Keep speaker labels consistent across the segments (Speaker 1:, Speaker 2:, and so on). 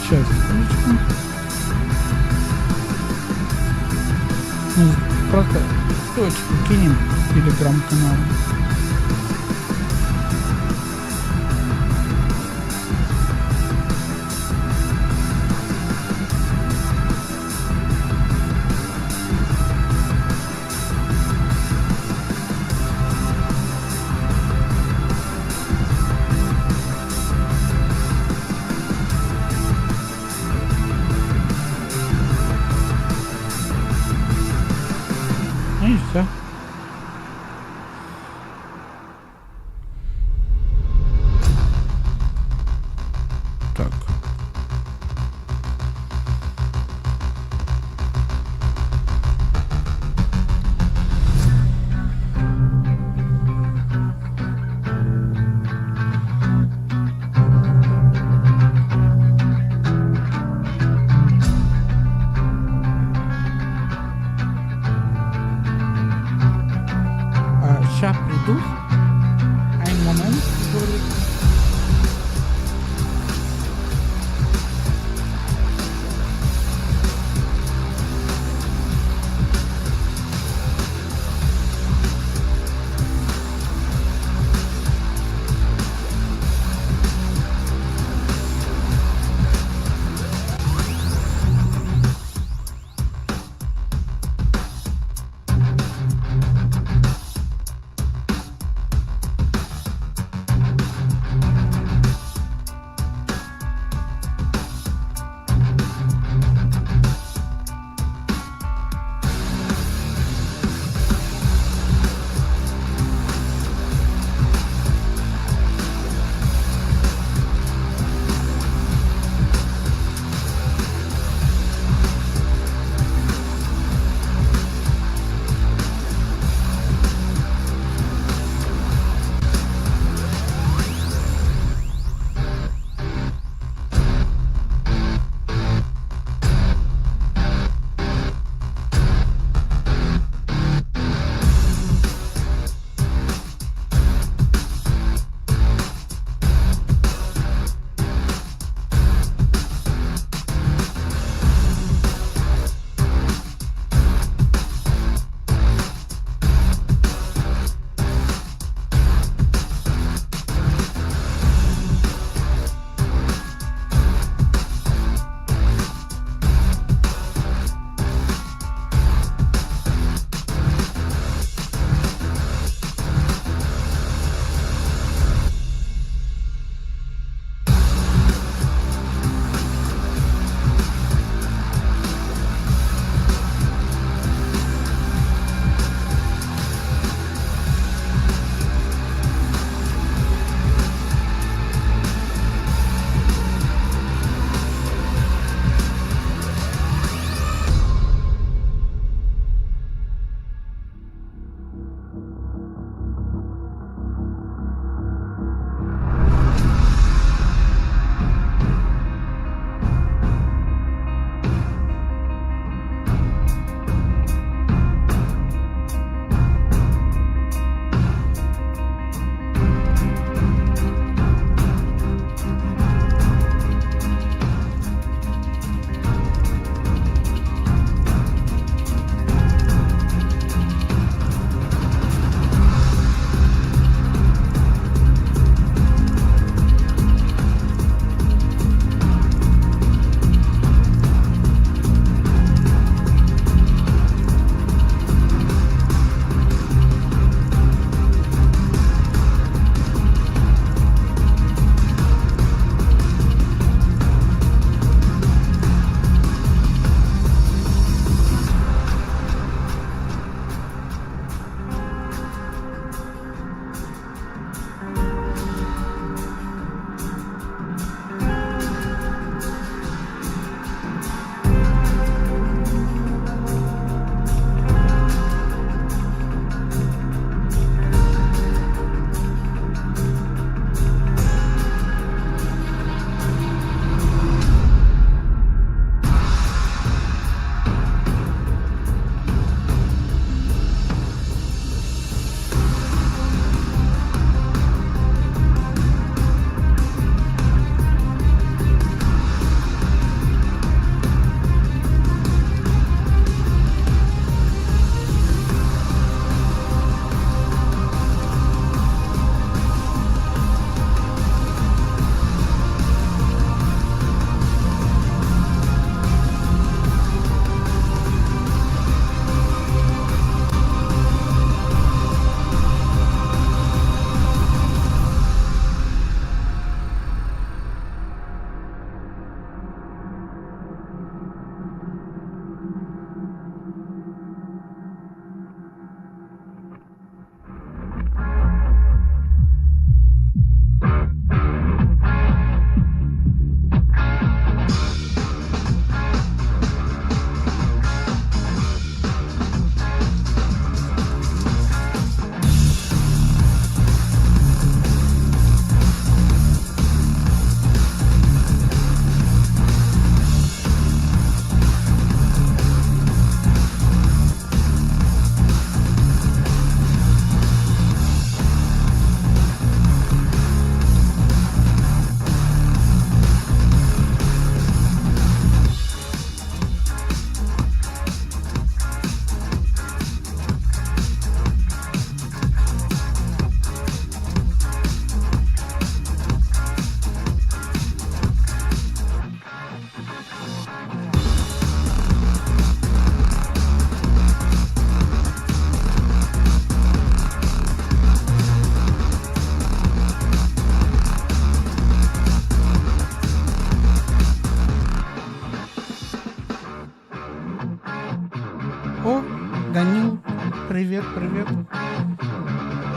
Speaker 1: Сейчас, секундочку. Просто ссылочку кинем в телеграм-канал. И все. Так. Сейчас приду. Ein момент.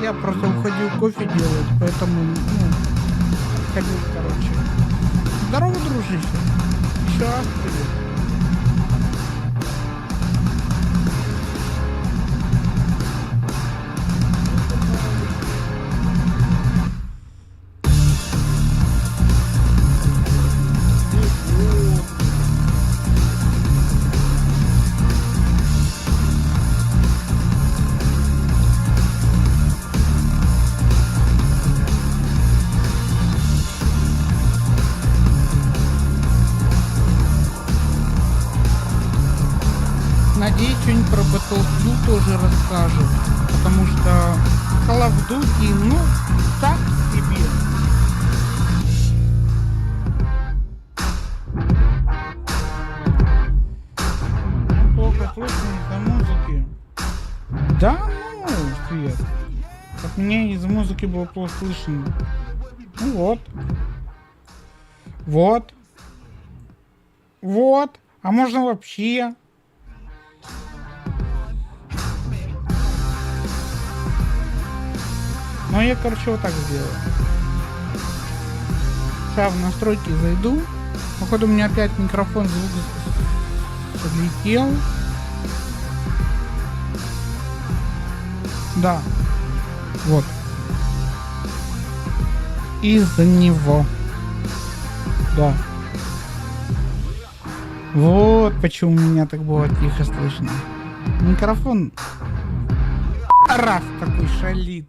Speaker 1: Я просто уходил кофе делать, поэтому, ну, ходил, короче. Здорово, дружище. Еще раз привет. Надеюсь, что-нибудь про Battlefield тоже расскажет, потому что Call of Duty, ну, так себе. Плохо слышно из-за музыки. Да, ну, Свет. От меня из-за музыки было плохо слышно. Ну вот. Вот. Вот. А можно вообще... Ну, я, короче, вот так сделаю. Сейчас в настройки зайду. Походу, у меня опять микрофон, звук подлетел. Да. Вот. Из-за него. Да. Вот почему меня так было тихо слышно. Микрофон раз такой шалит.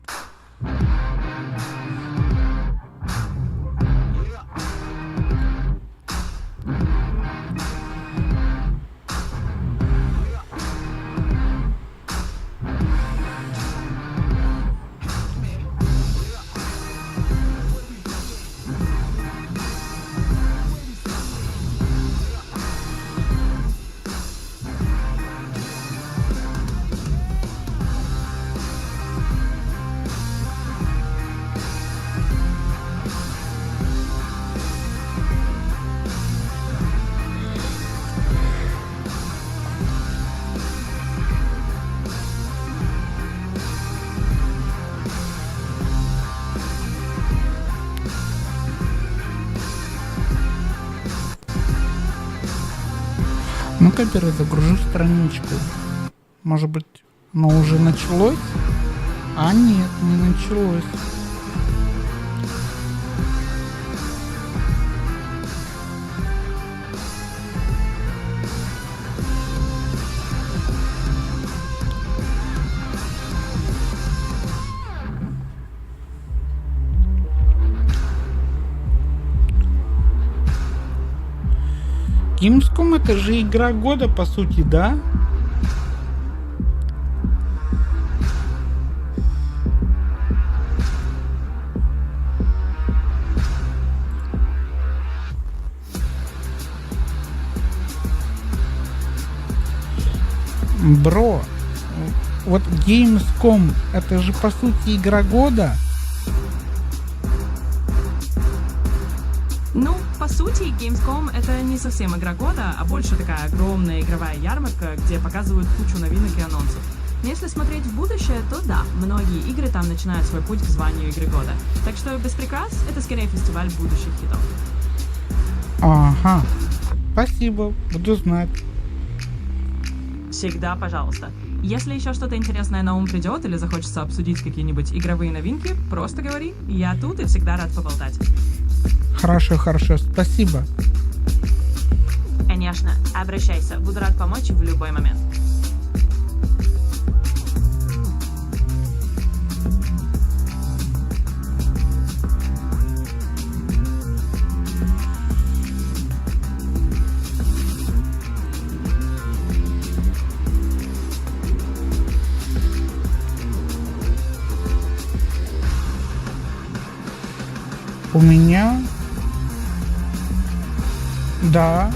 Speaker 1: Ну-ка, перезагружу страничку. Может быть, оно уже началось? А нет, не началось. Gamescom — это же игра года, по сути, да? Бро, вот Gamescom — это же, по сути, игра года.
Speaker 2: Ну, по сути, Gamescom — это не совсем игра года, а больше такая огромная игровая ярмарка, где показывают кучу новинок и анонсов. Но если смотреть в будущее, то да, многие игры там начинают свой путь к званию игры года. Так что без прикрас — это скорее фестиваль будущих хитов.
Speaker 1: Ага, спасибо, буду знать.
Speaker 2: Всегда пожалуйста. Если еще что-то интересное на ум придет или захочется обсудить какие-нибудь игровые новинки, просто говори, я тут и всегда рад поболтать.
Speaker 1: Хорошо, хорошо, спасибо.
Speaker 2: Конечно, обращайся, буду рад помочь в любой момент.
Speaker 1: У меня... Да.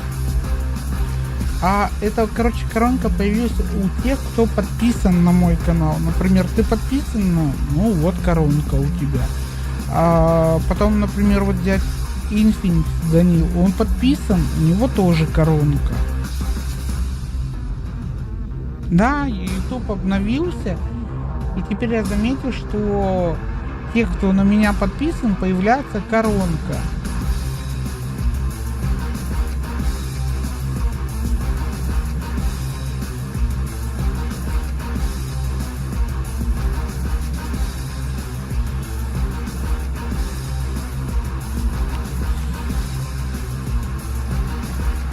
Speaker 1: А это, короче, коронка появилась у тех, кто подписан на мой канал. Например, ты подписан на... Ну, вот коронка у тебя. А потом, например, вот взять Infinite Данил, он подписан, у него тоже коронка. Да, YouTube обновился. И теперь я заметил, что те, кто на меня подписан, появляется коронка.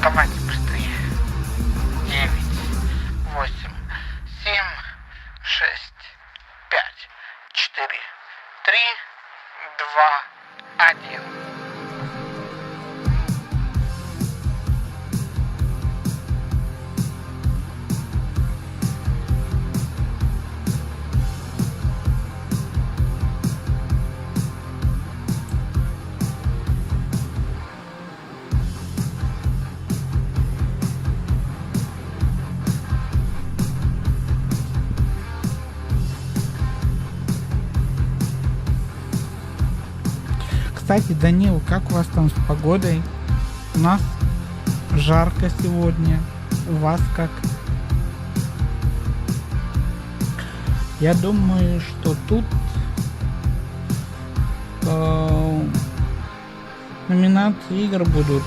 Speaker 3: Давайте быстрее. 9, 8, 7, 6, 5, 4, 3, 2, 1.
Speaker 1: Кстати, Данил, как у вас там с погодой? У нас жарко сегодня. У вас как? Я думаю, что тут номинации игр будут,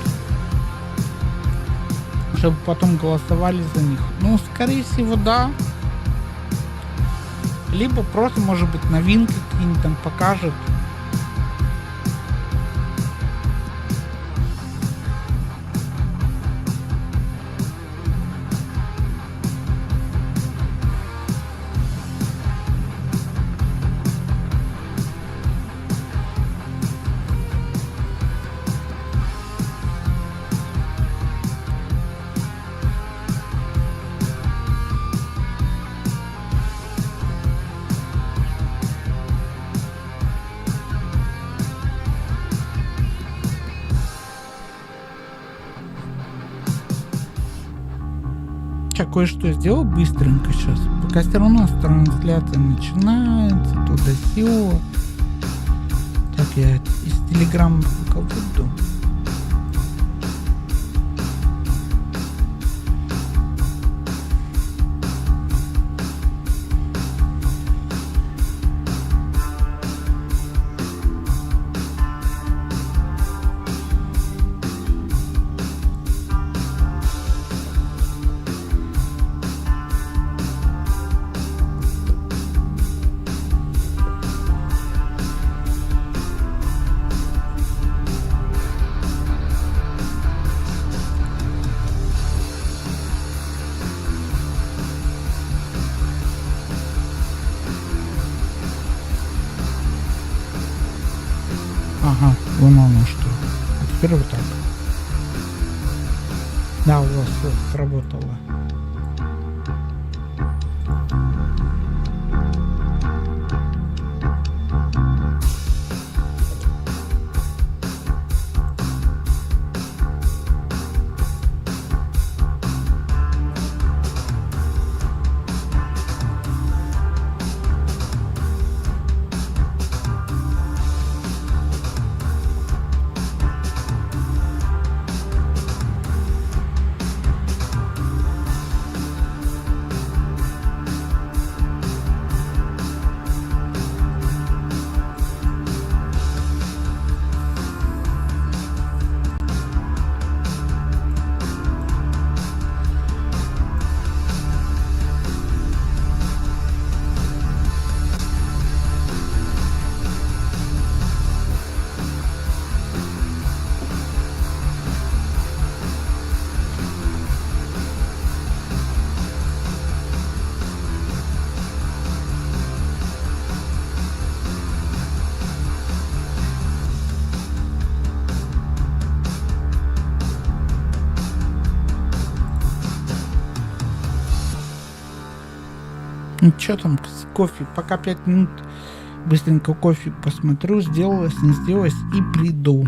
Speaker 1: чтобы потом голосовали за них. Ну, скорее всего, да. Либо просто, может быть, новинки какие-нибудь там покажут. Кое-что сделал быстренько сейчас, пока все равно трансляция начинается, туда-сё. Так, я из телеграмма пока выйду. Ага, вон оно что. А теперь вот так. Да, у вас вот сработало. Ну что там с кофе? Пока 5 минут быстренько кофе посмотрю, сделалось, не сделалось, и приду.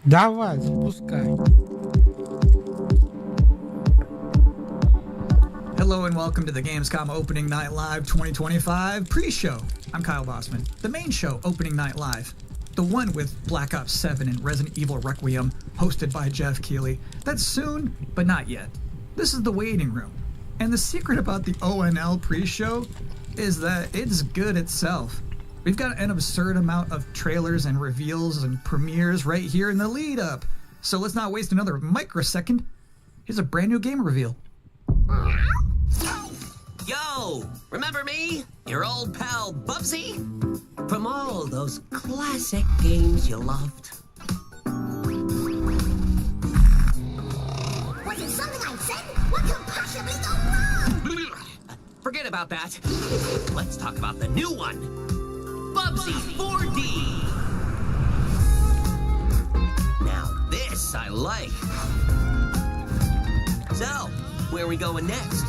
Speaker 1: Давай, запускай.
Speaker 4: Hello and welcome to the Gamescom Opening Night Live 2025 pre-show. I'm Kyle Bossman. The main show, Opening Night Live. The one with Black Ops 7 and Resident Evil Requiem, hosted by Jeff Keighley. That's soon, but not yet. This is the waiting room. And the secret about the ONL pre-show is that it's good itself. We've got an absurd amount of trailers and reveals and premieres right here in the lead up. So let's not waste another microsecond. Here's a brand new game reveal.
Speaker 5: Yo, remember me? Your old pal Bubsy? From all those classic games you loved.
Speaker 6: Was it something I said? What could possibly go wrong?
Speaker 5: Forget about that. Let's talk about the new one. Bubsy 4D. Now this I like. So, where are we going next?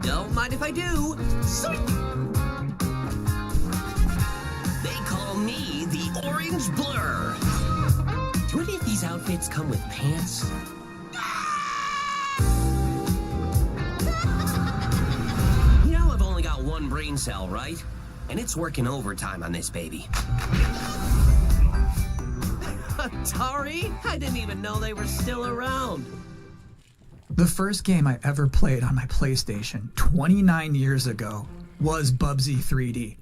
Speaker 5: Don't mind if I do. They call me the Orange Blur. Do any of these outfits come with pants? You know I've only got one brain cell, right? And it's working overtime on this baby. Atari? I didn't even know they were still around.
Speaker 4: The first game I ever played on my PlayStation 29 years ago was Bubsy 3D.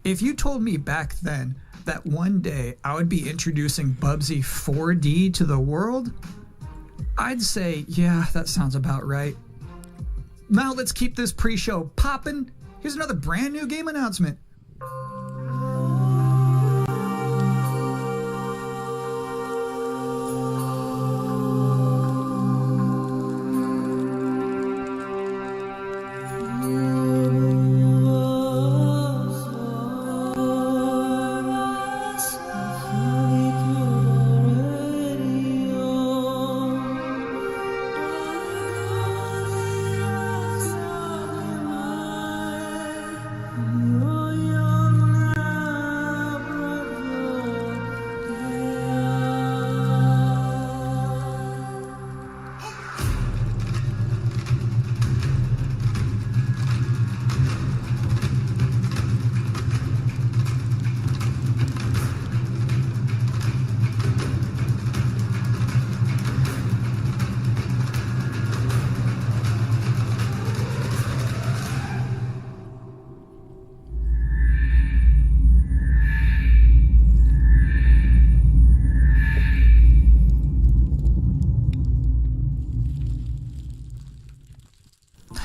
Speaker 4: If you told me back then that one day I would be introducing Bubsy 4D to the world, I'd say, yeah, that sounds about right. Now let's keep this pre-show poppin'. Here's another brand new game announcement.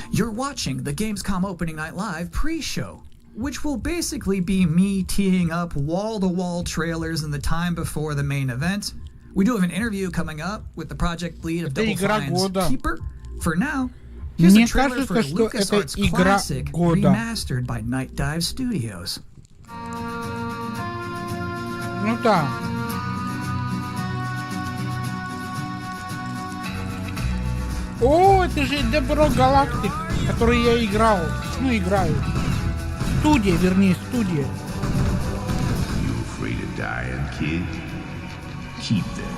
Speaker 4: You're watching the Gamescom Opening Night Live pre-show, which will basically be me teeing up wall-to-wall trailers in the time before the main event. We do have an interview coming up with the project lead of Double Fine's Keeper. For now, here's a trailer for LucasArts classic remastered by Night Dive Studios.
Speaker 1: Ну да. О, это же Добро Галактик, который я играл. Ну, играю. Студия, вернее, студия.
Speaker 7: You afraid of dying, kid? Keep that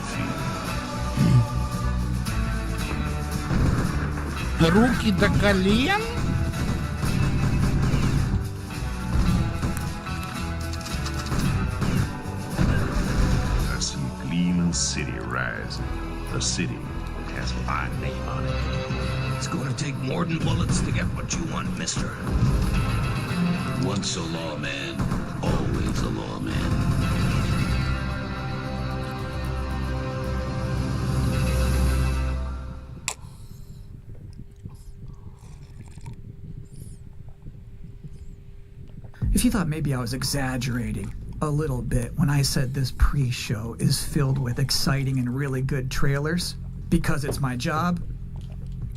Speaker 7: fear.
Speaker 1: Руки до колен?
Speaker 7: I see a gleaming city rising. A city that has my name on it.
Speaker 8: It's gonna take more than bullets to get what you want, mister. Once a lawman, always a lawman.
Speaker 4: If you thought maybe I was exaggerating a little bit when I said this pre-show is filled with exciting and really good trailers because it's my job,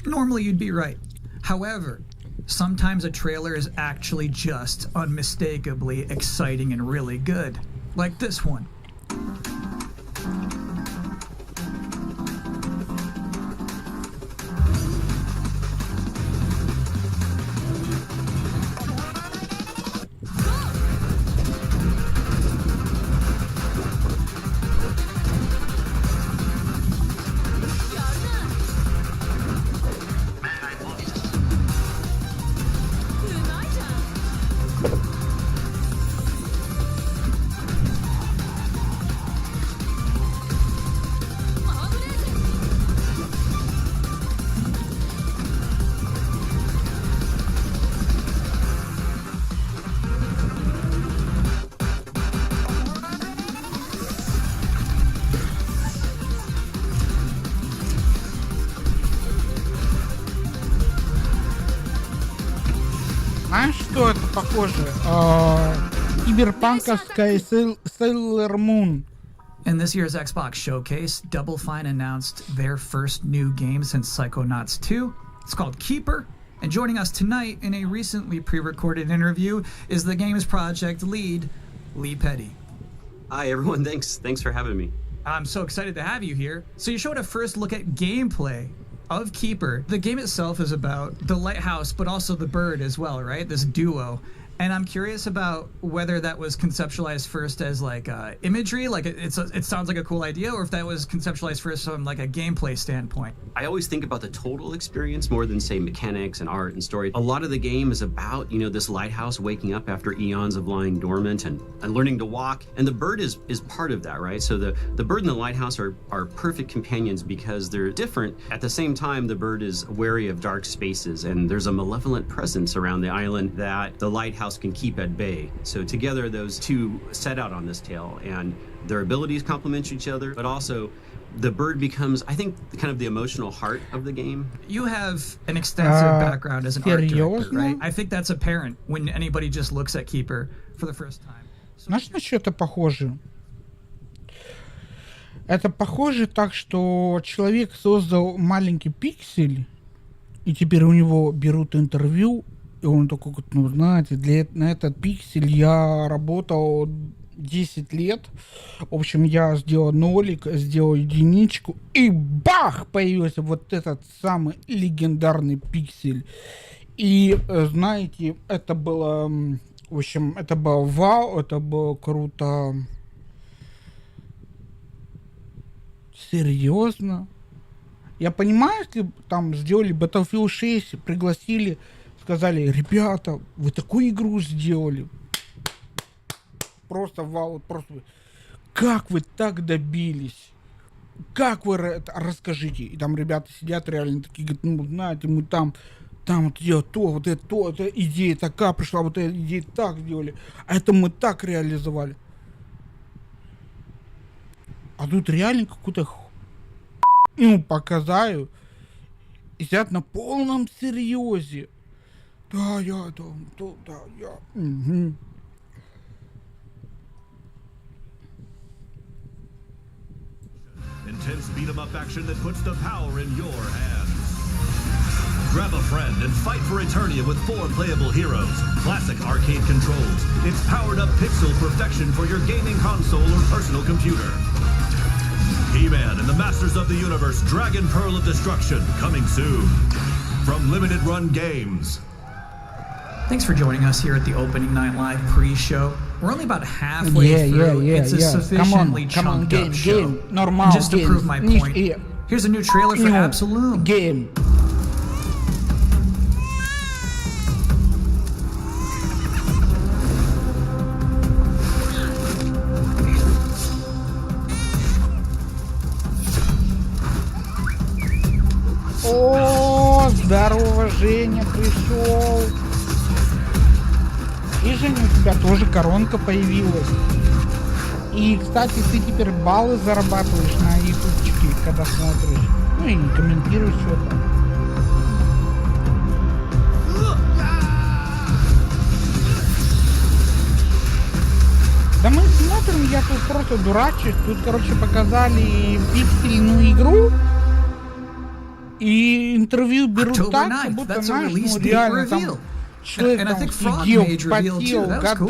Speaker 4: normally you'd be right. However, sometimes a trailer is actually just unmistakably exciting and really good, like this one.
Speaker 1: А что это похоже? Киберпанковская Sailor Moon.
Speaker 4: In this year's Xbox showcase, Double Fine announced their first new game since Psychonauts 2. It's called Keeper. And joining us tonight in a recently pre-recorded interview is the game's project lead, Lee Petty.
Speaker 9: Hi everyone, thanks for having me.
Speaker 4: I'm so excited to have you here. So you showed a first look at gameplay of Keeper. The game itself is about the lighthouse, but also the bird as well, right? This duo. And I'm curious about whether that was conceptualized first as like imagery, like it sounds like a cool idea, or if that was conceptualized first from like a gameplay standpoint.
Speaker 9: I always think about the total experience more than say mechanics and art and story. A lot of the game is about, this lighthouse waking up after eons of lying dormant and learning to walk. And the bird is part of that, right? So the bird and the lighthouse are perfect companions because they're different. At the same time, the bird is wary of dark spaces and there's a malevolent presence around the island that the lighthouse can keep at bay. So together those two set out on this tale and their abilities complement each other, but also the bird becomes, I think, kind of the emotional heart of the game.
Speaker 4: You have an extensive background as an art director, right? I think that's apparent when anybody just looks at Keeper for the first time.
Speaker 1: Знаешь, на что это похоже? Это похоже так, что человек создал маленький пиксель, и теперь у него берут интервью, и он такой, знаете, на этот пиксель я работал 10 лет. В общем, я сделал нолик, сделал единичку, и бах! Появился вот этот самый легендарный пиксель. И, знаете, это было... В общем, это было вау, это было круто. Серьезно? Я понимаю, если там сделали Battlefield 6, пригласили, сказали, ребята, вы такую игру сделали. Просто вау, просто. Как вы так добились? Как вы расскажите? И там ребята сидят реально такие, говорят, знаете, мы там вот делать то, вот это, эта идея такая пришла, вот эта идея так сделали, а это мы так реализовали. А тут реально какую-то показаю и сидят на полном серьезе. Да, я там, да, я. Угу.
Speaker 10: Intense beat-em-up action that puts the power in your hands. Grab a friend and fight for Eternia with 4 playable heroes, classic arcade controls. It's powered-up pixel perfection for your gaming console or personal computer. He-Man and the Masters of the Universe Dragon Pearl of Destruction coming soon. From Limited Run Games.
Speaker 4: Thanks for joining us here at the Opening Night Live pre-show. We're only about halfway through. It's a sufficiently chunked up show. And just to prove my point, here's a new trailer for Absolute.
Speaker 1: Game. О, здорово, Женя пришел. И, Женя, у тебя тоже коронка появилась. И, кстати, ты теперь баллы зарабатываешь на ютубчике, когда смотришь. Ну и комментируешь что-то. Да мы смотрим, я тут просто дурачусь. Тут, короче, показали пиксельную игру. И интервью берут так, как будто, знаешь, ну реально там...
Speaker 4: And I think Frog Mage revealed too. That was cool.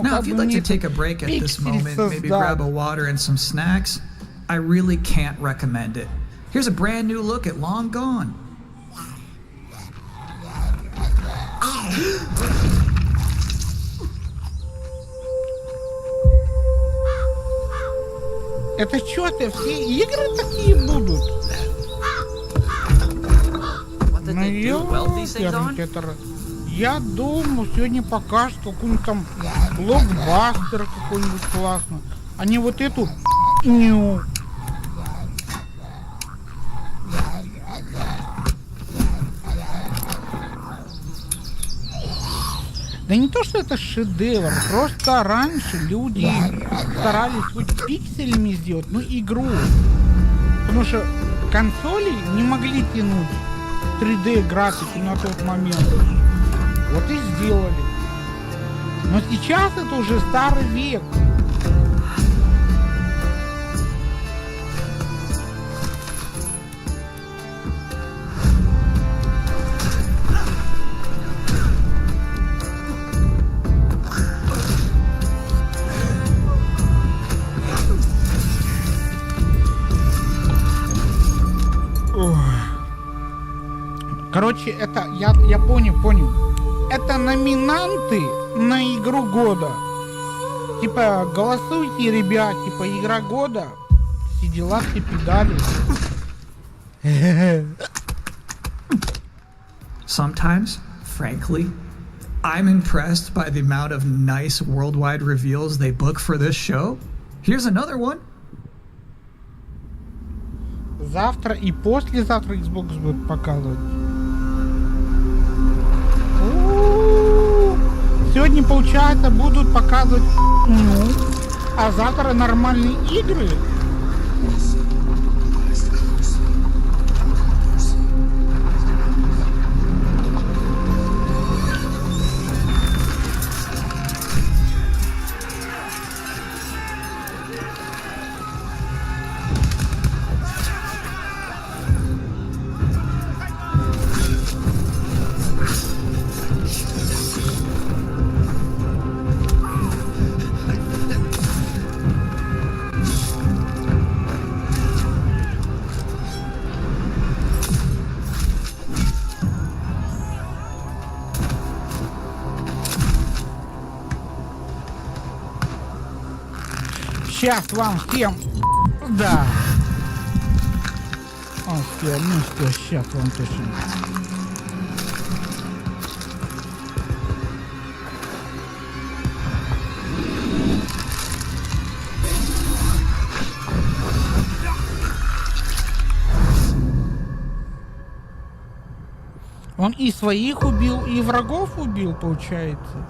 Speaker 4: Now, if you'd like to take a break at this moment, maybe grab a water and some snacks, I really can't recommend it. Here's a brand new look at Long Gone.
Speaker 1: Это что-то все игры такие будут? Ну, я думаю, сегодня покажут какой-нибудь там блокбастер какой-нибудь классно. А не вот эту ню. Да не то, что это шедевр, просто раньше люди старались хоть пикселями сделать, ну игру. Потому что консоли не могли тянуть 3D графику на тот момент. Вот и сделали. Но сейчас это уже старый век. Короче, это, я понял. Это номинанты на игру года. Типа, голосуйте, ребят, типа, игра года. Все дела, все педали.
Speaker 4: Sometimes, frankly, I'm impressed by the amount of nice worldwide reveals they book for this show. Here's another one.
Speaker 1: Завтра и послезавтра Xbox будет показывать. Сегодня, получается, будут показывать, а завтра нормальные игры. Сейчас вам всем, да. Все, сейчас вам точно. Он и своих убил, и врагов убил, получается.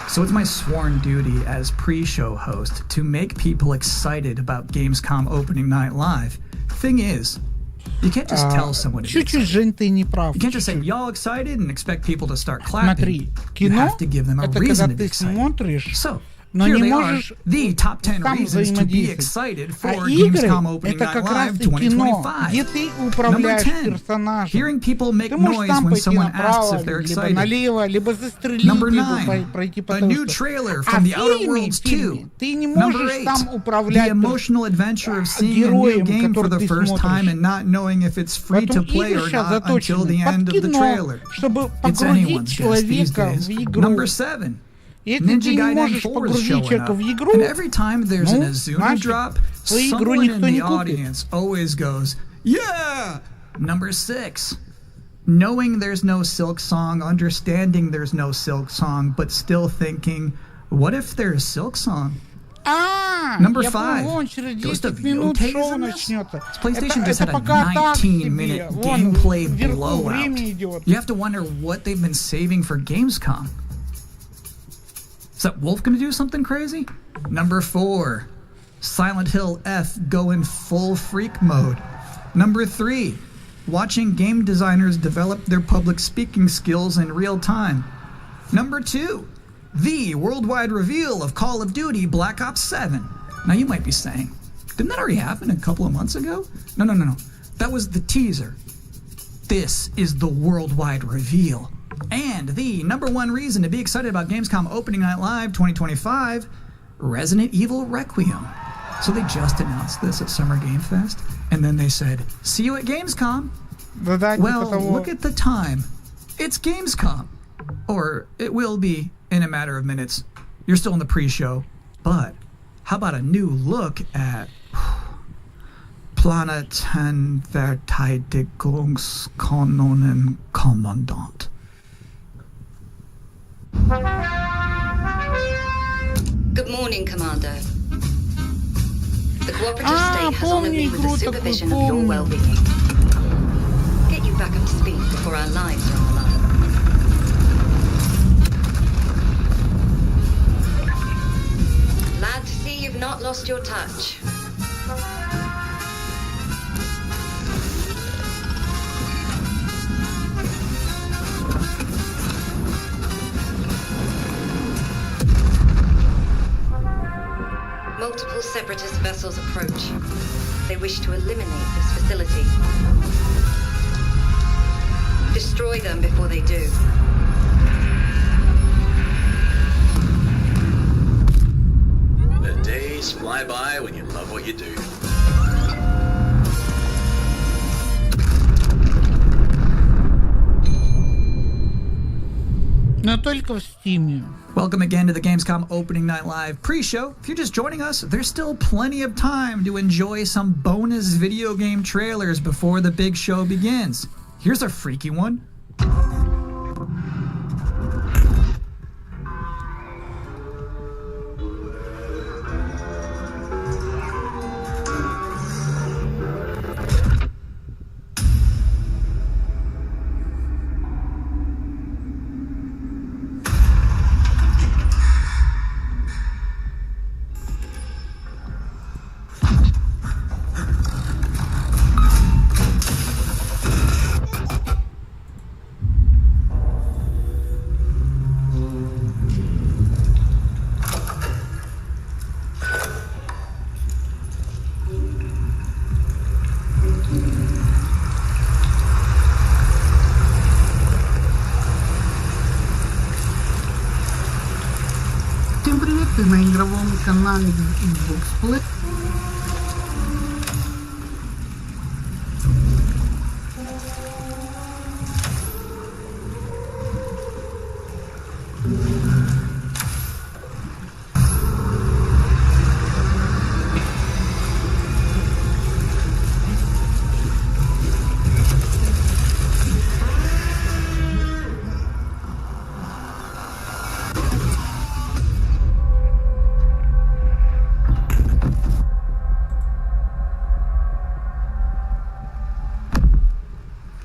Speaker 4: So it's my sworn duty as pre-show host to make people excited about Gamescom opening night live. Thing is, you can't just tell someone to be
Speaker 1: Чуть-чуть, Жень, ты не прав.
Speaker 4: You can't just say, y'all excited, and expect people to start clapping.
Speaker 1: Смотри,
Speaker 4: You
Speaker 1: кино
Speaker 4: have to give them a
Speaker 1: это
Speaker 4: reason
Speaker 1: когда
Speaker 4: to be
Speaker 1: ты
Speaker 4: excited.
Speaker 1: смотришь,
Speaker 4: So,
Speaker 1: но
Speaker 4: here
Speaker 1: не
Speaker 4: they
Speaker 1: можешь
Speaker 4: are, the top 10
Speaker 1: сам
Speaker 4: reasons to be
Speaker 1: взаимодействовать.
Speaker 4: excited for
Speaker 1: А игры
Speaker 4: Gamescom opening
Speaker 1: это
Speaker 4: night
Speaker 1: как раз
Speaker 4: live
Speaker 1: и кино,
Speaker 4: 2025.
Speaker 1: где ты
Speaker 4: Number
Speaker 1: управляешь
Speaker 4: 10.
Speaker 1: персонажем.
Speaker 4: Hearing people make
Speaker 1: Ты можешь
Speaker 4: noise
Speaker 1: сам
Speaker 4: when
Speaker 1: пойти
Speaker 4: someone asks
Speaker 1: направо,
Speaker 4: if they're
Speaker 1: либо
Speaker 4: excited.
Speaker 1: налево, либо застрелить,
Speaker 4: Number
Speaker 1: либо
Speaker 4: 9.
Speaker 1: пройти по
Speaker 4: A
Speaker 1: тому,
Speaker 4: new
Speaker 1: что...
Speaker 4: trailer
Speaker 1: А
Speaker 4: from the
Speaker 1: в
Speaker 4: Outer
Speaker 1: фильме,
Speaker 4: Worlds 2.
Speaker 1: ты не
Speaker 4: Number
Speaker 1: можешь
Speaker 4: 8.
Speaker 1: сам
Speaker 4: The
Speaker 1: управлять
Speaker 4: emotional adventure of seeing a new
Speaker 1: героем,
Speaker 4: game for
Speaker 1: который
Speaker 4: the
Speaker 1: ты
Speaker 4: first time
Speaker 1: смотришь.
Speaker 4: and not knowing if it's free to
Speaker 1: Поэтому
Speaker 4: play
Speaker 1: игры
Speaker 4: or
Speaker 1: сейчас
Speaker 4: not until the
Speaker 1: заточены под
Speaker 4: end of the
Speaker 1: кино,
Speaker 4: trailer.
Speaker 1: чтобы
Speaker 4: It's
Speaker 1: погрузить
Speaker 4: anyone's guess these
Speaker 1: человека
Speaker 4: days.
Speaker 1: в игру.
Speaker 4: Number 7.
Speaker 1: Если
Speaker 4: Ninja
Speaker 1: ты не
Speaker 4: Gaiden
Speaker 1: можешь
Speaker 4: 4 is
Speaker 1: погрузить
Speaker 4: showing
Speaker 1: человека
Speaker 4: up.
Speaker 1: в игру,
Speaker 4: And every time there's an
Speaker 1: ну,
Speaker 4: Azuna
Speaker 1: значит,
Speaker 4: drop,
Speaker 1: твою игру
Speaker 4: someone
Speaker 1: никто
Speaker 4: in
Speaker 1: не
Speaker 4: the
Speaker 1: купит.
Speaker 4: audience always goes, yeah! Number 6. Knowing there's no Silk Song, understanding there's no Silk Song, but still thinking, what if there's Silk Song? Number 5. Ghost of Yotei is in this? PlayStation just had a 19-minute gameplay blowout. You have to wonder what they've been saving for Gamescom. Is that Wolf gonna do something crazy? Number 4. Silent Hill F going full freak mode. Number 3. Watching game designers develop their public speaking skills in real time. Number 2. The worldwide reveal of Call of Duty Black Ops 7. Now you might be saying, didn't that already happen a couple of months ago? No. That was the teaser. This is the worldwide reveal. And the number 1 reason to be excited about Gamescom Opening Night Live 2025, Resident Evil Requiem. So they just announced this at Summer Game Fest, and then they said, see you at Gamescom. Well, look at the time. It's Gamescom. Or it will be in a matter of minutes. You're still in the pre-show. But how about a new look at Planeten Verteidigungskanonen Kommandant?
Speaker 11: Good morning, Commander. The cooperative state has honored me with the supervision of your well-being. Get you back up to speed before our lives are on the line. Glad to see you've not lost your touch. Multiple separatist vessels approach. They wish to eliminate this facility. Destroy them before they do.
Speaker 12: The days fly by when you love what you do.
Speaker 1: Но только в Steam.
Speaker 4: Welcome again to the Gamescom Opening Night Live pre-show. If you're just joining us, there's still plenty of time to enjoy some bonus video game trailers before the big show begins. Here's a freaky one.
Speaker 1: Всем привет, ты на игровом канале XBOXPLAY.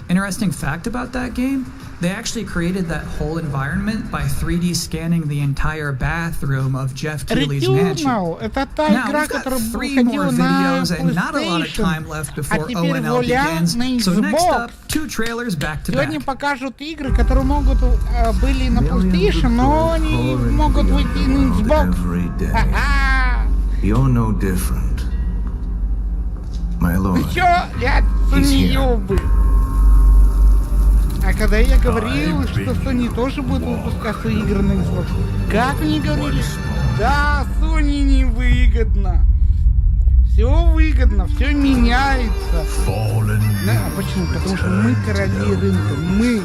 Speaker 4: Interesting fact about that game, they actually created that whole environment by 3D scanning the entire bathroom of Jeff Keighley's mansion.
Speaker 1: Returnal — это та
Speaker 4: Now,
Speaker 1: игра,
Speaker 4: we've got
Speaker 1: которая
Speaker 4: 3
Speaker 1: выходила
Speaker 4: more
Speaker 1: на
Speaker 4: videos and not a lot of
Speaker 1: PlayStation,
Speaker 4: time left
Speaker 1: а
Speaker 4: before
Speaker 1: теперь
Speaker 4: ONL
Speaker 1: вуаля
Speaker 4: begins.
Speaker 1: на
Speaker 4: So next up,
Speaker 1: Xbox.
Speaker 4: 2 trailers back to
Speaker 1: Сегодня
Speaker 4: back.
Speaker 1: покажут игры, которые могут были на PlayStation, но они могут выйти и на Xbox. Ха-ха!
Speaker 13: You're no different, my lord.
Speaker 1: Ты чё, Sony-ёбы? А когда я говорил, что Sony тоже будет выпускать свои игры на Xbox, как они говорили? Да, Sony невыгодно. Все выгодно, все меняется. Да, почему? Потому что мы короли рынка. Мы.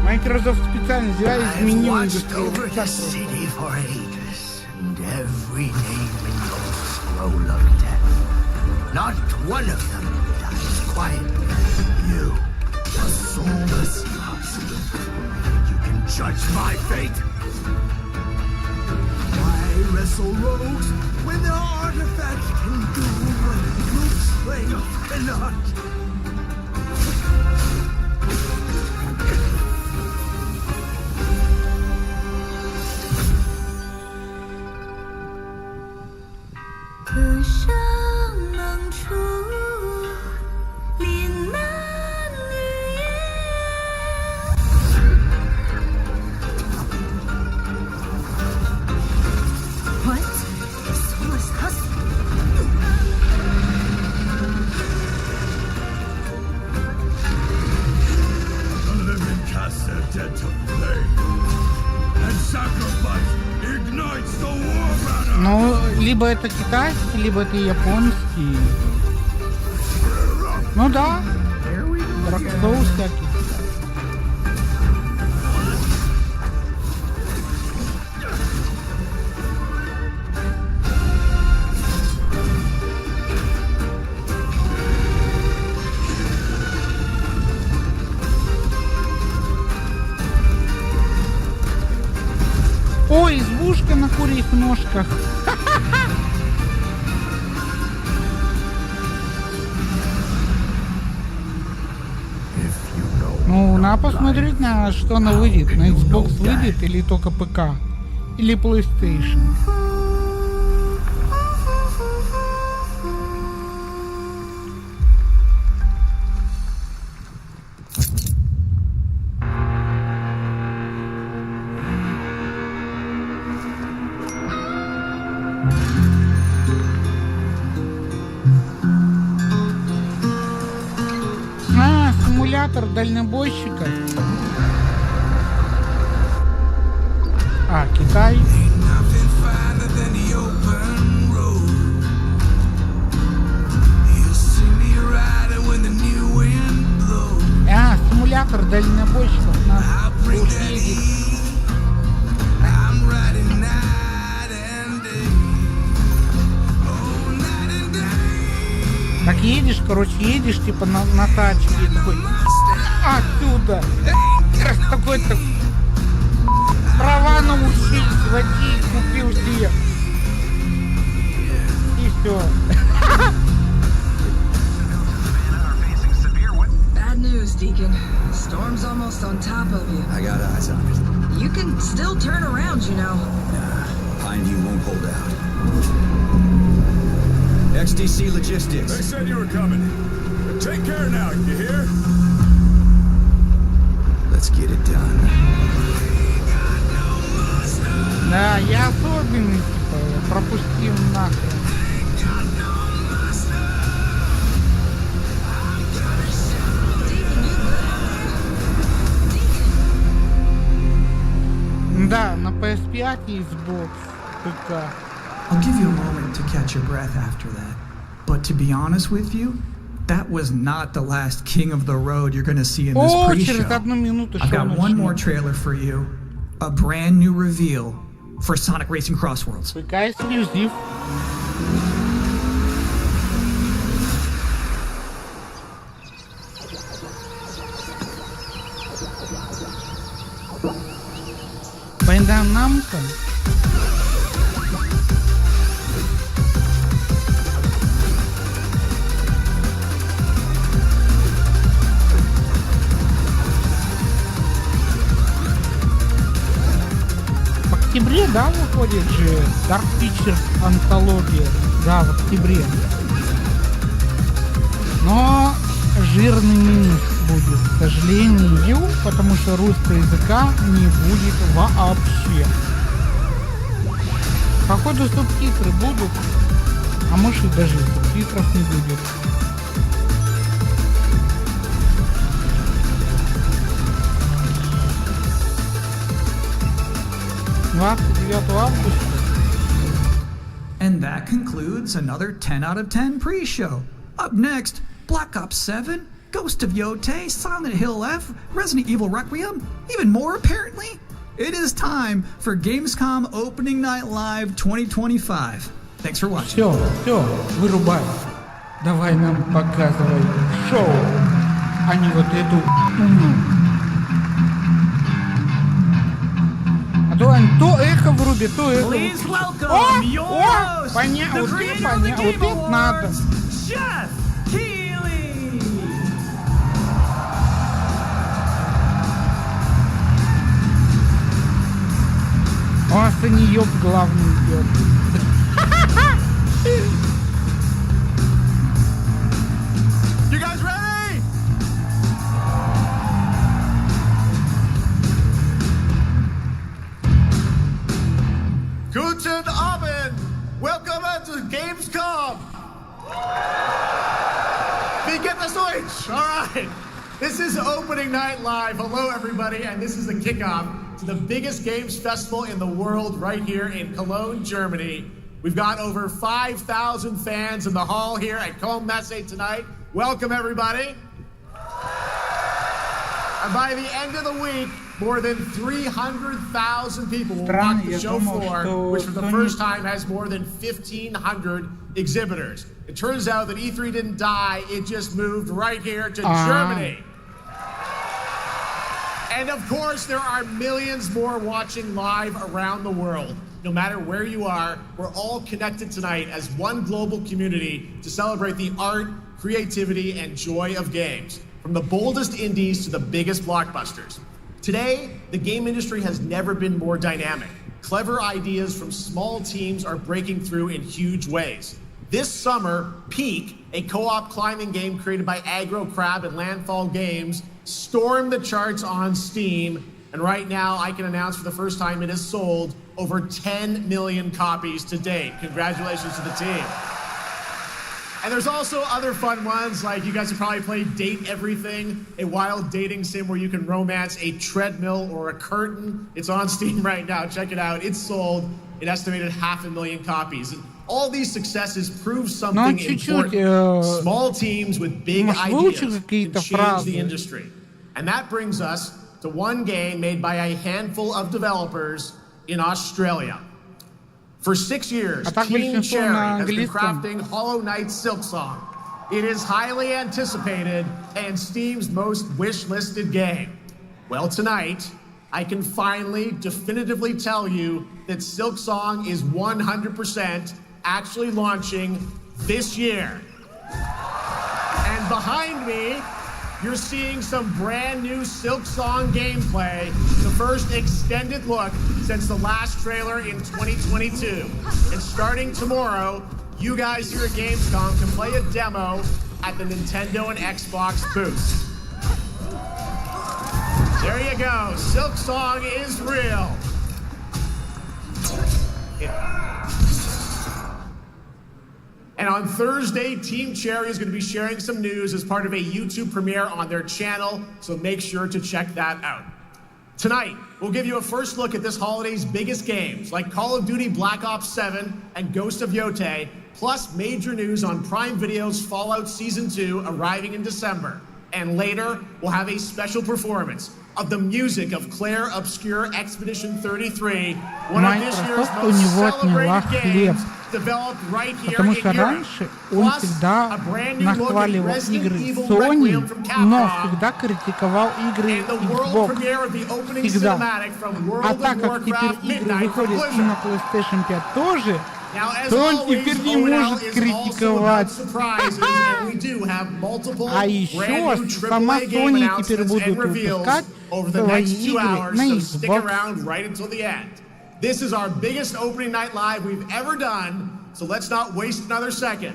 Speaker 1: Microsoft специально взяла и изменила индустрию.
Speaker 8: Not one of them dies quietly. You, a soulless husk. You can judge my fate. Why wrestle rogues when their artifact can do what brute strength cannot?
Speaker 1: Ну, либо это китайский, либо это японский. Ну да. Дракоус всякий. Ой, избушка на курьих ножках. Ну, надо посмотреть, на что она выйдет. На Xbox выйдет или только ПК? Или PlayStation? Симулятор дальнобойщика. А, Китай. А, симулятор дальнобойщиков на Так едешь, короче, едешь типа на тачке и такой отсюда такой-то права научились водить, купил себе и все.
Speaker 14: Bad news, Deacon. Storm's almost on top of you.
Speaker 8: I got eyes on it.
Speaker 14: You can still turn around, you know.
Speaker 8: Nah, Pineview won't hold out. XDC Logistics.
Speaker 10: They said you were coming. Take care now, you hear?
Speaker 8: Let's get it done.
Speaker 1: Да, я особенный, типа, пропустил нахрен. Да, на PS5 и Xbox, ПК.
Speaker 4: I'll give you a moment to catch your breath after that. But to be honest with you, that was not the last king of the road you're going to see in this pre-show. I've got one more trailer for you. A brand new reveal for Sonic Racing Crossworlds.
Speaker 1: ПК эксклюзив. Нам-ка. В октябре, да, выходит же Dark Pictures антология. Да, в октябре. Но жирный минус будет, к сожалению, потому что русского языка не будет вообще. Походу субтитры будут, а может и даже субтитров не будет. 29 августа.
Speaker 4: And that concludes another 10 out of 10 pre-show. Up next, Black Ops 7, Ghost of Yotei, Silent Hill F, Resident Evil Requiem, even more apparently. It is time for Gamescom Opening Night Live 2025. Thanks for watching.
Speaker 1: Все, вырубай. Давай нам показывай шоу, а не вот эту то эхо врубит, то эхо. Понятно, вот это надо. О, саньёк главный идет.
Speaker 10: You guys ready? Guten Abend. Welcome to Gamescom. Wie geht das Deutsch? All right. This is Opening Night Live. Hello, everybody, and this is the kickoff to the biggest games festival in the world right here in Cologne, Germany. We've got over 5,000 fans in the hall here at Köln Messe tonight.
Speaker 15: welcome everybody. And by the end of the week, more than 300,000 people will walk the show floor, which for the first time has more than 1,500 exhibitors. It turns out that E3 didn't die, it just moved right here to Germany. And of course, there are millions more watching live around the world. No matter where you are, we're all connected tonight as one global community to celebrate the art, creativity, and joy of games. From the boldest indies to the biggest blockbusters. Today, the game industry has never been more dynamic. Clever ideas from small teams are breaking through in huge ways. This summer, Peak, a co-op climbing game created by Aggro Crab and Landfall Games, stormed the charts on Steam, and right now I can announce for the first time it has sold over 10 million copies to date. Congratulations to the team. And there's also other fun ones, like you guys have probably played Date Everything, a wild dating sim where you can romance a treadmill or a curtain. It's on Steam right now, check it out. It's sold an estimated 500,000 copies. And all these successes prove something important. Small teams with big ideas can change the industry. And that brings us to one game made by a handful of developers in Australia. For 6 years, Team Cherry has been crafting Hollow Knight's Silksong. It is highly anticipated and Steam's most wish-listed game. Well, tonight, I can finally definitively tell you that Silksong is 100% actually launching this year. And behind me, you're seeing some brand new Silksong gameplay, the first extended look since the last trailer in 2022. And starting tomorrow, you guys here at Gamescom can play a demo at the Nintendo and Xbox booths. There you go, Silksong is real. And on Thursday, Team Cherry is going to be sharing some news as part of a YouTube premiere on their channel, so make sure to check that out. Tonight, we'll give you a first look at this holiday's biggest games, like Call of Duty Black Ops 7 and Ghost of Yotei, plus major news on Prime Video's Fallout Season 2 arriving in December. And later, we'll have a special performance of the music of Claire Obscure Expedition 33, one of this year's most celebrated games, developed right here in Europe.
Speaker 1: Раньше он всегда нахваливал игры Sony, но всегда критиковал игры Xbox. Всегда. А так как теперь игры выходят и на PlayStation 5 тоже, то он теперь не может критиковать. А еще сама Sony теперь будет выпускать свои игры на Xbox.
Speaker 15: This is our biggest opening night live we've ever done, so let's not waste another second.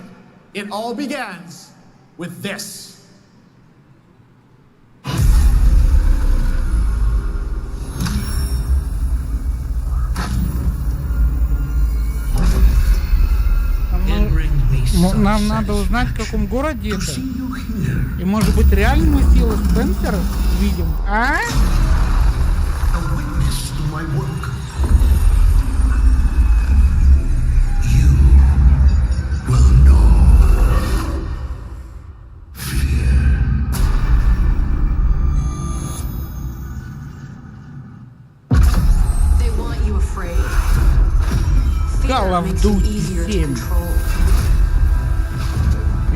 Speaker 15: It all begins with this.
Speaker 1: Нам надо узнать, в каком городе это. И может быть реально мы Фила Спенсера видим, а? Call of Duty 7.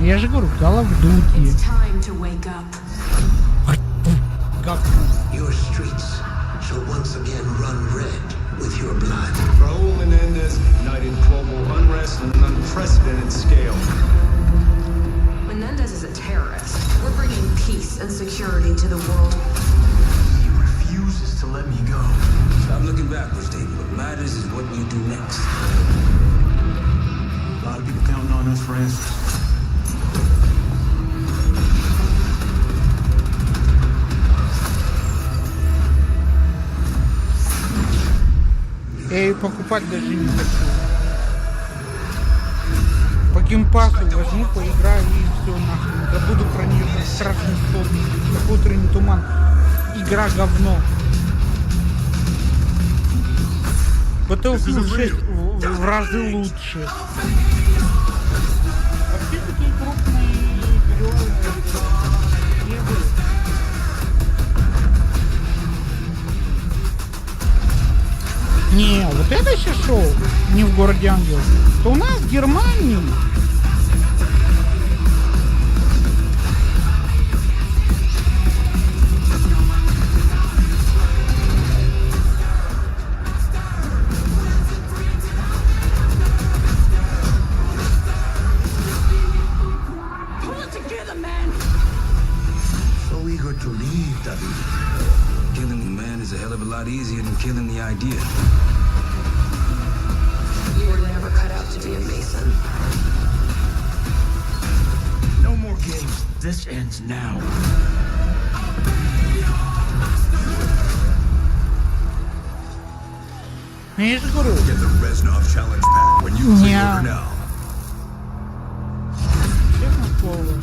Speaker 1: Я же говорю, Call of Duty.
Speaker 8: Your streets shall once again run red with your blood. Raul Menendez ignited global unrest on an unprecedented scale.
Speaker 16: Menendez is a terrorist. We're bringing peace and security to the world.
Speaker 8: He refuses to let me go. Stop looking backwards, David. What matters is what you do next. A lot of people counting on us for answers.
Speaker 1: Я ее покупать даже не хочу. По геймпасу возьму, поиграю и все нахрен. Забуду про нее как страшный сон, как утренний туман. Игра говно. Battlefield 6 в разы лучше. Вообще такие крупные переводы прошел не в городе ангелов, то у нас в Германии
Speaker 13: to leave, David. Killing the man is a hell of a lot easier than killing the idea.
Speaker 16: You were never cut out to be a Mason.
Speaker 12: No more games. This ends now.
Speaker 1: Я же говорю.
Speaker 12: Get the Reznov challenge pack when you pre-order now.
Speaker 1: Честно слово.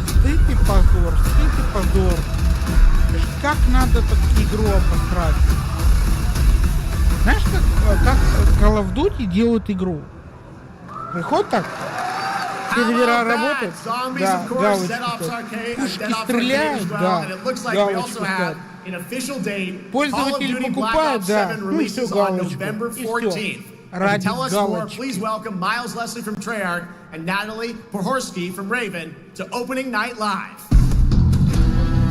Speaker 1: Стыд и позор. Как надо такую игру обосрать? Знаешь, как Call of Duty делают игру? Приход так, сервера работают, да, галочки, пушки стреляют, да, галочки ставят. Пользователь покупает, да, ну и все, галочку, и все. Ради галочки.
Speaker 15: Please welcome Miles Leslie from Treyarch and Natalie Pohorski from Raven to Opening Night Live.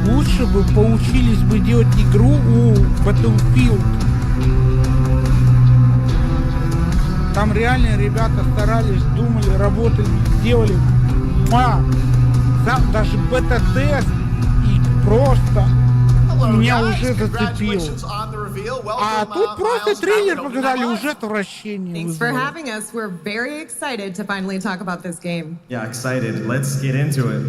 Speaker 1: Лучше бы поучились бы делать игру у Battlefield. Там реально ребята старались, думали, работали, сделали. Даже бета-тест и просто меня уже зацепил. А тут просто трейлер показали, уже отвращение.
Speaker 17: Thanks for having us. We're very excited to finally talk about this game.
Speaker 18: Yeah, excited. Let's get into it.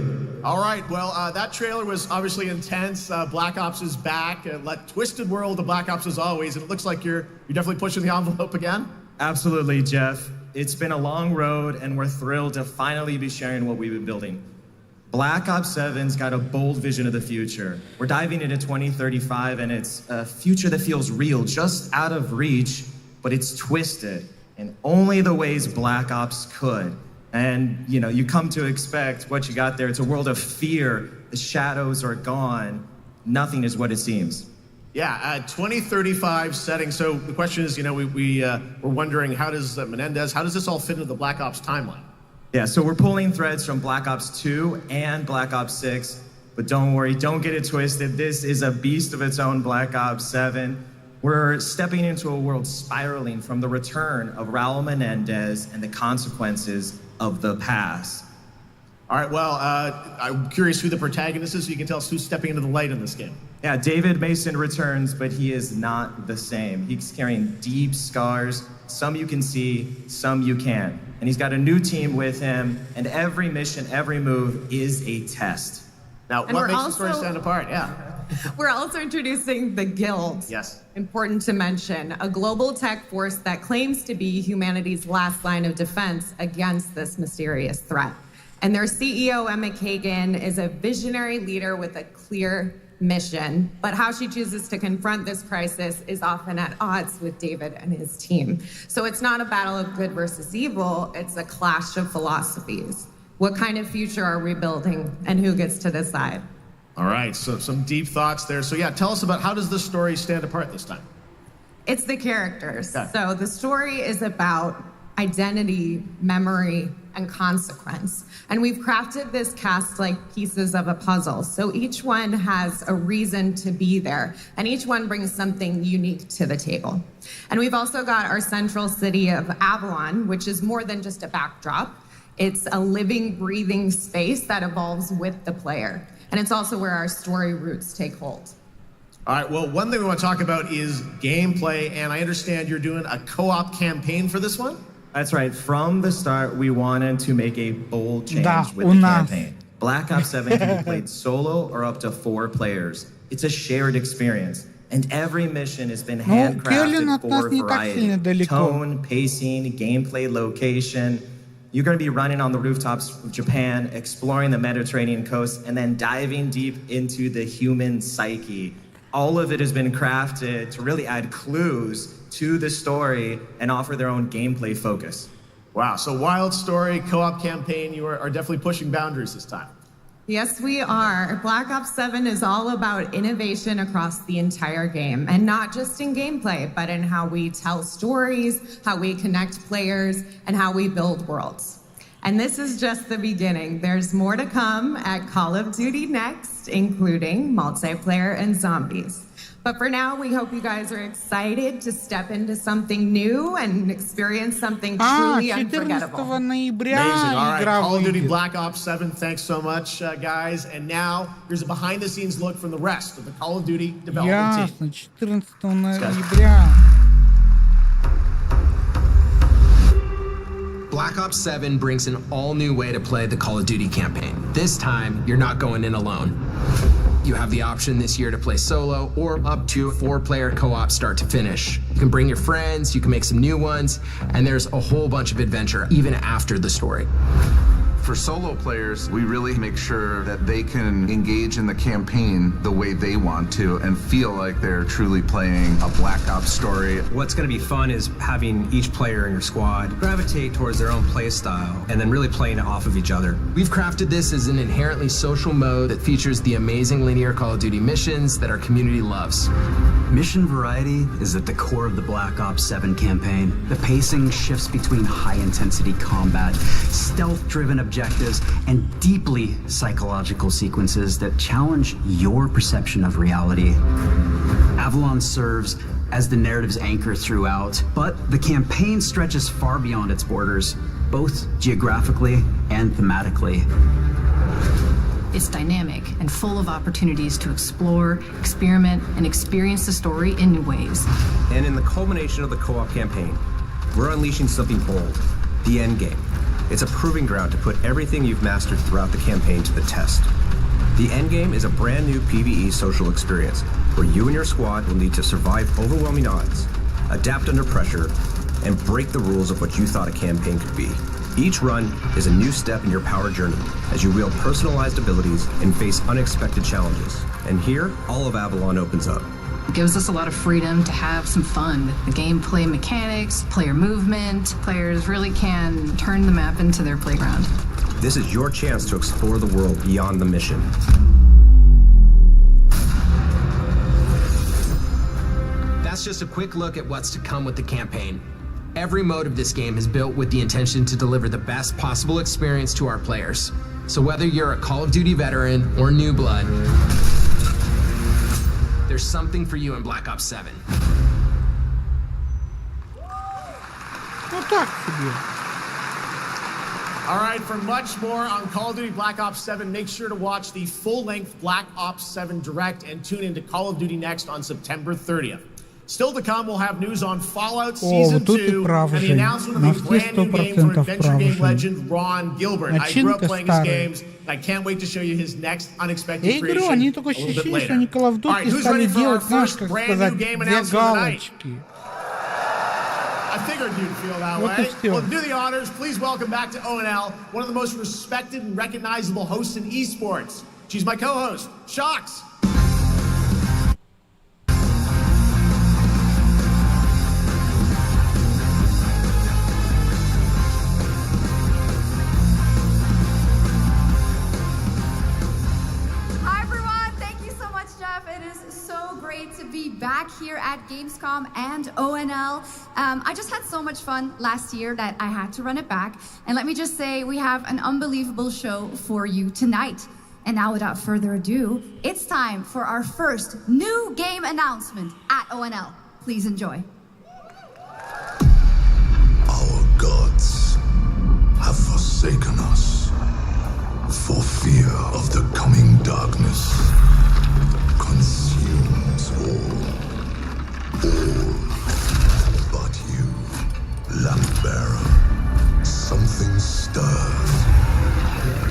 Speaker 15: All right, well, that trailer was obviously intense. Black Ops is back. Twisted world of Black Ops as always, and it looks like you're definitely pushing the envelope again.
Speaker 18: Absolutely, Jeff. It's been a long road, and we're thrilled to finally be sharing what we've been building. Black Ops 7's got a bold vision of the future. We're diving into 2035, and it's a future that feels real, just out of reach, but it's twisted in only the ways Black Ops could. And, you know, you come to expect what you got there. It's a world of fear. The shadows are gone. Nothing is what it seems.
Speaker 15: Yeah, 2035 setting. So the question is, you know, we're wondering, how does Menendez, how does this all fit into the Black Ops timeline?
Speaker 18: Yeah, so we're pulling threads from Black Ops 2 and Black Ops 6. But don't worry, don't get it twisted. This is a beast of its own, Black Ops 7. We're stepping into a world spiraling from the return of Raul Menendez and the consequences of the past.
Speaker 15: All right, well, I'm curious who the protagonist is, so you can tell us who's stepping into the light in this game.
Speaker 18: Yeah, David Mason returns, but he is not the same. He's carrying deep scars. Some you can see, some you can't. And he's got a new team with him, and every mission, every move is a test.
Speaker 15: Now, what makes the story stand apart? Yeah.
Speaker 17: We're also introducing the Guild.
Speaker 15: Yes.
Speaker 17: Important to mention, a global tech force that claims to be humanity's last line of defense against this mysterious threat. And their CEO, Emma Kagan, is a visionary leader with a clear mission, but how she chooses to confront this crisis is often at odds with David and his team. So it's not a battle of good versus evil, it's a clash of philosophies. What kind of future are we building, and who gets to decide?
Speaker 15: All right, so some deep thoughts there. So yeah, tell us about, how does this story stand apart this time?
Speaker 17: It's the characters.
Speaker 15: Okay.
Speaker 17: So the story is about identity, memory, and consequence. And we've crafted this cast like pieces of a puzzle. So each one has a reason to be there, and each one brings something unique to the table. And we've also got our central city of Avalon, which is more than just a backdrop. It's a living, breathing space that evolves with the player. And it's also where our story roots take hold.
Speaker 15: All right, well, one thing we want to talk about is gameplay, and I understand you're doing a co-op campaign for this one?
Speaker 18: That's right. From the start, we wanted to make a bold change with the campaign. Black Ops 7 can be played solo or up to 4 players. It's a shared experience, and every mission has been handcrafted for variety. Tone, pacing, gameplay, location. You're going to be running on the rooftops of Japan, exploring the Mediterranean coast, and then diving deep into the human psyche. All of it has been crafted to really add clues to the story and offer their own gameplay focus.
Speaker 15: Wow, so wild story, co-op campaign, you are definitely pushing boundaries this time.
Speaker 17: Yes, we are. Black Ops 7 is all about innovation across the entire game, and not just in gameplay, but in how we tell stories, how we connect players, and how we build worlds. And this is just the beginning. There's more to come at Call of Duty Next, including multiplayer and zombies. But for now, we hope you guys are excited to step into something new and experience something truly unforgettable.
Speaker 15: Amazing. All right, Call of Duty Black Ops 7, thanks so much, guys. And now, here's a behind-the-scenes look from the rest of the Call of Duty development team.
Speaker 1: Ясно, 14 ноября.
Speaker 19: Black Ops 7 brings an all-new way to play the Call of Duty campaign. This time, you're not going in alone. You have the option this year to play solo or up to 4-player co-op start to finish. You can bring your friends, you can make some new ones, and there's a whole bunch of adventure even after the story.
Speaker 20: For solo players, we really make sure that they can engage in the campaign the way they want to and feel like they're truly playing a Black Ops story.
Speaker 21: What's going to be fun is having each player in your squad gravitate towards their own play style and then really playing it off of each other.
Speaker 19: We've crafted this as an inherently social mode that features the amazing linear Call of Duty missions that our community loves.
Speaker 22: Mission variety is at the core of the Black Ops 7 campaign. The pacing shifts between high-intensity combat, stealth-driven objectives, and deeply psychological sequences that challenge your perception of reality. Avalon serves as the narrative's anchor throughout, but the campaign stretches far beyond its borders, both geographically and thematically.
Speaker 23: It's dynamic and full of opportunities to explore, experiment, and experience the story in new ways.
Speaker 21: And in the culmination of the co-op campaign, we're unleashing something bold, the end game. It's a proving ground to put everything you've mastered throughout the campaign to the test. The end game is a brand new PvE social experience where you and your squad will need to survive overwhelming odds, adapt under pressure, and break the rules of what you thought a campaign could be. Each run is a new step in your power journey as you wield personalized abilities and face unexpected challenges. And here, all of Avalon opens up.
Speaker 23: It gives us a lot of freedom to have some fun with the gameplay mechanics, player movement. Players really can turn the map into their playground.
Speaker 21: This is your chance to explore the world beyond the mission.
Speaker 19: That's just a quick look at what's to come with the campaign. Every mode of this game is built with the intention to deliver the best possible experience to our players. So whether you're a Call of Duty veteran or new blood, there's something for you in Black Ops 7.
Speaker 15: All right, for much more on Call of Duty Black Ops 7, make sure to watch the full-length Black Ops 7 Direct and tune into Call of Duty Next on September 30th. Still to come, we'll have news on Fallout Season 2 and the announcement of a brand new game for adventure game legend Ron Gilbert. I grew up playing his games, and I can't wait to show you his next unexpected creation a little bit later. All right, who's ready for our first brand new game announcement of the night? I figured you'd feel that way. Well, to do the honors, please welcome back to ONL, one of the most respected and recognizable hosts in esports. She's my co-host, Shox.
Speaker 24: To be back here at Gamescom and ONL. I just had so much fun last year that I had to run it back. And let me just say, we have an unbelievable show for you tonight. And now without further ado, it's time for our first new game announcement at ONL. Please enjoy.
Speaker 8: Our gods have forsaken us for fear of the coming darkness. Consumes all but you, lamp bearer. Something stirs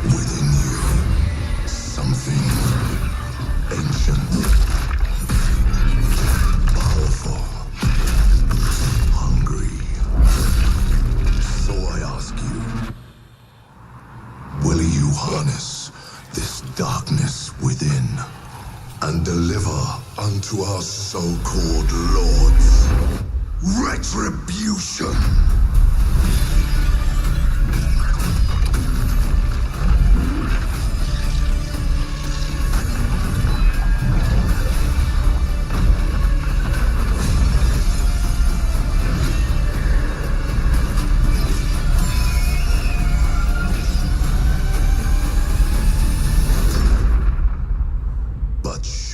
Speaker 8: within you, something ancient, powerful, hungry. So I ask you, will you harness this darkness within and deliver unto our so-called lords retribution?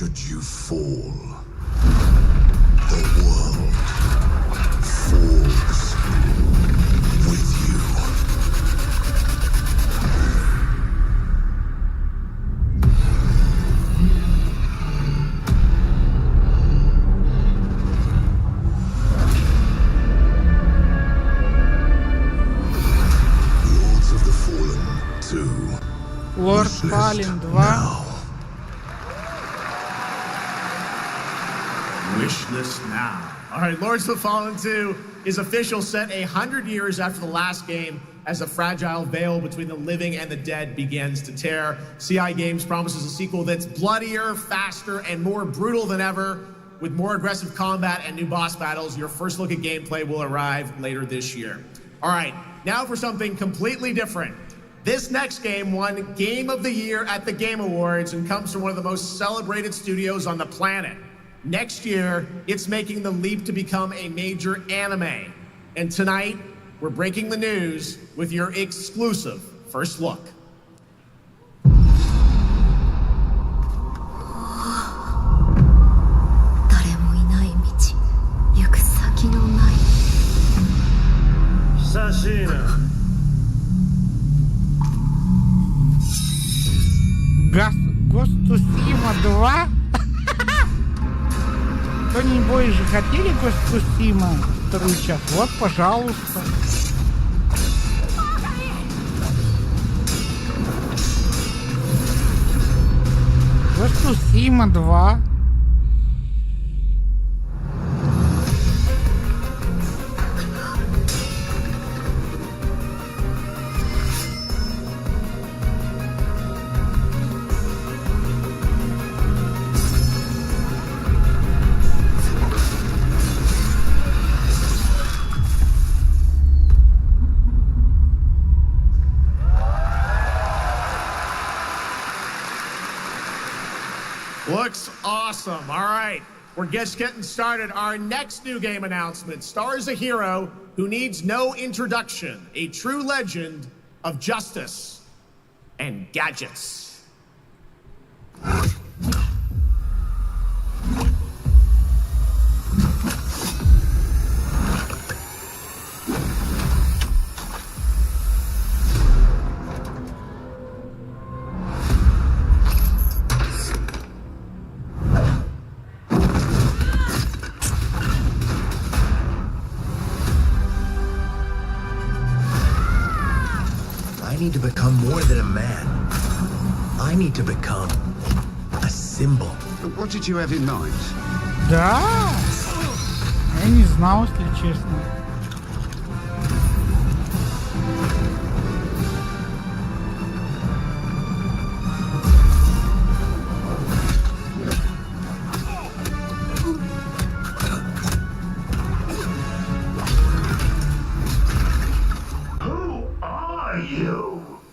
Speaker 8: Should you fall, the world falls with you. Lords of the Fallen 2.
Speaker 1: Lord Fallen 2.
Speaker 15: Wishlist now. All right, Lords of the Fallen 2 is official, set 100 years after the last game as a fragile veil between the living and the dead begins to tear. CI Games promises a sequel that's bloodier, faster, and more brutal than ever. With more aggressive combat and new boss battles, your first look at gameplay will arrive later this year. All right, now for something completely different. This next game won Game of the Year at the Game Awards and comes from one of the most celebrated studios on the planet. Next year, it's making the leap to become a major anime. And tonight, we're breaking the news with your exclusive first look.
Speaker 1: Ghost of Tsushima 2? Кто-нибудь же хотели Ghost of Tsushima вторую часть? Вот, пожалуйста. Ghost of Tsushima 2.
Speaker 15: Looks awesome. All right, we're just getting started. Our next new game announcement stars a hero who needs no introduction, a true legend of justice and gadgets.
Speaker 8: I need to become more than a man. I need to become a symbol. What did you have in mind?
Speaker 1: Да. Я не знал, если честно.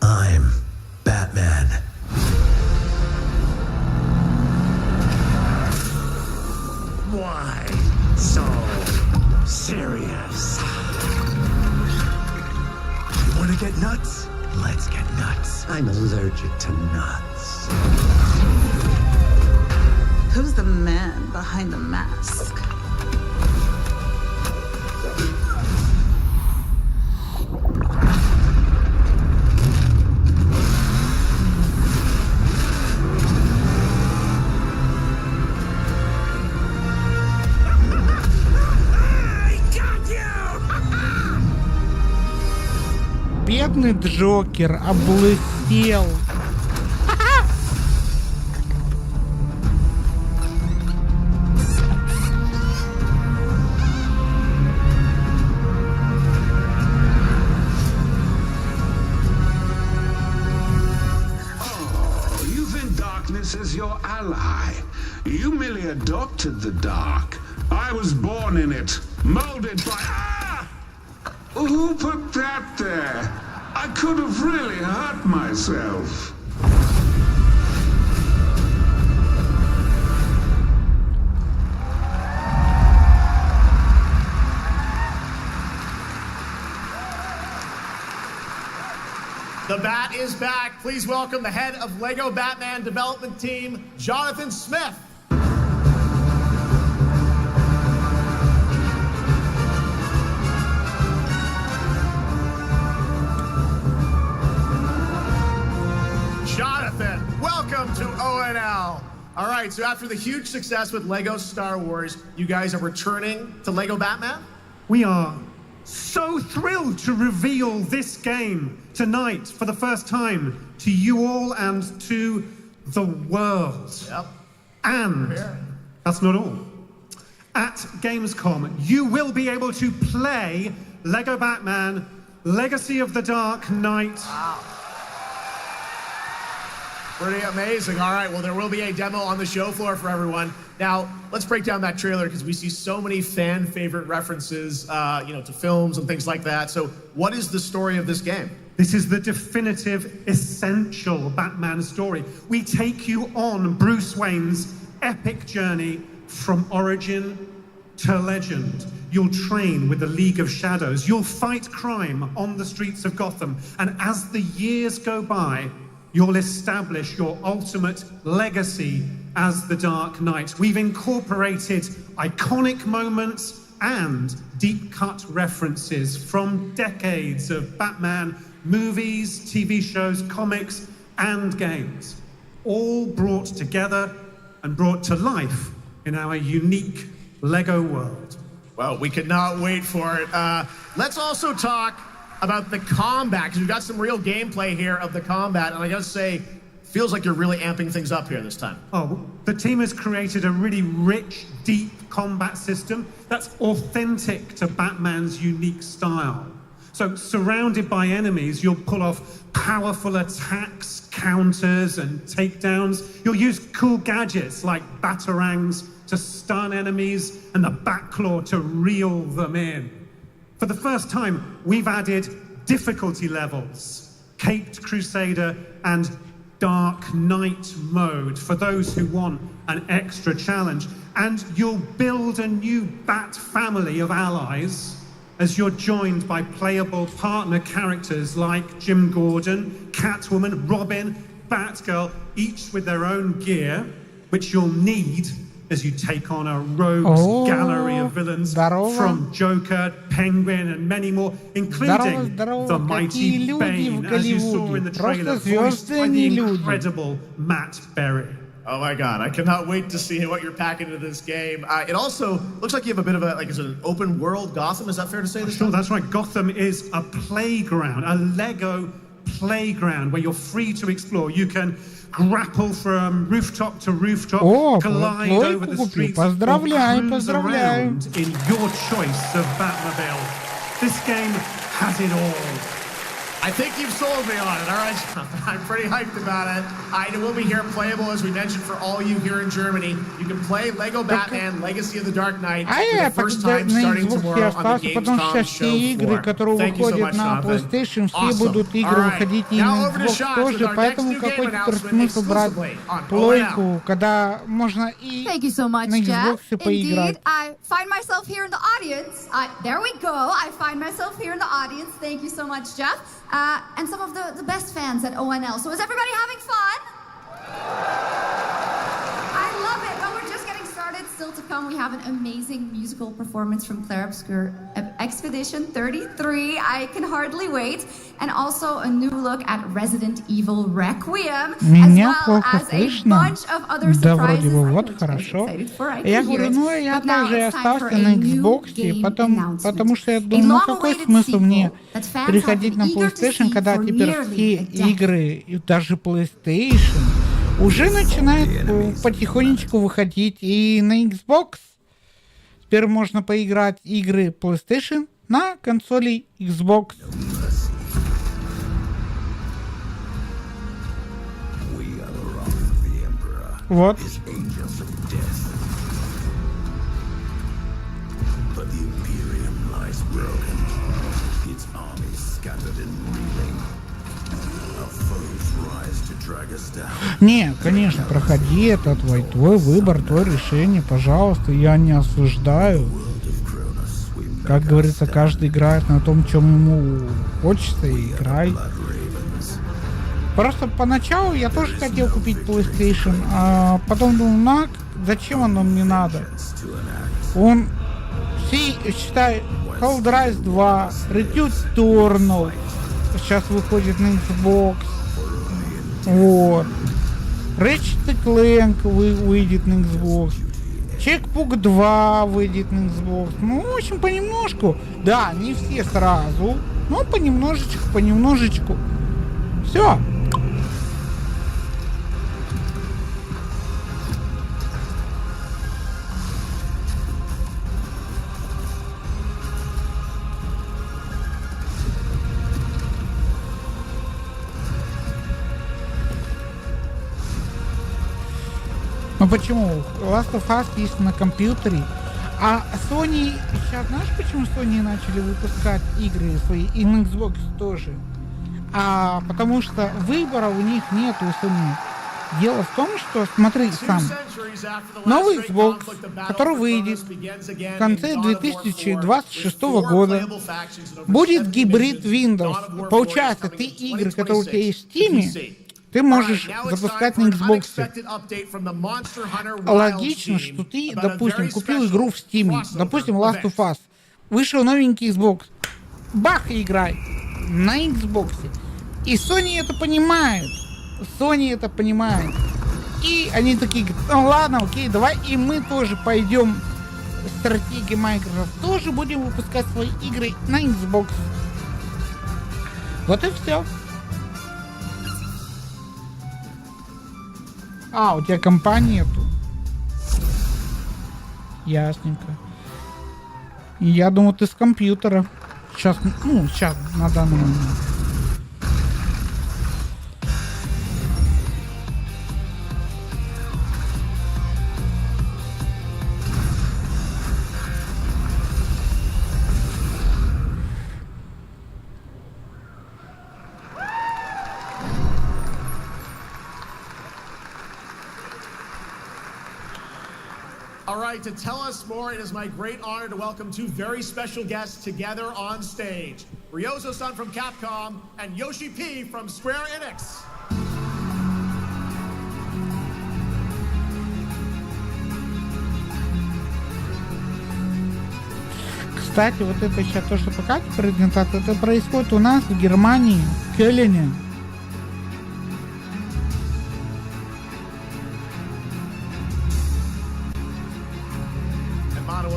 Speaker 8: I'm Batman. Why so serious? You want to get nuts? Let's get nuts. I'm allergic to nuts.
Speaker 16: Who's the man behind the mask?
Speaker 1: Бедный Джокер облысел.
Speaker 8: You think darkness is your ally? You merely adopted the dark. I was born in it, molded by... Who put that there? I could have really hurt myself.
Speaker 15: The Bat is back. Please welcome the head of LEGO Batman development team, Jonathan Smith. Jonathan, welcome to ONL. All right, so after the huge success with Lego Star Wars, you guys are returning to Lego Batman?
Speaker 2: We are so thrilled to reveal this game tonight for the first time to you all and to the world.
Speaker 15: Yep.
Speaker 2: And that's not all. At Gamescom, you will be able to play Lego Batman Legacy of the Dark Knight.
Speaker 15: Wow. Pretty amazing. All right, well, there will be a demo on the show floor for everyone. Now, let's break down that trailer because we see so many fan favorite references, to films and things like that. So what is the story of this game?
Speaker 2: This is the definitive, essential Batman story. We take you on Bruce Wayne's epic journey from origin to legend. You'll train with the League of Shadows. You'll fight crime on the streets of Gotham. And as the years go by, you'll establish your ultimate legacy as the Dark Knight. We've incorporated iconic moments and deep-cut references from decades of Batman movies, TV shows, comics, and games, all brought together and brought to life in our unique Lego world.
Speaker 15: Well, we cannot wait for it. Let's also talk about the combat, because we've got some real gameplay here of the combat, and I gotta say, feels like you're really amping things up here this time.
Speaker 2: Oh, the team has created a really rich, deep combat system that's authentic to Batman's unique style. So, surrounded by enemies, you'll pull off powerful attacks, counters, and takedowns. You'll use cool gadgets like batarangs to stun enemies and the Batclaw to reel them in. For the first time, we've added difficulty levels, Caped Crusader and Dark Knight mode for those who want an extra challenge. And you'll build a new Bat family of allies as you're joined by playable partner characters like Jim Gordon, Catwoman, Robin, Batgirl, each with their own gear, which you'll need as you take on a rogues gallery of villains from Joker, Penguin, and many more, including the mighty Bane, as you saw in the trailer, voiced by the incredible Matt Berry.
Speaker 15: Oh my God, I cannot wait to see what you're packing into this game. It also looks like you have a bit of it's an open world Gotham. Is that fair to say?
Speaker 2: Sure, that's right. Gotham is a playground, a Lego playground where you're free to explore. You can grapple from rooftop to rooftop, glide over the streets, or cruise around in your choice of Batmobile. This game has it all.
Speaker 15: I think you've sold me on it, all right? I'm pretty hyped about it. It will be here playable, as we mentioned, for all you here in Germany. You can play Lego Batman Legacy of the Dark Knight for the first time starting tomorrow on the Gamescom show floor. Thank you so much, Jonathan. Awesome. Now over to Sean with our next new game announcement exclusively on ONL.
Speaker 1: Когда можно и
Speaker 24: Thank you so much,
Speaker 1: на
Speaker 24: Jeff.
Speaker 1: Xbox поиграть.
Speaker 24: Indeed, I find myself here in the audience. There we go. I find myself here in the audience. Thank you so much, Jeff. And some of the best fans at ONL. So is everybody having fun? I love it. Well, we're just getting started. Still to come, we have an amazing musical performance from Claire Obscure Expedition 33. I can hardly wait. And also a new look at Resident Evil Requiem, as well as a bunch of other surprises.
Speaker 1: Вот хорошо. Я говорю, ну я также остался на Xbox, потому что я думаю, ну какой смысл мне переходить на PlayStation, когда теперь все игры, и даже PlayStation, уже начинают потихонечку выходить и на Xbox. Теперь можно поиграть игры PlayStation на консоли Xbox. Вот. Не, конечно, проходи, это твой выбор, твое решение, пожалуйста, я не осуждаю. Как говорится, каждый играет на том, чем ему хочется, и играй. Просто поначалу я тоже хотел купить PlayStation, а потом думал, зачем оно мне надо? Он, считай, Helldive 2, Returnal сейчас выходит на Xbox. Вот. Ratchet & Clank выйдет на Xbox. Checkbook 2 выйдет на Xbox. Ну, в общем, понемножку. Да, не все сразу, но понемножечку. Все. Ну почему? Last of Us есть на компьютере. А Sony... Сейчас знаешь, почему Sony начали выпускать игры свои и на Xbox тоже? Потому что выбора у них нет у Sony. Дело в том, что, смотри сам, новый Xbox, который выйдет в конце 2026 года, будет гибрид Windows. Получается, ты игры, которые у тебя есть в Steam, ты можешь запускать на Xbox. Логично, что ты, допустим, купил игру в Steam, допустим, Last of Us, вышел новенький Xbox, бах, и играй на Xbox. И Sony это понимает. И они такие говорят, ну ладно, окей, давай и мы тоже пойдем стратегии Microsoft, тоже будем выпускать свои игры на Xbox. Вот и все. У тебя компании нету. Ясненько. Я думаю, ты с компьютера. Сейчас, на данный момент.
Speaker 15: All right, to tell us more, it is my great honor to welcome two very special guests together on stage. Ryozo-san from Capcom and Yoshi P from Square Enix.
Speaker 1: Кстати, вот это сейчас то, что показывает презентация, это происходит у нас в Германии, в Кёльне.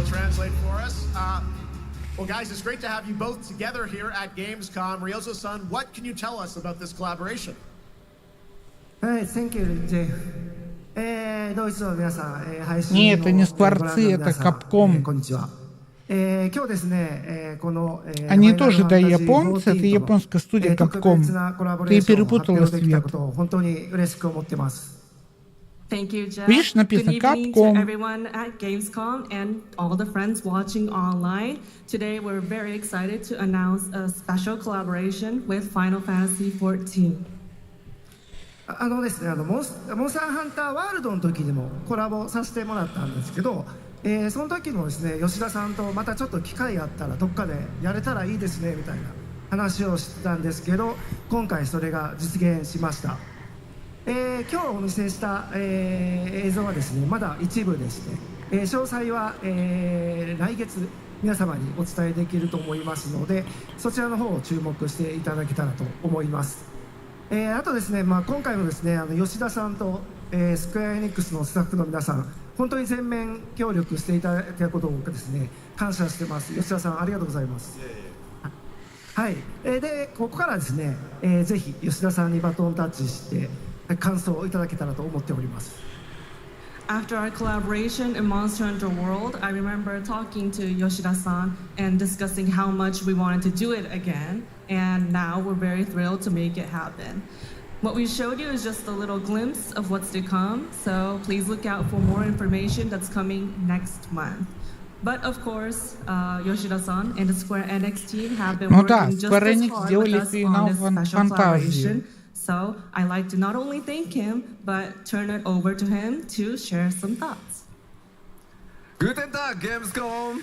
Speaker 15: Translate for us. Well, guys, it's great to have you both together here at gamescom. Ryozo-san, what can you tell us about this collaboration?
Speaker 3: Thank you, Jay.
Speaker 1: Нет, это не Скворцы, это Capcom. Они тоже, да, японцы, это японская студия Capcom. Ты перепутала цвет.
Speaker 5: Thank you, Jeff.
Speaker 1: Видишь, написано
Speaker 5: Good evening
Speaker 1: Capcom.
Speaker 5: to everyone at Gamescom and all the friends watching online. Today, we're very excited to announce a special collaboration with Final Fantasy XIV.
Speaker 3: ですね、モンスターハンターワールドの時にもコラボさせてもらったんですけど、その時もですね、吉田さんとまたちょっと機会があったらどっかでやれたらいいですねみたいな話をしてたんですけど、今回それが実現しました。今日お見せした、映像はですね、まだ一部でして、詳細は、来月皆様にお伝えできると思いますので、そちらの方を注目していただけたらと思います。あとですね、今回もですね、吉田さんと、スクエアエニックスのスタッフの皆さん、本当に全面協力していただいたことをですね、感謝してます。吉田さん、ありがとうございます。はい、でここからですね、ぜひ吉田さんにバトンタッチして感想をいただけたらと思っております。
Speaker 5: After our collaboration in Monster Hunter World, I remember talking to Yoshida-san and discussing how much we wanted to do it again, and now we're very thrilled to make it happen. What we showed you is just a little glimpse of what's to come, so please look out for more information that's coming next month. But of course, Yoshida-san and the Square Enix team have been working just as hard with us on this special collaboration. So I'd like to not only thank him, but turn it over to him to share some thoughts.
Speaker 6: Guten Tag, gamescom!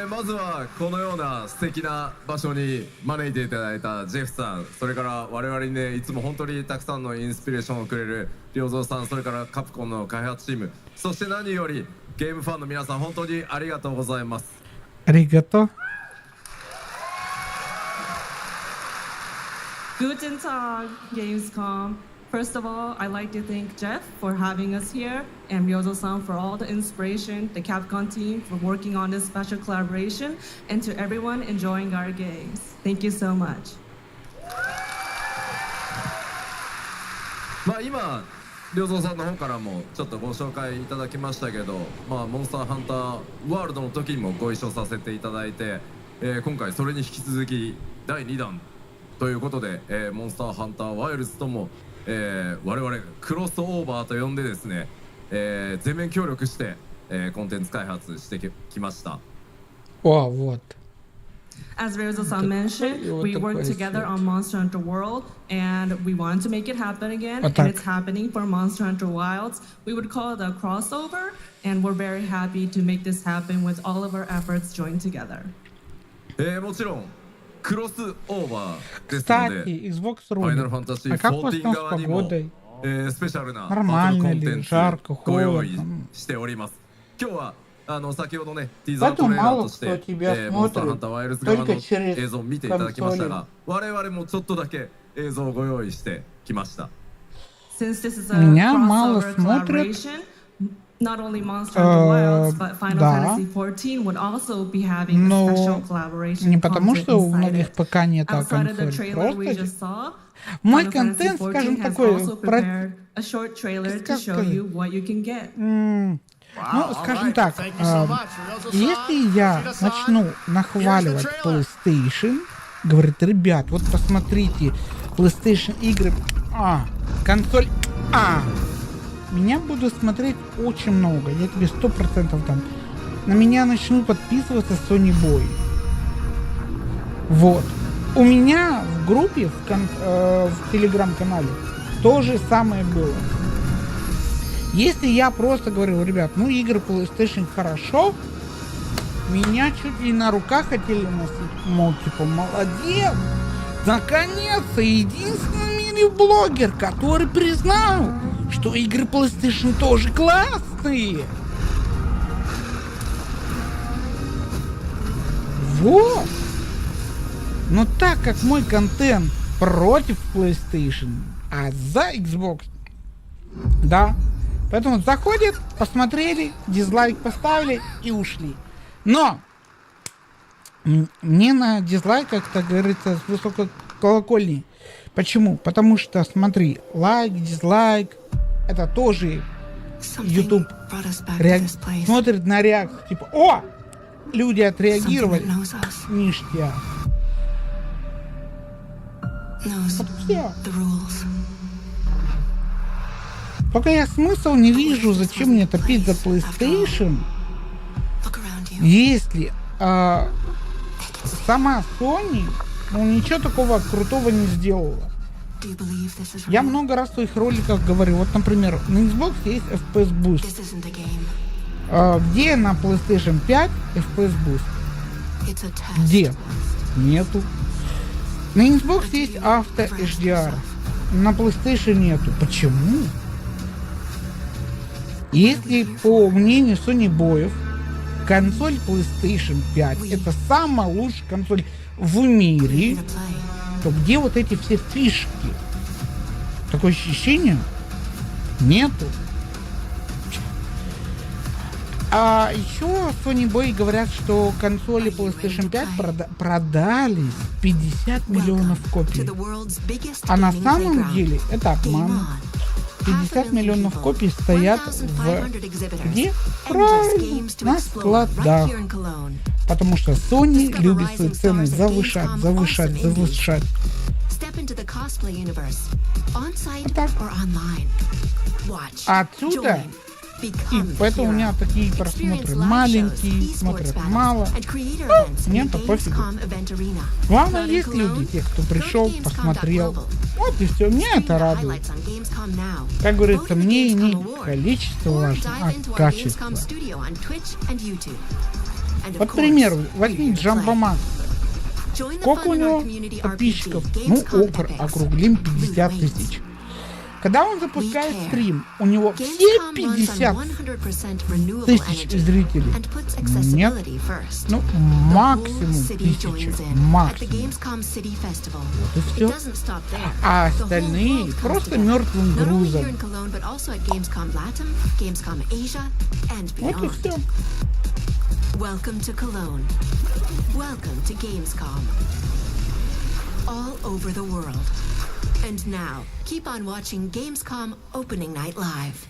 Speaker 6: まずはこのような素敵な場所に招いていただいたジェフさん、それから我々にね、いつも本当にたくさんのインスピレーションをくれる良三さん、それからカプコンの開発チーム、そして何よりゲームファンの皆さん、本当にありがとうございます。
Speaker 1: ありがとう。
Speaker 5: Guten Tag, Gamescom. First of all, I'd like to thank Jeff for having us here and Ryozo-san for all the inspiration, the Capcom team for working on this special collaboration, and to everyone enjoying our games. Thank you so much.
Speaker 6: まあ今良三さんの方からもちょっとご紹介いただきましたけど、まあモンスターハンターワールドの時にもご一緒させていただいて、今回それに引き続き第2弾ということで、モンスターハンターワイルズとも、我々クロスオーバーと呼んでですね、全面協力して、コンテンツ開発してきました。
Speaker 1: Вот.
Speaker 5: As Ryozo-san mentioned, we worked together on Monster Hunter World, and we wanted to make it happen again, and it's happening for Monster Hunter Wilds. We would call it a crossover, and we're very happy to make this happen with all of our efforts joined together.
Speaker 6: もちろんクロスオーバーですの
Speaker 1: Кстати,
Speaker 6: で、
Speaker 1: Xbox
Speaker 6: ファイナルファンタジー
Speaker 1: А как у вас
Speaker 6: 14
Speaker 1: там с
Speaker 6: 側にも、
Speaker 1: погодой?
Speaker 6: スペシャルなバトル
Speaker 1: Нормально
Speaker 6: コンテ
Speaker 1: ли?
Speaker 6: ンツ
Speaker 1: Жарко,
Speaker 6: ご用意
Speaker 1: холодно?
Speaker 6: しております。今日は先ほどねティーザー
Speaker 1: Поэтому
Speaker 6: トレーラー
Speaker 1: мало
Speaker 6: とし
Speaker 1: кто
Speaker 6: て、
Speaker 1: тебя
Speaker 6: モンスターハン
Speaker 1: смотрит
Speaker 6: ターワイルズ側の
Speaker 1: только через
Speaker 6: 映像を見ていただきました
Speaker 1: консоли.
Speaker 6: が、我々もちょっとだけ映像をご用意してきました
Speaker 5: Since this is a
Speaker 1: Меня мало
Speaker 5: crossover
Speaker 1: смотрят.
Speaker 5: collaboration, not only Monster Hunter Wilds, but Final Fantasy 14 would also be having a special
Speaker 1: Но
Speaker 5: collaboration
Speaker 1: не потому,
Speaker 5: content
Speaker 1: что у
Speaker 5: inside
Speaker 1: многих
Speaker 5: it.
Speaker 1: ПК не та
Speaker 5: Outside of the
Speaker 1: консоль,
Speaker 5: trailer we
Speaker 1: просто
Speaker 5: just saw,
Speaker 1: мой
Speaker 5: Final Fantasy
Speaker 1: контент,
Speaker 5: 14
Speaker 1: скажем,
Speaker 5: has
Speaker 1: такой,
Speaker 5: also prepared a short trailer to
Speaker 1: как
Speaker 5: show
Speaker 1: сказать?
Speaker 5: you what you can get.
Speaker 1: Ну, скажем так, если я начну нахваливать PlayStation, говорит, ребят, вот посмотрите, PlayStation игры, консоль, меня будут смотреть очень много, я тебе 100% дам. На меня начнут подписываться Sony Boy. Вот. У меня в группе, в телеграм-канале, то же самое было. Если я просто говорю, ребят, ну игры PlayStation хорошо, меня чуть ли на руках хотели носить. Мол, типа, молодец, наконец-то единственный в мире блогер, который признал, что игры PlayStation тоже классные. Вот. Но так как мой контент против PlayStation, а за Xbox, да, поэтому заходят, посмотрели, дизлайк поставили и ушли. Но мне на дизлайк, как так говорится, с высокой колокольни. Почему? Потому что, смотри, лайк, дизлайк, это тоже YouTube смотрит на реакцию. Типа, о! Люди отреагировали. Ништяк. Вот все. Пока я смысл не вижу, зачем мне топить за PlayStation, если сама Sony ничего такого крутого не сделала. Я много раз в своих роликах говорю, вот, например, на Xbox есть FPS Boost. Где на PlayStation 5 FPS Boost? Где? Нету. На Xbox есть авто HDR. На PlayStation нету. Почему? Если по мнению Sony боев, консоль PlayStation 5 это самая лучшая консоль в мире, то где вот эти все фишки? Такое ощущение нету. А еще Sony Boy говорят, что консоли PlayStation 5 продались 50 миллионов копий. А на самом деле это обман. 50 миллионов копий стоят в... Где? Правильно, на складах. Потому что Sony любит свои цены завышать. Так. А отсюда... И поэтому у меня такие просмотры маленькие, смотрят мало. Мне это пофигу. Главное, есть люди, те, кто пришел, посмотрел. Вот и все, меня это радует. Как говорится, мне не количество важно, а качество. Вот, к примеру, возьми Джамбо Макс. Сколько у него подписчиков? Ну, окружим 50 тысяч. Когда он запускает стрим, у него все 50 тысяч зрителей? Нет. Ну, максимум 1000. Максимум. Вот и все. А остальные просто мертвым грузом. Вот и все.
Speaker 7: Welcome to Cologne. Welcome to Gamescom. All over the world. And now, keep on watching Gamescom Opening Night Live.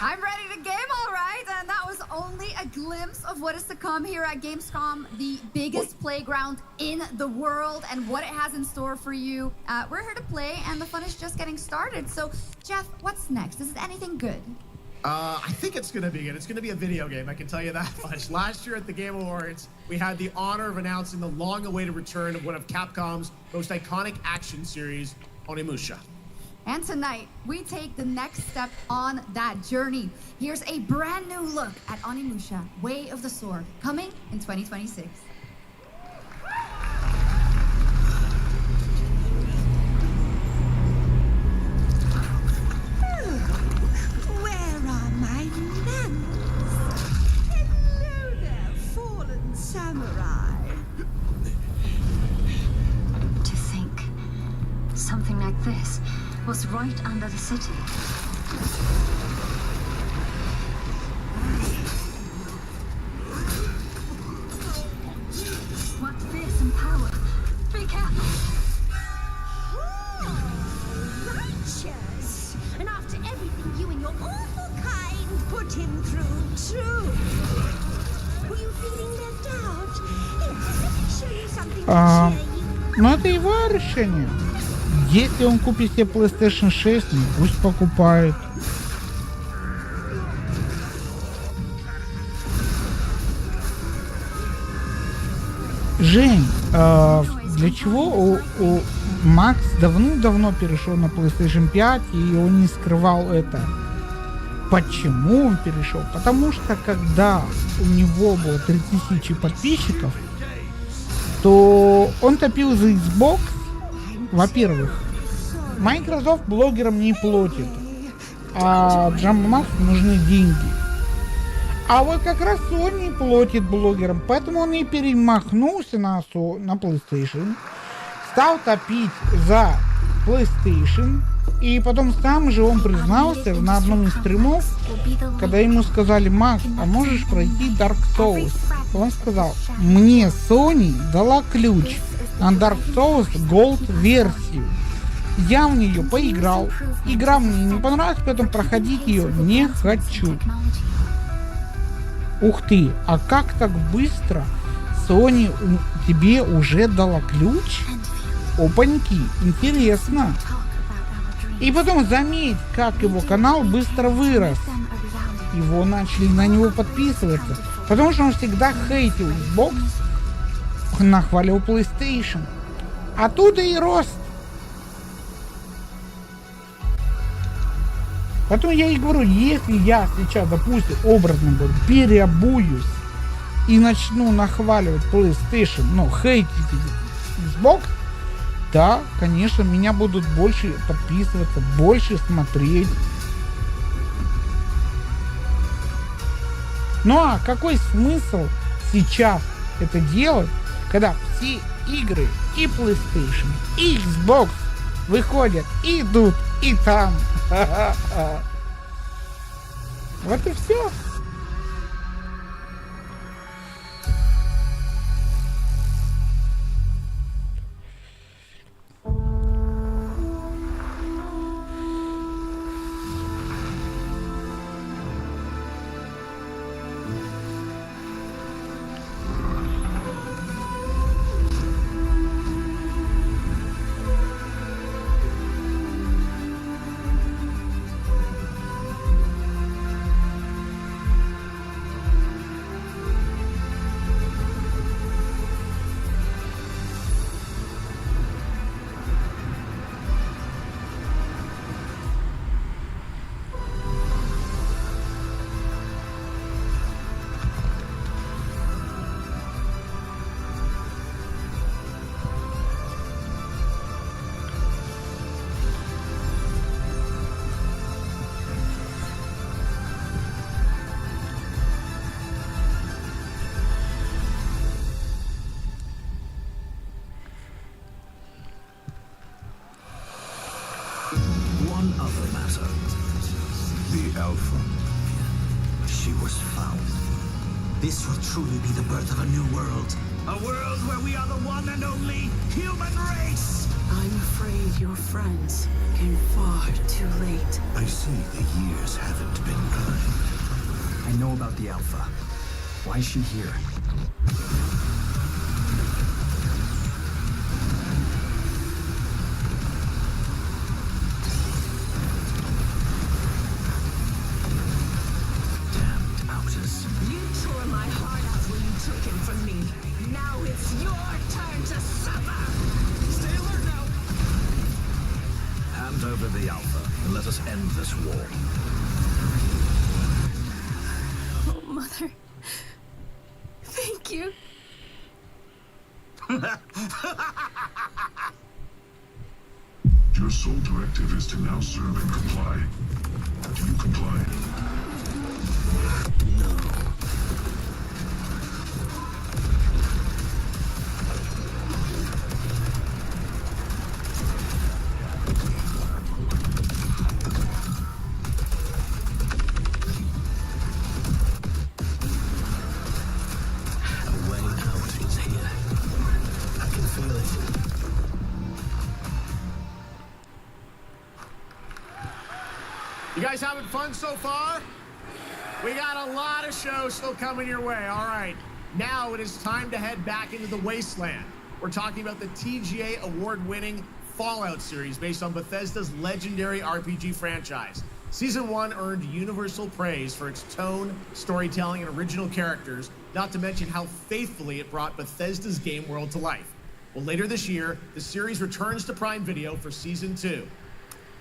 Speaker 24: I'm ready to game, all right, and that was only a glimpse of what is to come here at Gamescom, the biggest playground in the world, and what it has in store for you. We're here to play, and the fun is just getting started. So, Jeff, what's next? Is it anything good?
Speaker 15: I think it's going to be good. It's going to be a video game, I can tell you that much. Last year at the Game Awards, we had the honor of announcing the long-awaited return of one of Capcom's most iconic action series, Onimusha.
Speaker 24: And tonight, we take the next step on that journey. Here's a brand new look at Onimusha, Way of the Sword, coming in 2026.
Speaker 9: Something like this was right under the city. What fearsome power! Be careful!
Speaker 11: Righteous! And after everything you and your awful kind put him through, too. Were you feeling left out? Here, let me show you something to cheer you.
Speaker 1: Ну это его решение. Если он купит себе PlayStation 6, ну пусть покупает. Жень, для чего у Макс давно перешел на PlayStation 5, и он не скрывал это? Почему он перешел? Потому что когда у него было 3000 подписчиков, то он топил за Xbox. Во-первых, Microsoft блогерам не платит, а Джаммакс нужны деньги. А вот как раз Sony платит блогерам, поэтому он и перемахнулся на PlayStation, стал топить за PlayStation, и потом сам же он признался на одном из стримов, когда ему сказали: Макс, а можешь пройти Dark Souls? Он сказал: мне Sony дала ключ на Dark Souls Gold версию. Я в нее поиграл. Игра мне не понравилась, поэтому проходить ее не хочу. Ух ты, а как так быстро Sony тебе уже дала ключ? Опаньки, интересно. И потом заметь, как его канал быстро вырос. Его начали на него подписываться, потому что он всегда хейтил Xbox, нахвалил PlayStation. Оттуда и рост. Поэтому я и говорю, если я сейчас, допустим, образно говоря, переобуюсь и начну нахваливать PlayStation, но хейтить Xbox, да, конечно, меня будут больше подписываться, больше смотреть. Ну а какой смысл сейчас это делать, когда все игры и PlayStation, и Xbox выходят и идут, и там. Вот и все.
Speaker 12: other matter.
Speaker 8: The Alpha.
Speaker 12: She was found. This will truly be the birth of a new world. A world where we are the one and only human race!
Speaker 16: I'm afraid your friends came far too late.
Speaker 12: I see the years haven't been kind.
Speaker 22: I know about the Alpha. Why is she here?
Speaker 12: Damned outers.
Speaker 16: You tore my heart out when you took him from me. Now it's your turn to suffer!
Speaker 12: Stay alert now! Hand over the Alpha and let us end this war.
Speaker 9: Oh, Mother. Thank you.
Speaker 8: Your sole directive is to now serve and comply. Do you comply?
Speaker 12: A way out is here. I can feel it.
Speaker 15: You guys having fun so far? We got a lot of shows still coming your way. All right, now it is time to head back into the wasteland. We're talking about the TGA award-winning Fallout series based on Bethesda's legendary RPG franchise. Season 1 earned universal praise for its tone, storytelling, and original characters, not to mention how faithfully it brought Bethesda's game world to life. Well, later this year, the series returns to Prime Video for Season 2.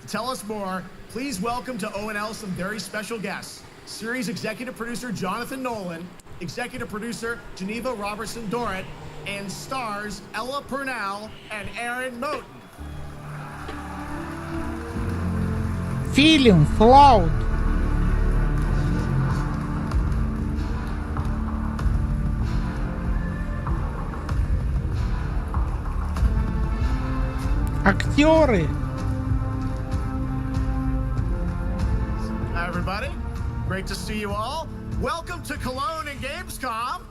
Speaker 15: To tell us more, please welcome to ONL some very special guests. Series executive producer Jonathan Nolan, executive producer Geneva Robertson-Dorrit, and stars Ella Purnell and Aaron Moten.
Speaker 1: Feeling Cloud. Актеры.
Speaker 15: Hi, everybody. Great to see you all. Welcome to Cologne and Gamescom.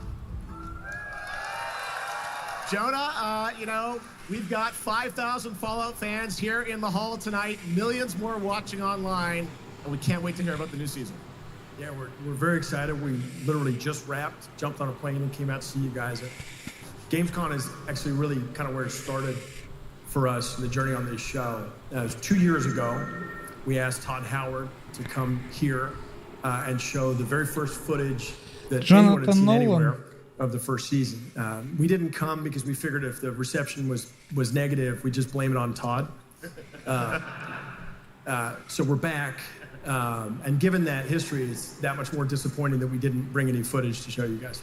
Speaker 15: Jonah, we've got 5,000 Fallout fans here in the hall tonight, millions more watching online, and we can't wait to hear about the new season.
Speaker 4: Yeah, we're very excited. We literally just wrapped, jumped on a plane, and came out to see you guys. Gamescom is actually really kind of where it started for us, the journey on this show. It was 2 years ago. We asked Todd Howard to come here and show the very first footage that anyone had seen anywhere of the first season. We didn't come because we figured if the reception was negative, we'd just blame it on Todd. So we're back. And given that history, it's that much more disappointing that we didn't bring any footage to show you guys.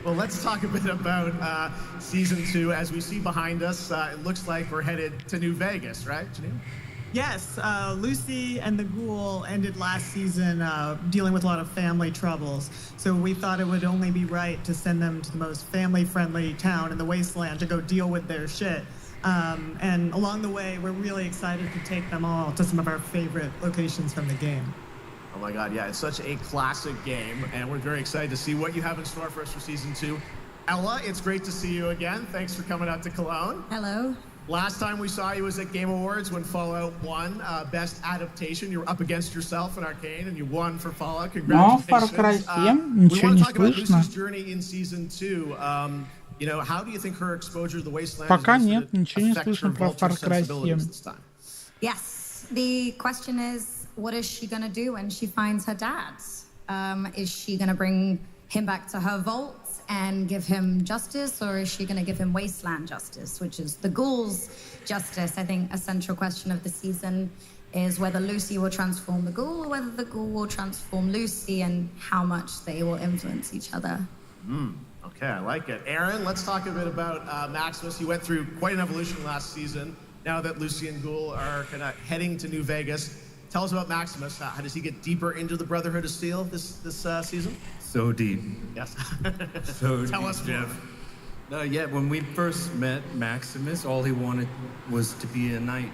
Speaker 15: Well, let's talk a bit about Season 2. As we see behind us, it looks like we're headed to New Vegas, right, Janine?
Speaker 10: Yes, Lucy and the Ghoul ended last season dealing with a lot of family troubles. So we thought it would only be right to send them to the most family-friendly town in the wasteland to go deal with their shit. And along the way, we're really excited to take them all to some of our favorite locations from the game.
Speaker 15: Oh my God, yeah, it's such a classic game, and we're very excited to see what you have in store for us for Season 2. Ella, it's great to see you again. Thanks for coming out to Cologne.
Speaker 24: Hello.
Speaker 15: Last time we saw you was at Game Awards when Fallout won Best Adaptation. You were up against yourself in Arcane, and you won for Fallout. Congratulations.
Speaker 1: Far Cry 7,
Speaker 15: we
Speaker 1: ничего
Speaker 15: want
Speaker 1: не
Speaker 15: to talk about
Speaker 1: слышно.
Speaker 15: Lucy's journey in Season 2. How do you think her exposure to the wasteland
Speaker 1: Пока
Speaker 15: is
Speaker 1: нет, ничего не
Speaker 15: affect her
Speaker 1: слышно про
Speaker 15: vulture
Speaker 1: Far Cry
Speaker 15: sensibilities
Speaker 1: 7.
Speaker 15: this time?
Speaker 24: Yes, the question is, what is she going to do when she finds her dad? Is she going to bring him back to her vault and give him justice, or is she going to give him wasteland justice, which is the ghouls' justice? I think a central question of the season is whether Lucy will transform the ghoul or whether the ghoul will transform Lucy, and how much they will influence each other.
Speaker 15: Okay, I like it. Aaron, let's talk a bit about Maximus. He went through quite an evolution last season. Now that Lucy and Ghoul are kind of heading to New Vegas, tell us about Maximus. How does he get deeper into the Brotherhood of Steel this season?
Speaker 13: So deep.
Speaker 15: Yes.
Speaker 13: So
Speaker 15: Tell
Speaker 13: deep,
Speaker 15: us more.
Speaker 13: Jeff. Yeah, when we first met Maximus, all he wanted was to be a knight.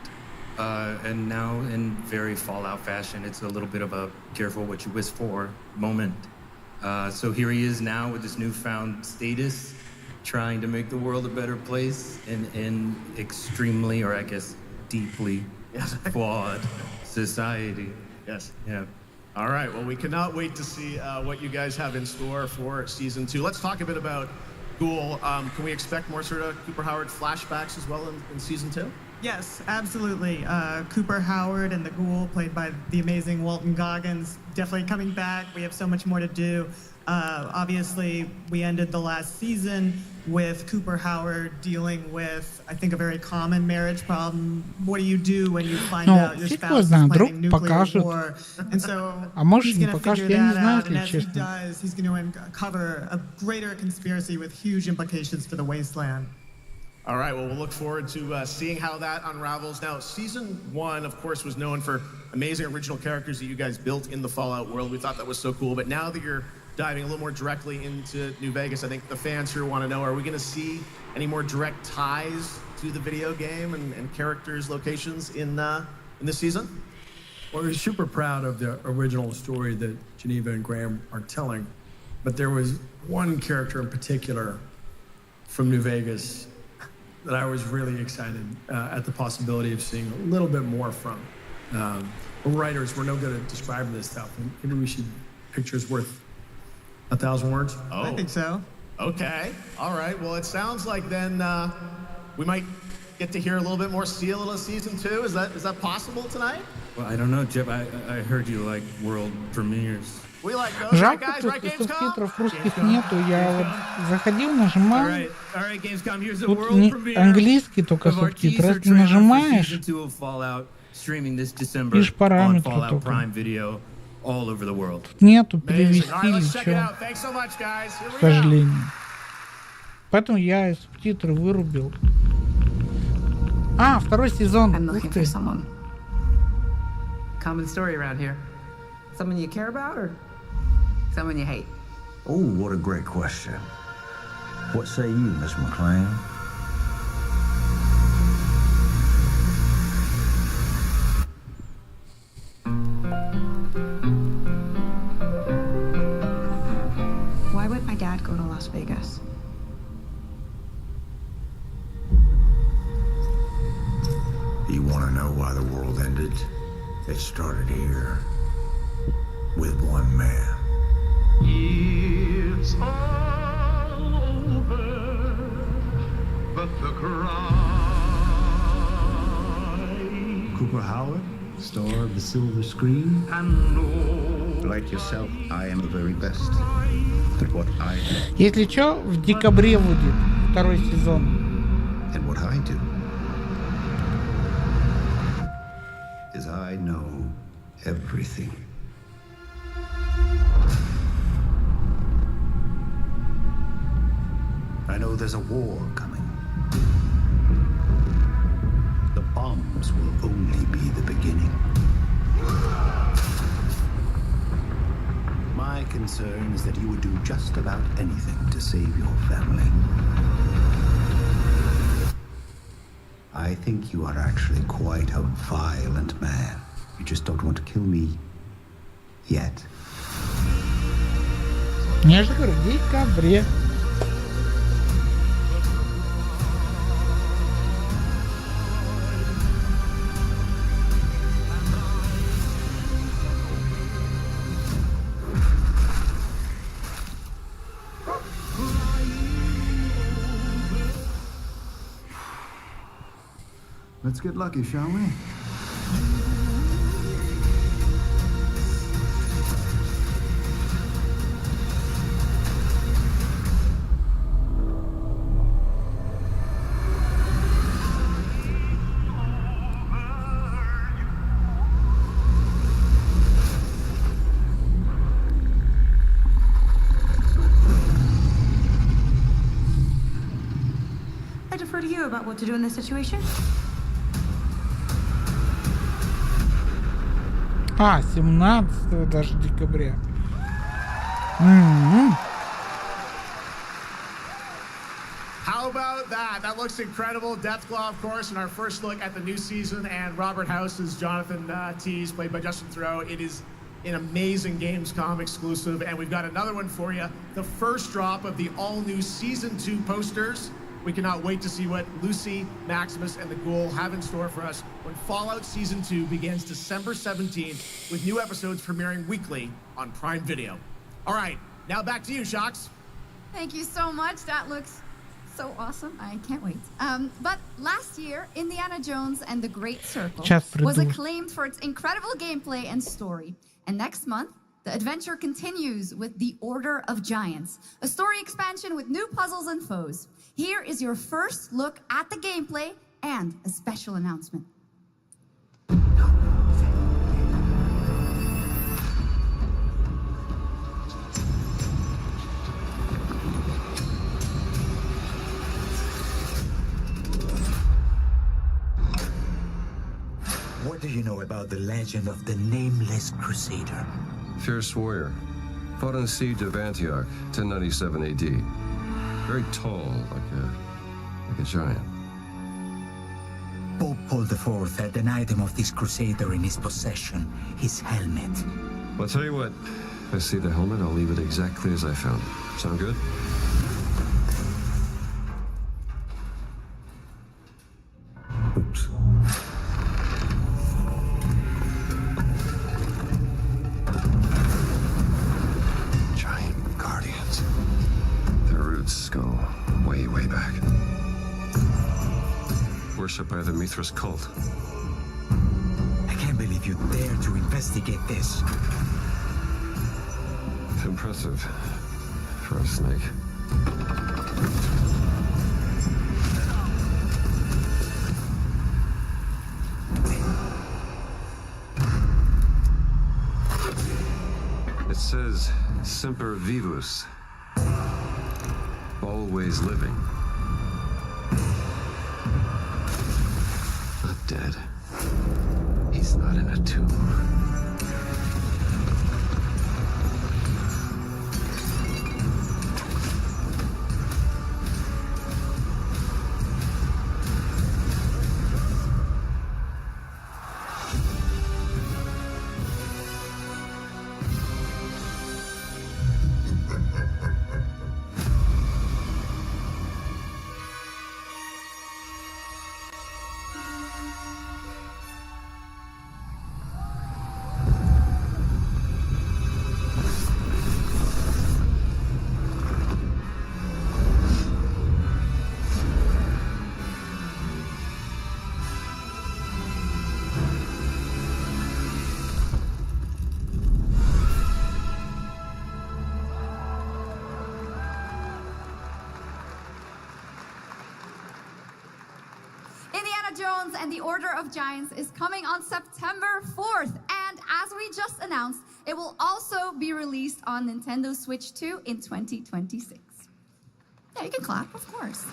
Speaker 13: And now, in very Fallout fashion, it's a little bit of a careful what you wish for moment. So here he is now with this newfound status, trying to make the world a better place in extremely, or I guess deeply, flawed society.
Speaker 15: Yes.
Speaker 13: Yeah.
Speaker 15: All right. Well, we cannot wait to see what you guys have in store for season 2. Let's talk a bit about Ghoul. Can we expect more sort of Cooper Howard flashbacks as well in season 2?
Speaker 10: Yes, absolutely. Cooper Howard and the Ghoul, played by the amazing Walton Goggins, definitely coming back. We have so much more to do. Obviously, we ended the last season with Cooper Howard dealing with, I think, a very common marriage problem. What do you do when you find out your spouse is planning nuclear war? And so he's going to figure that out, and as he does, he's going to uncover a greater conspiracy with huge implications for the Wasteland.
Speaker 15: All right, well, we'll look forward to seeing how that unravels. Now, season 1, of course, was known for amazing original characters that you guys built in the Fallout world. We thought that was so cool. But now that you're diving a little more directly into New Vegas, I think the fans here want to know, are we going to see any more direct ties to the video game and characters, locations in this season?
Speaker 4: Well, we're super proud of the original story that Geneva and Graham are telling. But there was one character in particular from New Vegas that I was really excited at the possibility of seeing a little bit more from. We're writers, we're no good at describing this stuff. Maybe we should, pictures worth 1,000 words?
Speaker 15: Oh,
Speaker 10: I think so.
Speaker 15: Okay, all right. Well, it sounds like then we might get to hear a little bit more Seal of season 2. Is that possible tonight?
Speaker 13: Well, I don't know, Jeff. I heard you like world premieres.
Speaker 15: We like those, right, guys? Right, Gamescom?
Speaker 1: Субтитров русских нету. Я вот заходил, нажимал.
Speaker 13: All right, Gamescom, here's a
Speaker 1: Тут
Speaker 13: world
Speaker 1: не
Speaker 13: premiere
Speaker 1: английский только
Speaker 13: of our
Speaker 1: субтитры.
Speaker 13: teaser
Speaker 1: Если
Speaker 13: trailer for
Speaker 1: нажимаешь,
Speaker 13: season 2 of Fallout, streaming this December
Speaker 1: видишь
Speaker 13: on
Speaker 1: параметры
Speaker 13: Fallout
Speaker 1: только.
Speaker 13: Prime Video all over the world.
Speaker 1: Тут нету
Speaker 15: All right,
Speaker 1: перевести
Speaker 15: let's check it
Speaker 1: ничего,
Speaker 15: out. Thanks so much, guys. Here
Speaker 1: к
Speaker 15: we go.
Speaker 1: сожалению. Поэтому я субтитры вырубил. А, второй сезон.
Speaker 14: I'm
Speaker 1: Ух
Speaker 14: looking
Speaker 1: ты.
Speaker 14: for someone. Common story around here. Someone you care about or someone you hate?
Speaker 12: Oh, what a great question. What say you, Miss McLean?
Speaker 9: Why would my dad go to Las Vegas?
Speaker 12: You want to know why the world ended? It started here with one man.
Speaker 8: It's all over, but the cry.
Speaker 12: Cooper Howard, star of the silver screen. Like yourself, I am the very best. But what I do,
Speaker 1: Если что, в декабре будет второй сезон.
Speaker 12: and what I do, is I know everything. I know there's a war coming. The bombs will only be the beginning. My concern is that you would do just about anything to save your family. I think you are actually quite a violent man. You just don't want to kill me yet.
Speaker 1: Я же говорю, в декабре.
Speaker 12: Let's get lucky, shall we?
Speaker 9: I defer to you about what to do in this situation.
Speaker 1: А, 17 даже декабря.
Speaker 15: How about that? That looks incredible. Deathclaw, of course, in our first look at the new season, and Robert House is Jonathan Tees, played by Justin Theroux. It is an amazing Gamescom exclusive, and we've got another one for you. The first drop of the all-new Season 2 posters. We cannot wait to see what Lucy, Maximus, and the Ghoul have in store for us when Fallout Season 2 begins December 17th, with new episodes premiering weekly on Prime Video. All right, now back to you, Shox.
Speaker 24: Thank you so much. That looks so awesome. I can't wait. But last year, Indiana Jones and the Great Circle was acclaimed for its incredible gameplay and story. And next month, the adventure continues with The Order of Giants, a story expansion with new puzzles and foes. Here is your first look at the gameplay and a special announcement.
Speaker 12: What do you know about the legend of the Nameless Crusader?
Speaker 17: Fierce warrior. Fought on the siege of Antioch, 1097 AD. Very tall, like a giant.
Speaker 12: Pope Paul IV had an item of this crusader in his possession, his helmet.
Speaker 17: Well, I'll tell you what. If I see the helmet, I'll leave it exactly as I found it. Sound good? Oops. Giant guardians. Their roots go way, way back. Worshipped by the Mithras cult.
Speaker 12: I can't believe you dare to investigate this.
Speaker 17: It's impressive for a snake. It says Semper Vivus, always living. Not dead. He's not in a tomb.
Speaker 24: Jones and the Order of Giants is coming on September 4th. And as we just announced, it will also be released on Nintendo Switch 2 in 2026. Yeah, you can clap, of course.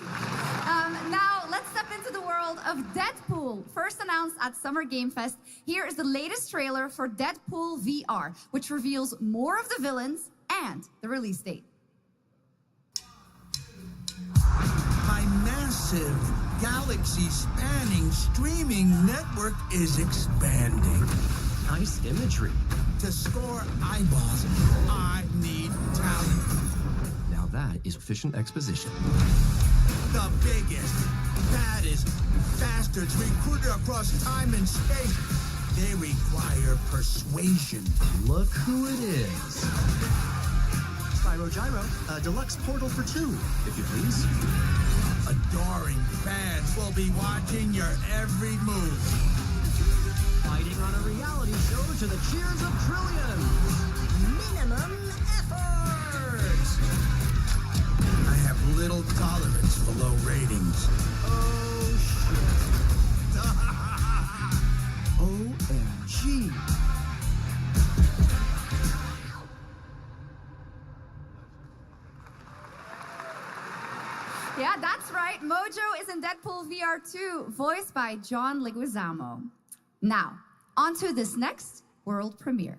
Speaker 24: Now, let's step into the world of Deadpool. First announced at Summer Game Fest, here is the latest trailer for Deadpool VR, which reveals more of the villains and the release date.
Speaker 18: My massive, galaxy-spanning streaming network is expanding.
Speaker 21: Nice imagery.
Speaker 18: To score eyeballs, I need talent.
Speaker 21: Now that is efficient exposition.
Speaker 18: The biggest, baddest bastards recruited across time and space. They require persuasion.
Speaker 21: Look who it is.
Speaker 18: Spyro Gyro, a deluxe portal for two, if you please. Adoring fans will be watching your every move.
Speaker 12: Fighting on a reality show to the cheers of trillions. Minimum effort.
Speaker 18: I have little tolerance for low ratings.
Speaker 12: Oh, shit.
Speaker 18: OMG.
Speaker 24: Yeah, that's right. Mojo is in Deadpool VR 2, voiced by John Leguizamo. Now, on to this next world premiere.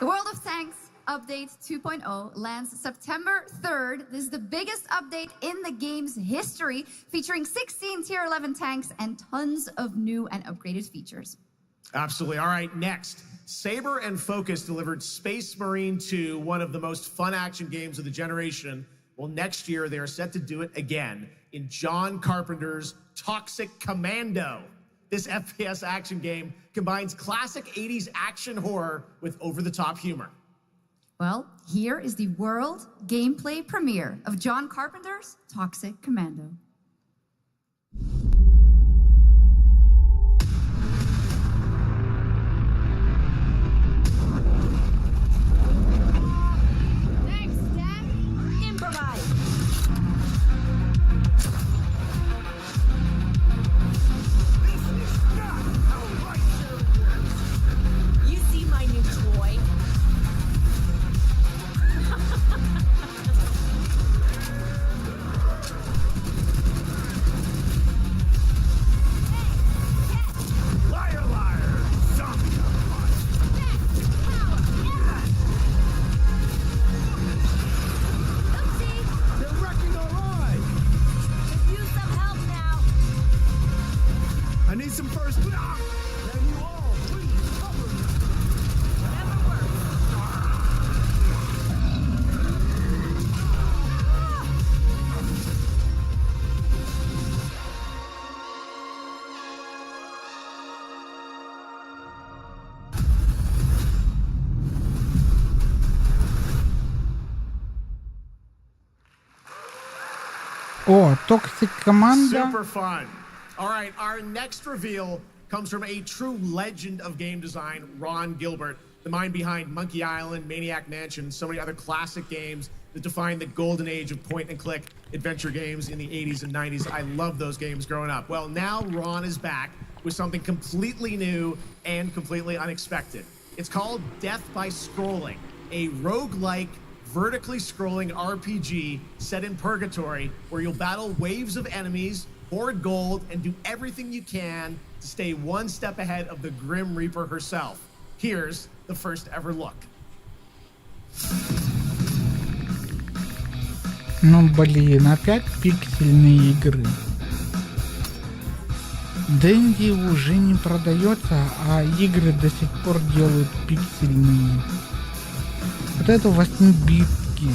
Speaker 24: The World of Tanks Update 2.0 lands September 3rd. This is the biggest update in the game's history, featuring 16 Tier 11 tanks and tons of new and upgraded features.
Speaker 15: Absolutely. All right, next. Saber and Focus delivered Space Marine 2, one of the most fun action games of the generation. Well, next year they are set to do it again in John Carpenter's Toxic Commando. This FPS action game combines classic 80s action horror with over-the-top humor.
Speaker 24: Well, here is the world gameplay premiere of John Carpenter's Toxic Commando.
Speaker 11: You see my new toy?
Speaker 12: Liar, liar! Zombie They're wrecking our ride!
Speaker 11: Use some help now.
Speaker 12: I need some first. Can you all please cover me?
Speaker 11: Whatever works.
Speaker 1: О, Toxic Commando.
Speaker 15: Super fun. All right, our next reveal comes from a true legend of game design, Ron Gilbert, the mind behind Monkey Island, Maniac Mansion, and so many other classic games that defined the golden age of point-and-click adventure games in the 80s and 90s. I loved those games growing up. Well, now Ron is back with something completely new and completely unexpected. It's called Death by Scrolling, a roguelike, vertically scrolling RPG set in purgatory where you'll battle waves of enemies, hoard gold, and do everything you can to stay one step ahead of the Grim Reaper herself. Here's the first ever look.
Speaker 1: Ну блин, опять пиксельные игры. Дэнди уже не продается, а игры до сих пор делают пиксельные. Вот это 8-битки.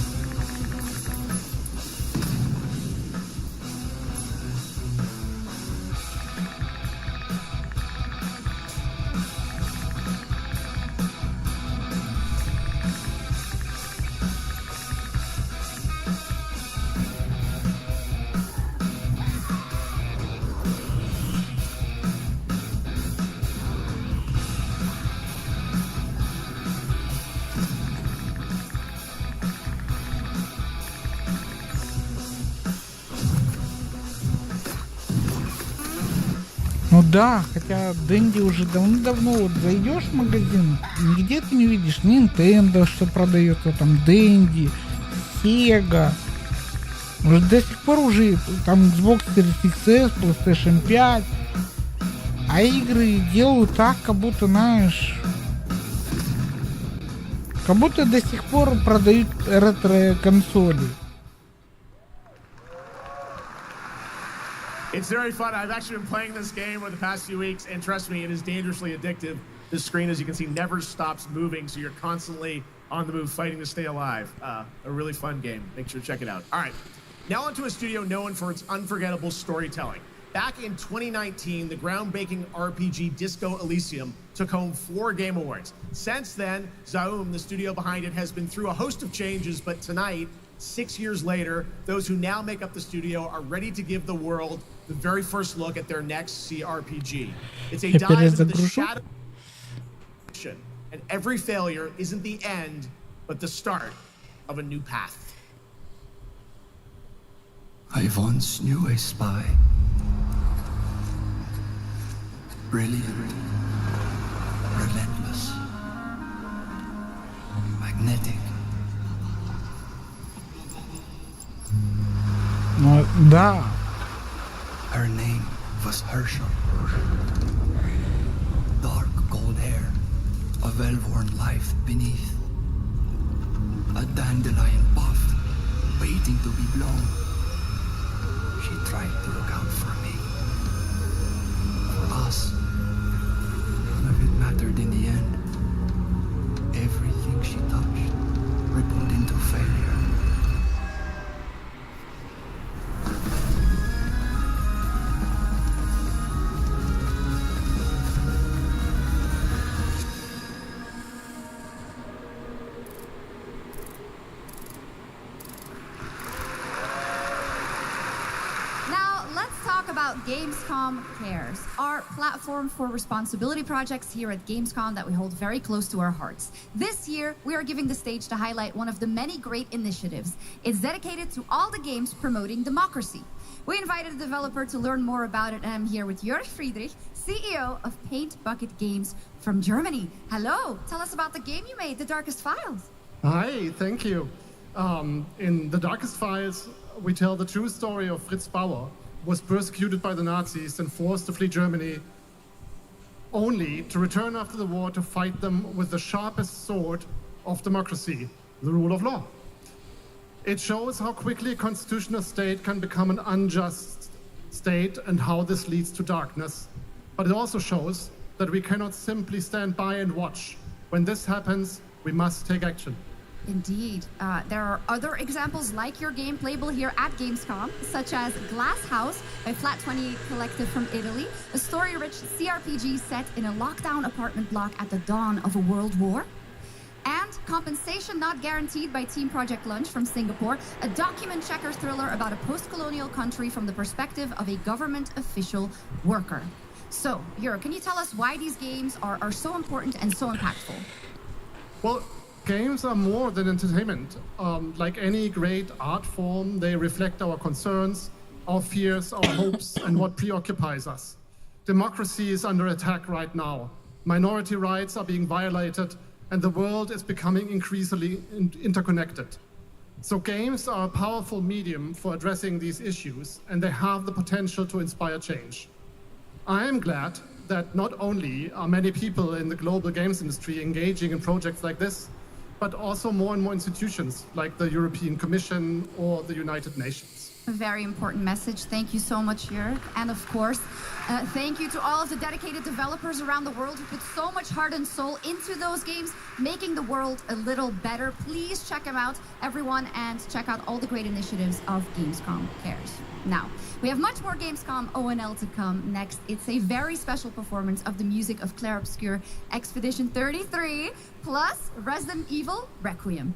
Speaker 1: Ну да, хотя Дэнди уже давно вот зайдешь в магазин, нигде ты не видишь Nintendo, что продается, там Дэнди, Sega. Может до сих пор уже там Xbox Series XS, PlayStation 5. А игры делают так, как будто, знаешь, как будто до сих пор продают ретро-консоли.
Speaker 15: It's very fun. I've actually been playing this game over the past few weeks, and trust me, it is dangerously addictive. This screen, as you can see, never stops moving, so you're constantly on the move, fighting to stay alive. A really fun game. Make sure to check it out. All right, now onto a studio known for its unforgettable storytelling. Back in 2019, the groundbreaking RPG Disco Elysium took home 4 Game Awards. Since then, Zaum, the studio behind it, has been through a host of changes, but tonight, 6 years later, those who now make up the studio are ready to give the world the very first look at their next CRPG. It's a dive into the shadow, and every failure isn't the end, but the start of a new path.
Speaker 12: I once knew a spy. Brilliant, relentless, magnetic.
Speaker 1: Да.
Speaker 12: Her name was Herschel. Dark gold hair, a well-worn life beneath. a dandelion puff, waiting to be blown. She tried to look out for me, for us. None of it mattered in the end. Everything she touched rippled into failure.
Speaker 24: Gamescom Cares, our platform for responsibility projects here at Gamescom that we hold very close to our hearts. This year, we are giving the stage to highlight one of the many great initiatives. It's dedicated to all the games promoting democracy. We invited a developer to learn more about it, and I'm here with Jörg Friedrich, CEO of Paint Bucket Games from Germany. Hello, tell us about the game you made, The Darkest Files.
Speaker 2: Hi, thank you. In The Darkest Files, we tell the true story of Fritz Bauer, was persecuted by the Nazis and forced to flee Germany, only to return after the war to fight them with the sharpest sword of democracy, the rule of law. It shows how quickly a constitutional state can become an unjust state and how this leads to darkness. But it also shows that we cannot simply stand by and watch. When this happens, we must take action.
Speaker 24: Indeed. There are other examples like your game playable here at Gamescom, such as Glass House by Flat 28 Collective from Italy, a story-rich CRPG set in a lockdown apartment block at the dawn of a world war. And Compensation Not Guaranteed by Team Project Lunch from Singapore, a document checker thriller about a post-colonial country from the perspective of a government official worker. So, Jörg, can you tell us why these games are so important and so impactful?
Speaker 2: Well, games are more than entertainment. Like any great art form, they reflect our concerns, our fears, our hopes, and what preoccupies us. Democracy is under attack right now. Minority rights are being violated, and the world is becoming increasingly interconnected. So games are a powerful medium for addressing these issues, and they have the potential to inspire change. I am glad that not only are many people in the global games industry engaging in projects like this, but also more and more institutions like the European Commission or the United Nations.
Speaker 24: A very important message. Thank you so much, Jörg. And of course, thank you to all of the dedicated developers around the world who put so much heart and soul into those games, making the world a little better. Please check them out, everyone, and check out all the great initiatives of Gamescom Cares. Now, we have much more Gamescom ONL to come next. It's a very special performance of the music of Claire Obscure Expedition 33, plus Resident Evil Requiem.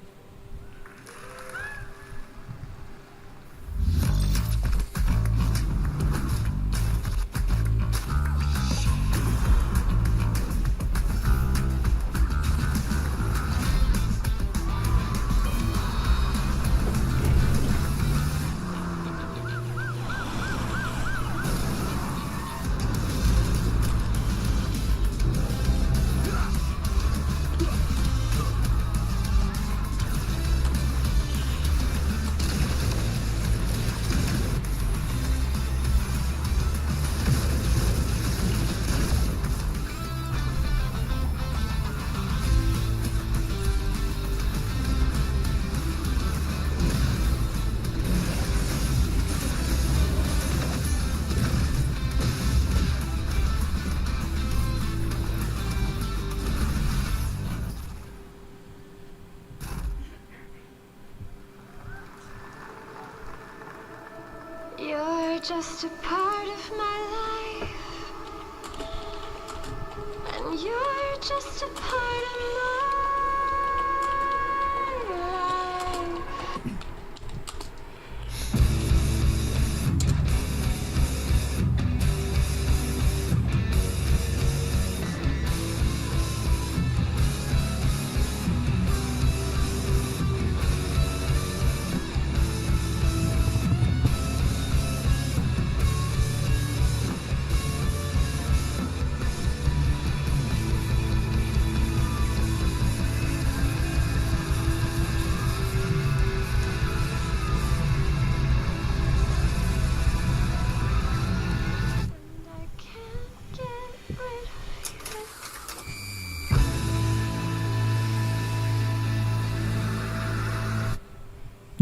Speaker 11: You're just a part of my life, and you're just a part of my life.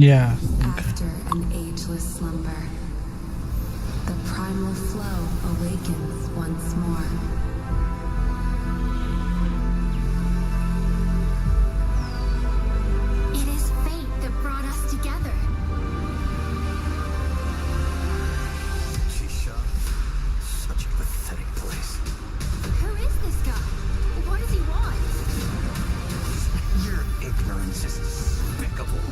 Speaker 1: Yeah.
Speaker 7: After an ageless slumber, the primal flow awakens once more.
Speaker 11: It is fate that brought us together.
Speaker 12: Shisha, such a pathetic place.
Speaker 11: Who is this guy? What does he want?
Speaker 12: Your ignorance is despicable.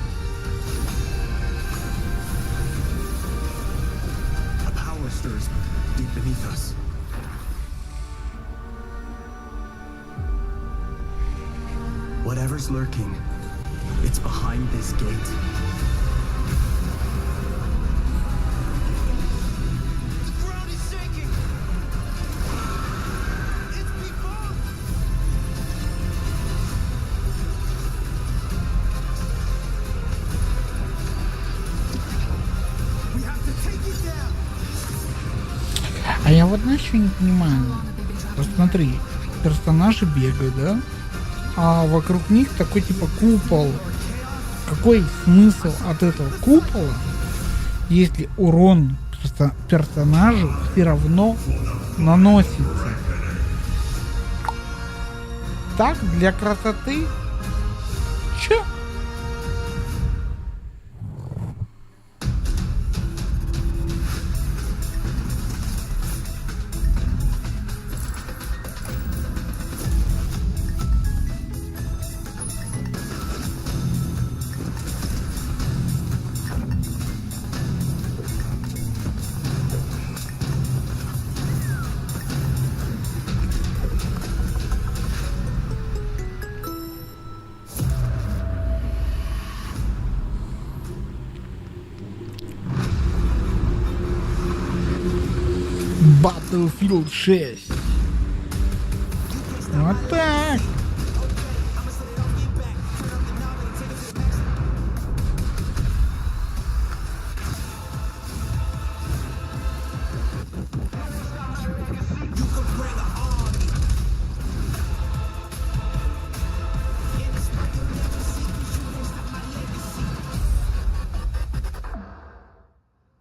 Speaker 12: A power stirs deep beneath us.
Speaker 22: Whatever's lurking, it's behind this gate.
Speaker 1: А я вот знаешь, что не понимаю? Вот смотри, персонажи бегают, да? А вокруг них такой типа купол. Какой смысл от этого купола, если урон персонажу все равно наносится? Так, для красоты? Чё? Battlefield 6. Вот так.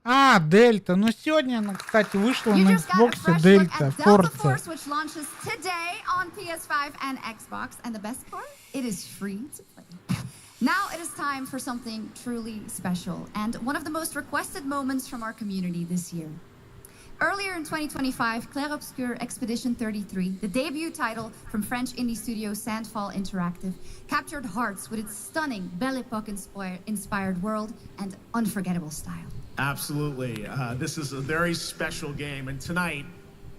Speaker 1: А, Дельта. Ну сегодня она, кстати, вышла на Xbox Дельта Forza.
Speaker 24: Which launches today on PS5 and Xbox, and the best part, it is free to play. Now it is time for something truly special and one of the most requested moments from our community this year. Earlier in 2025, Clair Obscur Expedition 33, the debut title from French indie studio Sandfall Interactive, captured hearts with its stunning Belle Epoque inspired world and unforgettable style.
Speaker 15: Absolutely. This is a very special game, and tonight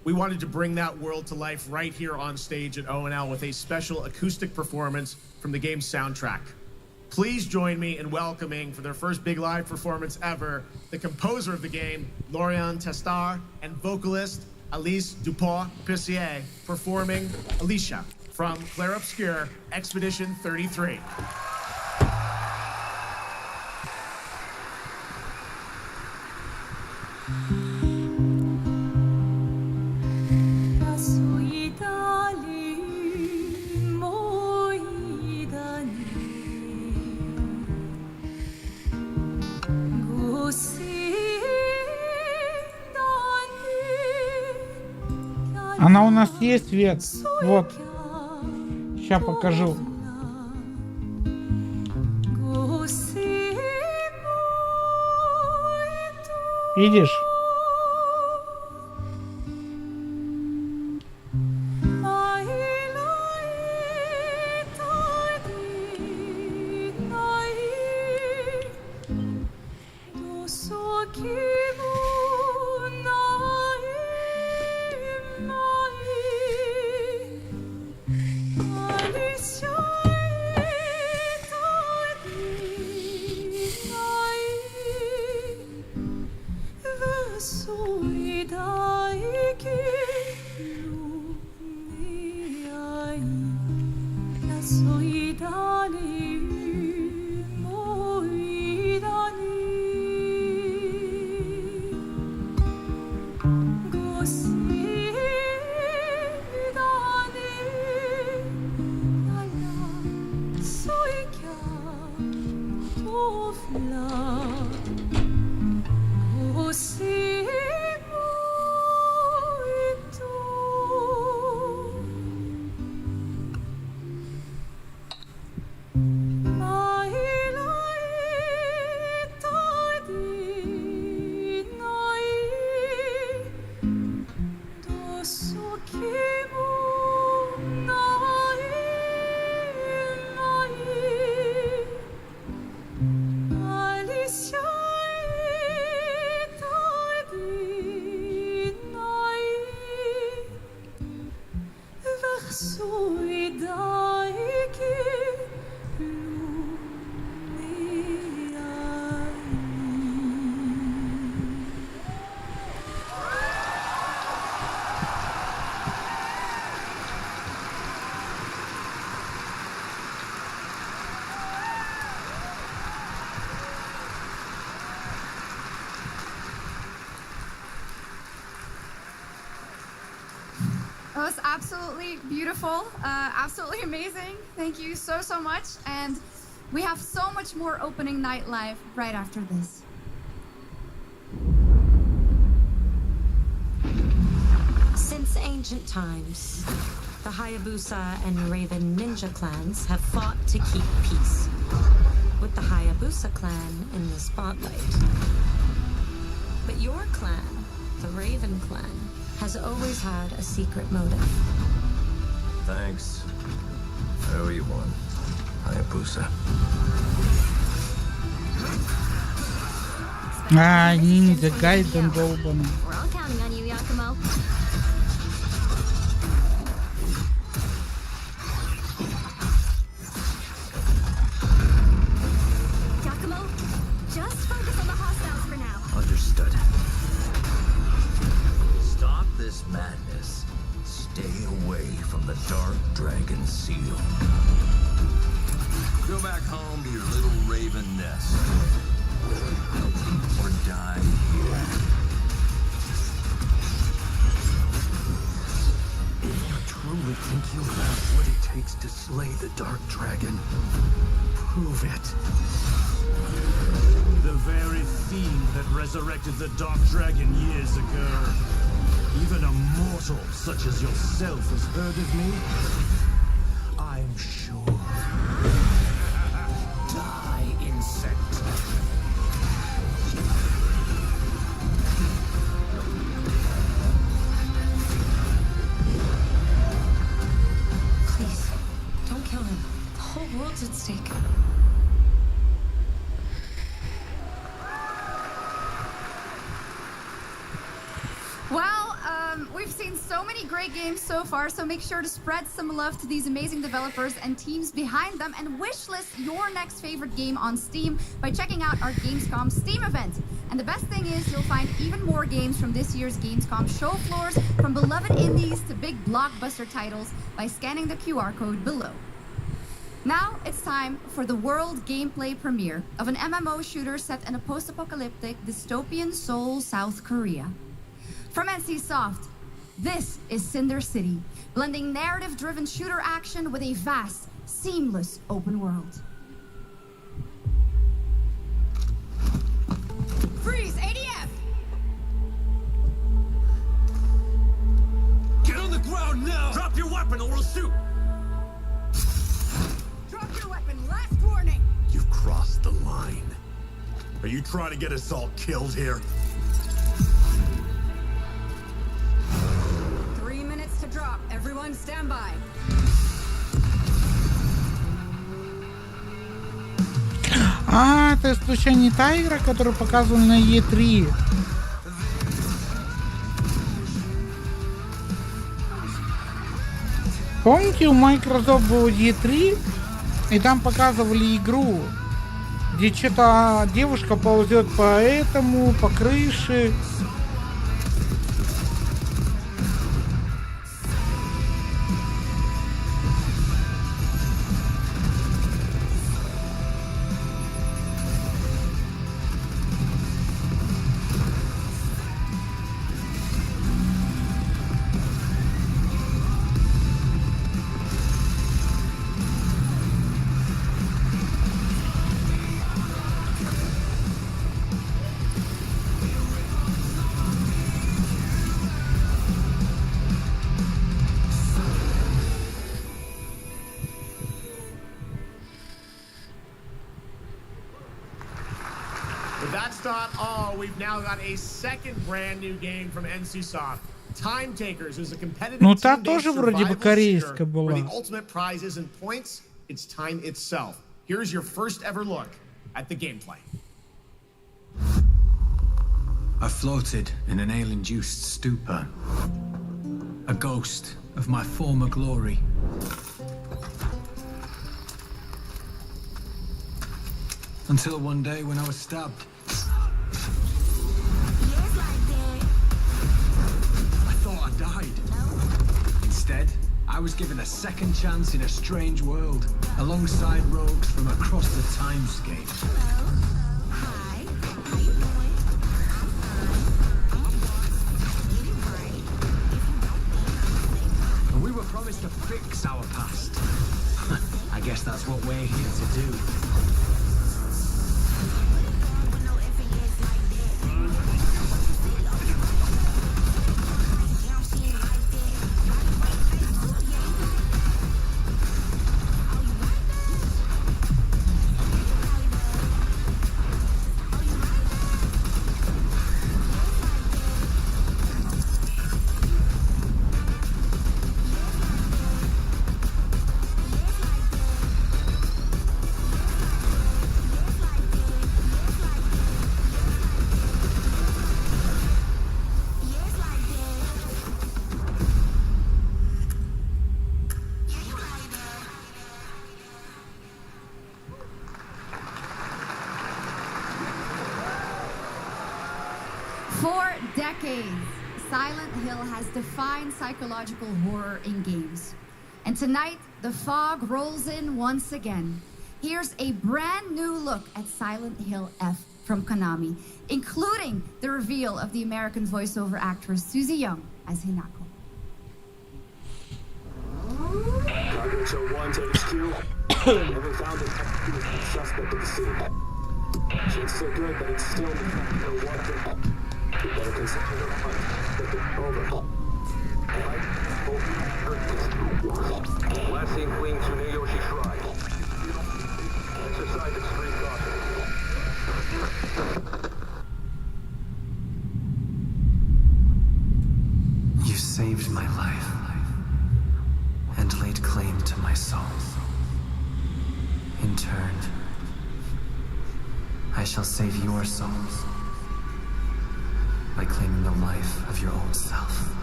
Speaker 15: we wanted to bring that world to life right here on stage at ONL with a special acoustic performance from the game's soundtrack. Please join me in welcoming, for their first big live performance ever, the composer of the game, Lauriane Testard, and vocalist Alice Dupont-Pissier, performing Alicia from Clair Obscur Expedition 33.
Speaker 1: Она у нас есть, Свет. Вот. Сейчас покажу. Видишь?
Speaker 16: of love.
Speaker 24: It was absolutely beautiful, absolutely amazing. Thank you so much. And we have so much more opening night live right after this.
Speaker 3: Since ancient times, the Hayabusa and Raven ninja clans have fought to keep peace, with the Hayabusa clan in the spotlight. But your clan, the Raven clan, has always had a secret motive.
Speaker 17: Thanks. I owe you one, Hayabusa.
Speaker 1: Ниндзя Гайден долбаный.
Speaker 11: We're all counting on you, Yakumo. Yakumo, just focus on the hostiles for now.
Speaker 12: Understood. Stop this madness. Stay away from the Dark Dragon Seal. Go back home to your little raven nest. Or die here. If you truly think you have what it takes to slay the Dark Dragon, prove it.
Speaker 19: The very fiend that resurrected the Dark Dragon years ago. Even a mortal such as yourself has heard of me? I'm sure. Die, insect.
Speaker 3: Please, don't kill him. The whole world's at stake.
Speaker 24: Well, we've seen so many great games so far, so make sure to spread some love to these amazing developers and teams behind them, and wishlist your next favorite game on Steam by checking out our Gamescom Steam event. And the best thing is you'll find even more games from this year's Gamescom show floors, from beloved indies to big blockbuster titles, by scanning the QR code below. Now it's time for the world gameplay premiere of an MMO shooter set in a post-apocalyptic dystopian Seoul, South Korea. From NCSoft, this is Cinder City, blending narrative-driven shooter action with a vast, seamless open world. Freeze, ADF!
Speaker 19: Get on the ground now! Drop your weapon or we'll shoot!
Speaker 24: Drop your weapon, last warning!
Speaker 19: You've crossed the line. Are you trying to get us all killed here?
Speaker 24: 3 minutes to drop. Everyone stand by.
Speaker 1: Это случайно не та игра, которую показывали на E3? Помните, у Microsoft был E3, и там показывали игру, где что-то девушка ползет по этому, по крыше.
Speaker 15: But that's not all. We've now got a second brand new game from NCSoft. Time Takers is a competitive
Speaker 1: Ну та
Speaker 15: team-based
Speaker 1: тоже вроде бы
Speaker 15: survival
Speaker 1: корейская
Speaker 15: shooter where
Speaker 1: была.
Speaker 15: the ultimate prize isn't points, it's time itself. Here's your first ever look at the gameplay.
Speaker 12: I floated in an ale-induced stupor, a ghost of my former glory. Until one day when I was stabbed. I thought I died. Instead, I was given a second chance in a strange world, alongside rogues from across the timescape. And we were promised to fix our past. I guess that's what we're here to do.
Speaker 24: For decades, Silent Hill has defined psychological horror in games. And tonight, the fog rolls in once again. Here's a brand new look at Silent Hill F from Konami, including the reveal of the American voiceover actress Susie Young as Hinako.
Speaker 5: Target show 1 to HQ. Never found an suspect at the scene. It's so good, but it's still no one thing. You better consider the hunt. Look it over. Last seen fleeing to New Yoshi Shrine. Exercise extreme caution.
Speaker 12: You saved my life and laid claim to my soul. In turn, I shall save your souls by claiming the life of your old self.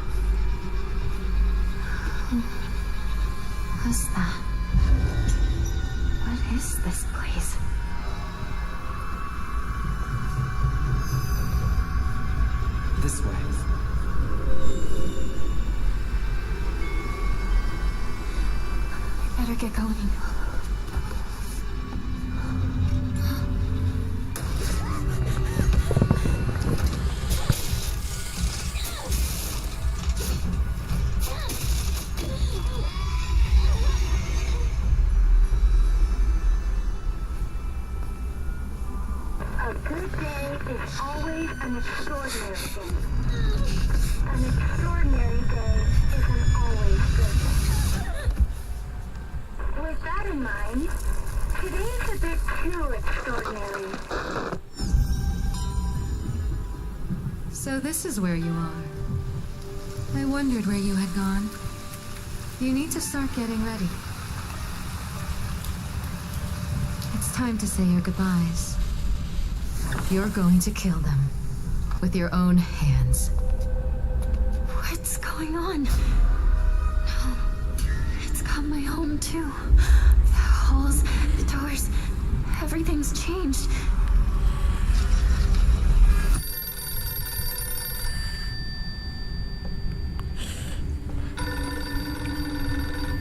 Speaker 6: Who's that? What is this place?
Speaker 12: This way.
Speaker 6: I better get going.
Speaker 11: A good day is always an extraordinary thing. An extraordinary day isn't always good. With that in mind, today's a bit too extraordinary.
Speaker 6: So this is where you are. I wondered where you had gone. You need to start getting ready. It's time to say your goodbyes. You're going to kill them with your own hands.
Speaker 11: What's going on? No. It's got my home too. The halls, the doors, everything's changed.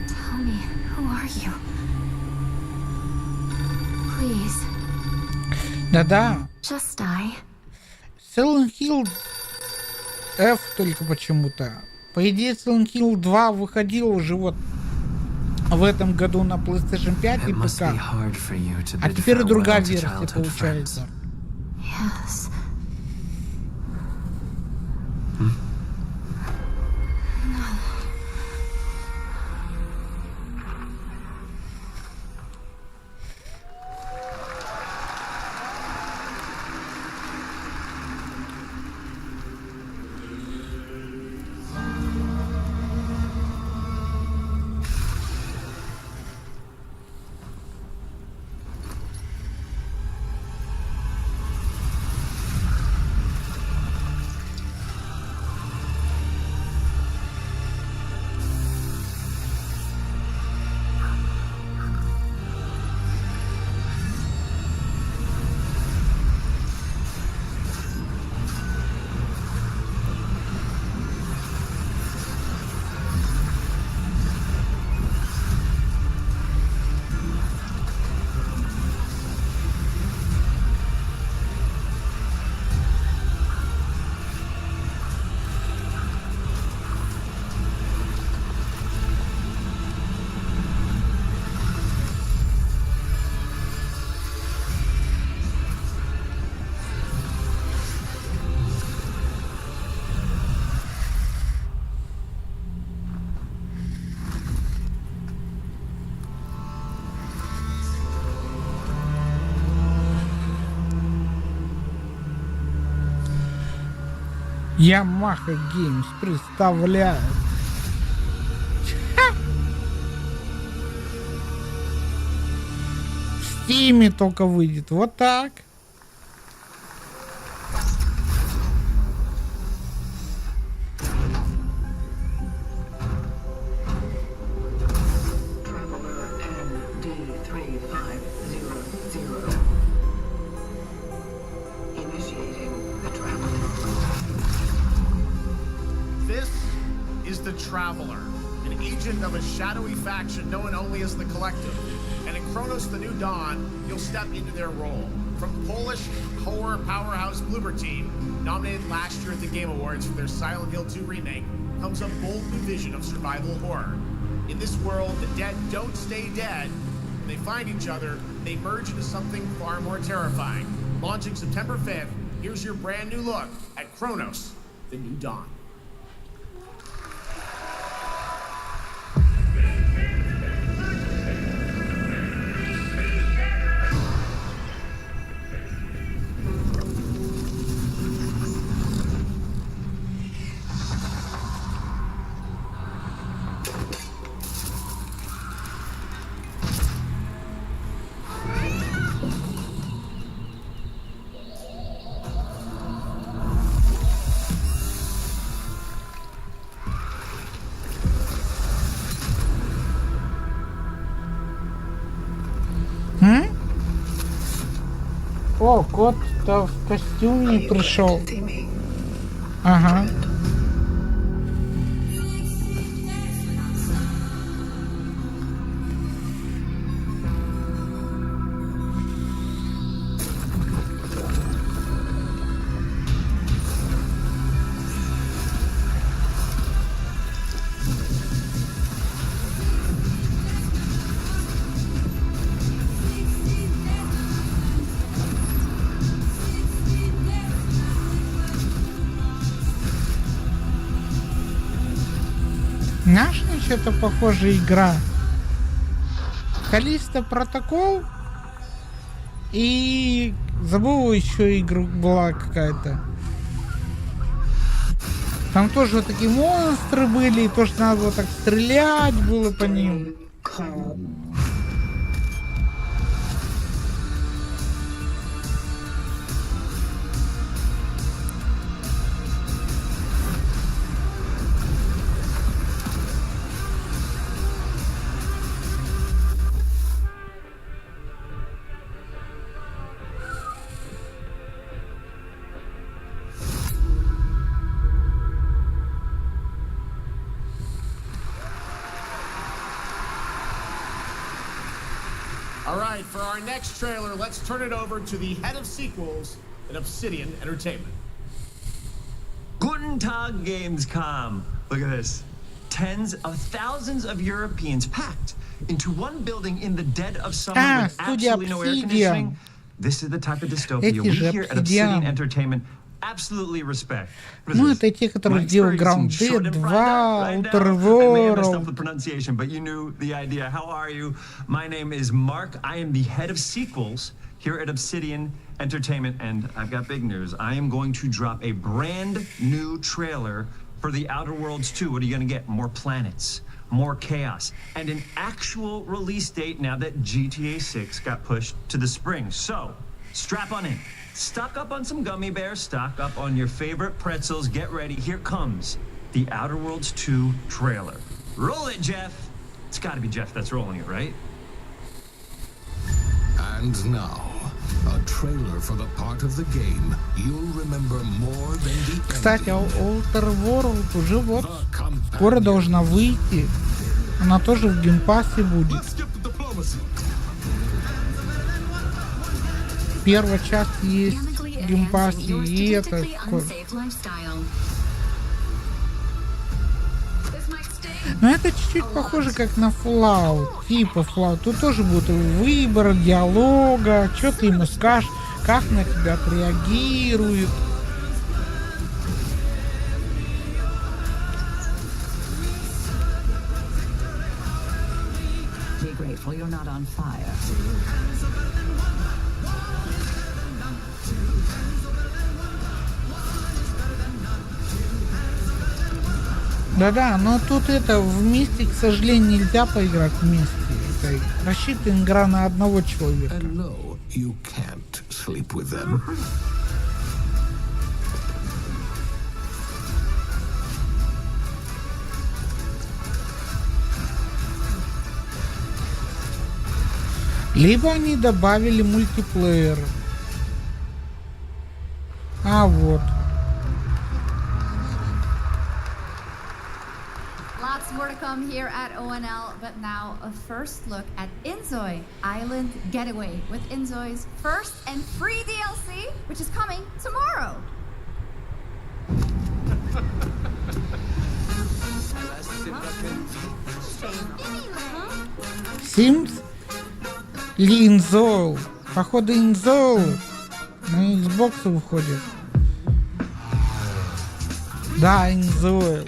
Speaker 11: Tell me, who are you? Please.
Speaker 1: Да-да.
Speaker 11: Just die.
Speaker 1: Silent Hill F только почему-то. По идее, Silent Hill 2 выходил уже вот в этом году на PlayStation 5 и ПК. А теперь другая версия получается.
Speaker 11: Yes.
Speaker 1: Yamaha Games представляет. В Стиме только выйдет. Вот так.
Speaker 15: Traveler, an agent of a shadowy faction known only as the Collective. And in Kronos the New Dawn, you'll step into their role. From Polish horror powerhouse Bloober Team, nominated last year at the Game Awards for their Silent Hill 2 remake, comes a bold new vision of survival horror. In this world, the dead don't stay dead. When they find each other, they merge into something far more terrifying. Launching September 5th, here's your brand new look at Kronos the New Dawn.
Speaker 1: О, кот-то в костюме пришел. Ага. Наш, что-то похожая игра. Калиста Протокол. И забыл, еще игру была какая-то. Там тоже вот такие монстры были, и тоже надо было так стрелять было по ним.
Speaker 15: All right, for our next trailer, let's turn it over to the head of sequels at Obsidian Entertainment.
Speaker 4: Guten Tag, Gamescom. Look at this. Tens of thousands of Europeans packed into one building in the dead of summer with absolutely no air conditioning. This is the type of dystopia we here at Obsidian Entertainment absolutely respect.
Speaker 1: Ну, это те, которые делают Grounded 2, Outer World.
Speaker 4: The pronunciation, but you knew the idea. How are you? My name is Mark. I am the head of sequels here at Obsidian Entertainment, and I've got big news. I am going to drop a brand new trailer for The Outer Worlds 2. What are you going to get? More planets, more chaos, and an actual release date now that GTA 6 got pushed to the spring. So, strap on in. Stock up on some gummy bears, stock up on your favorite pretzels, get ready. Here comes the Outer Worlds 2 trailer. Roll it, Jeff. It's gotta be Jeff that's rolling it, right?
Speaker 8: And now, a trailer for the part of the game you'll remember more than the end.
Speaker 1: Кстати, Outer World уже вот скоро должна выйти. Она тоже в геймпассе будет. Первая часть есть в геймпассе, и это... Но это чуть-чуть похоже как на Fallout, типа Fallout. Тут тоже будет выбор диалога, что ты ему скажешь, как на тебя отреагирует.
Speaker 16: Be grateful you're not on fire.
Speaker 1: Да-да, но тут это вместе, к сожалению, нельзя поиграть вместе. Это рассчитана игра на одного человека.
Speaker 12: No, you can't sleep with them.
Speaker 1: Либо они добавили мультиплеер. А вот.
Speaker 24: Lots more to come here at ONL, but now a first look at Inzoi Island Getaway with Inzoi's first and free DLC, which is coming tomorrow.
Speaker 1: Sims? Или Инзол? Походу Инзол на Xbox выходит. Да, Инзол.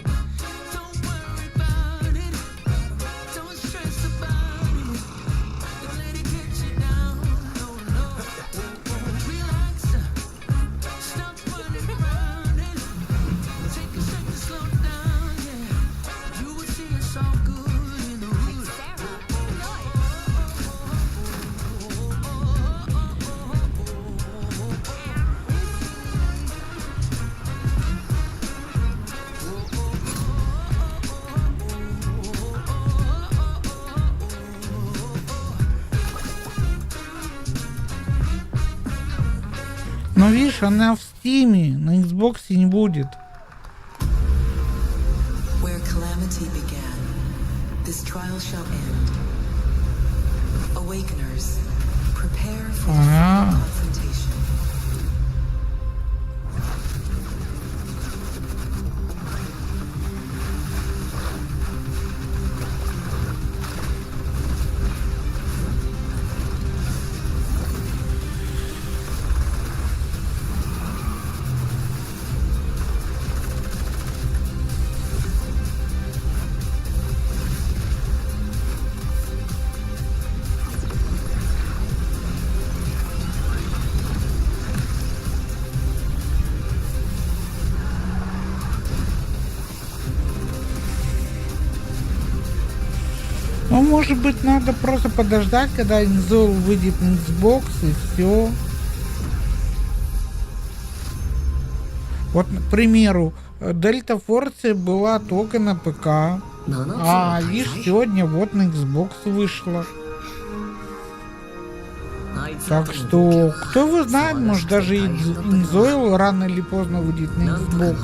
Speaker 1: Но видишь, она в Стиме, на Xbox не будет.
Speaker 7: Where calamity began, this trial shall end. Awakeners, prepare for the final confrontation.
Speaker 1: Ну, может быть, надо просто подождать, когда Инзол выйдет на Xbox, и все. Вот, к примеру, Delta Force была только на ПК, а лишь сегодня вот на Xbox вышла. Так что, кто его знает, может даже Инзол рано или поздно выйдет на Xbox.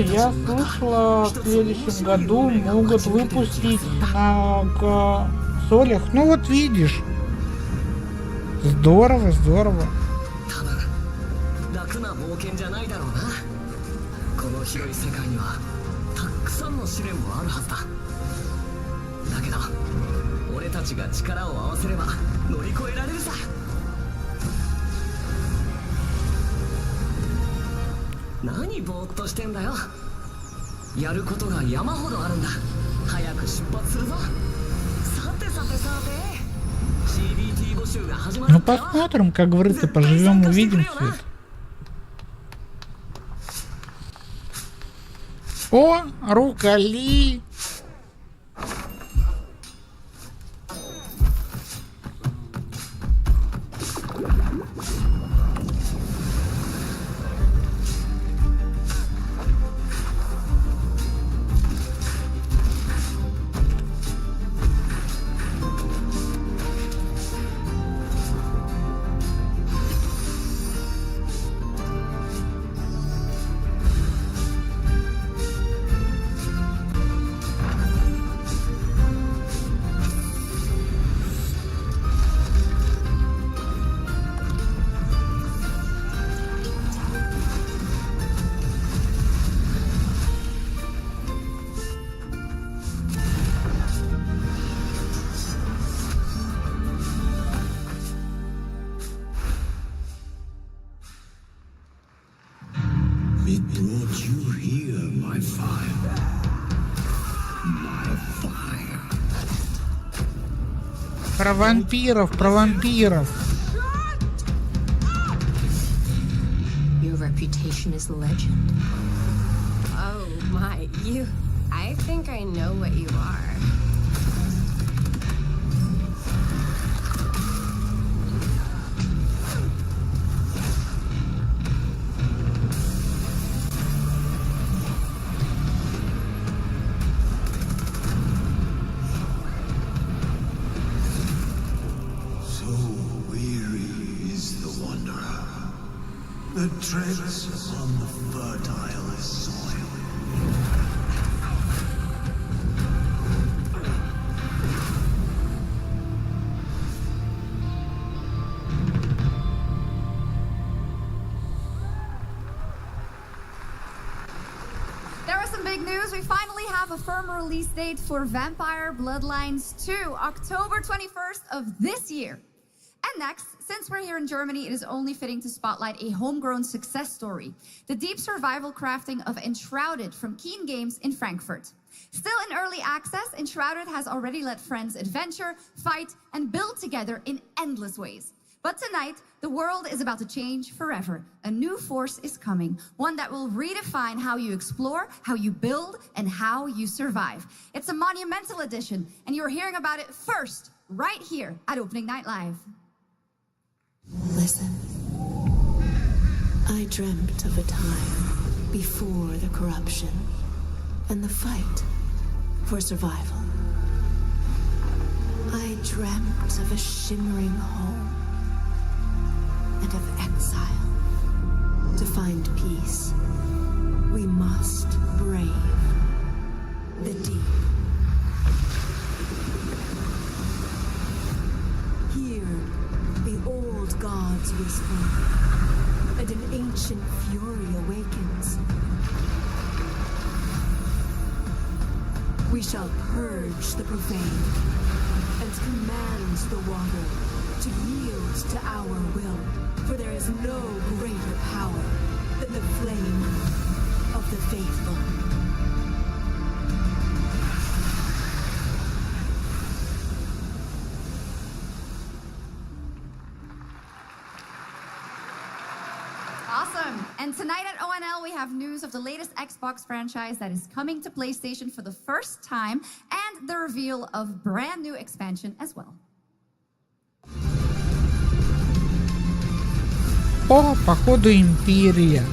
Speaker 1: Я слышала, в следующем году могут выпустить на консолях. Ну вот видишь. Здорово, здорово. Ну посмотрим, как говорится, поживем, увидим все это. О, руколи! Про вампиров, про вампиров.
Speaker 3: Your reputation is legend.
Speaker 10: Oh my, I think I know what you are.
Speaker 18: The treads on the fertile soil.
Speaker 24: There was some big news. We finally have a firm release date for Vampire Bloodlines 2, October 21st of this year. And next, since we're here in Germany, it is only fitting to spotlight a homegrown success story, the deep survival crafting of Enshrouded from Keen Games in Frankfurt. Still in early access, Enshrouded has already let friends adventure, fight, and build together in endless ways. But tonight, the world is about to change forever. A new force is coming, one that will redefine how you explore, how you build, and how you survive. It's a monumental edition, and you're hearing about it first, right here at Opening Night Live.
Speaker 7: Listen. I dreamt of a time before the corruption and the fight for survival. I dreamt of a shimmering home and of exile. To find peace, we must brave the deep. Here, the old gods whisper, and an ancient fury awakens. We shall purge the profane and command the water to yield to our will, for there is no greater power than the flame of the faithful.
Speaker 24: Awesome. And tonight at ONL, we have news of the latest Xbox franchise that is coming to PlayStation for the first time, and the reveal of brand new expansion as well.
Speaker 1: О, походу империя.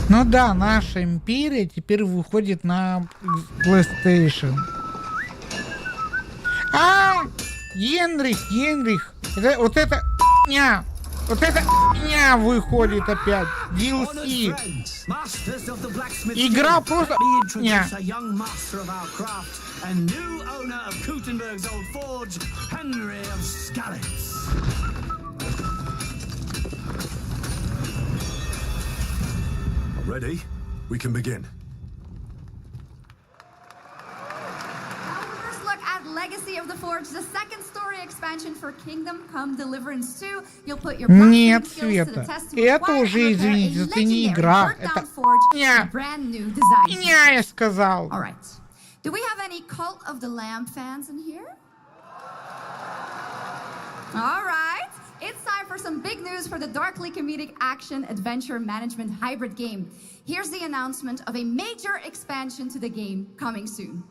Speaker 1: Ну да, наша империя теперь выходит на PlayStation. Генрих, вот это выходит опять. DLC. Игра просто
Speaker 19: Ready? We can begin.
Speaker 24: First look at Legacy of the Forge, the second story expansion for Kingdom Come Deliverance 2. You'll put your
Speaker 1: Нет, Света, это уже, извините, это не игра, это я сказал.
Speaker 24: All right. Do we have any Cult of the Lamb fans in here? All right. It's time for some big news for the darkly comedic action adventure management hybrid game. Here's the announcement of a major expansion to the game coming soon.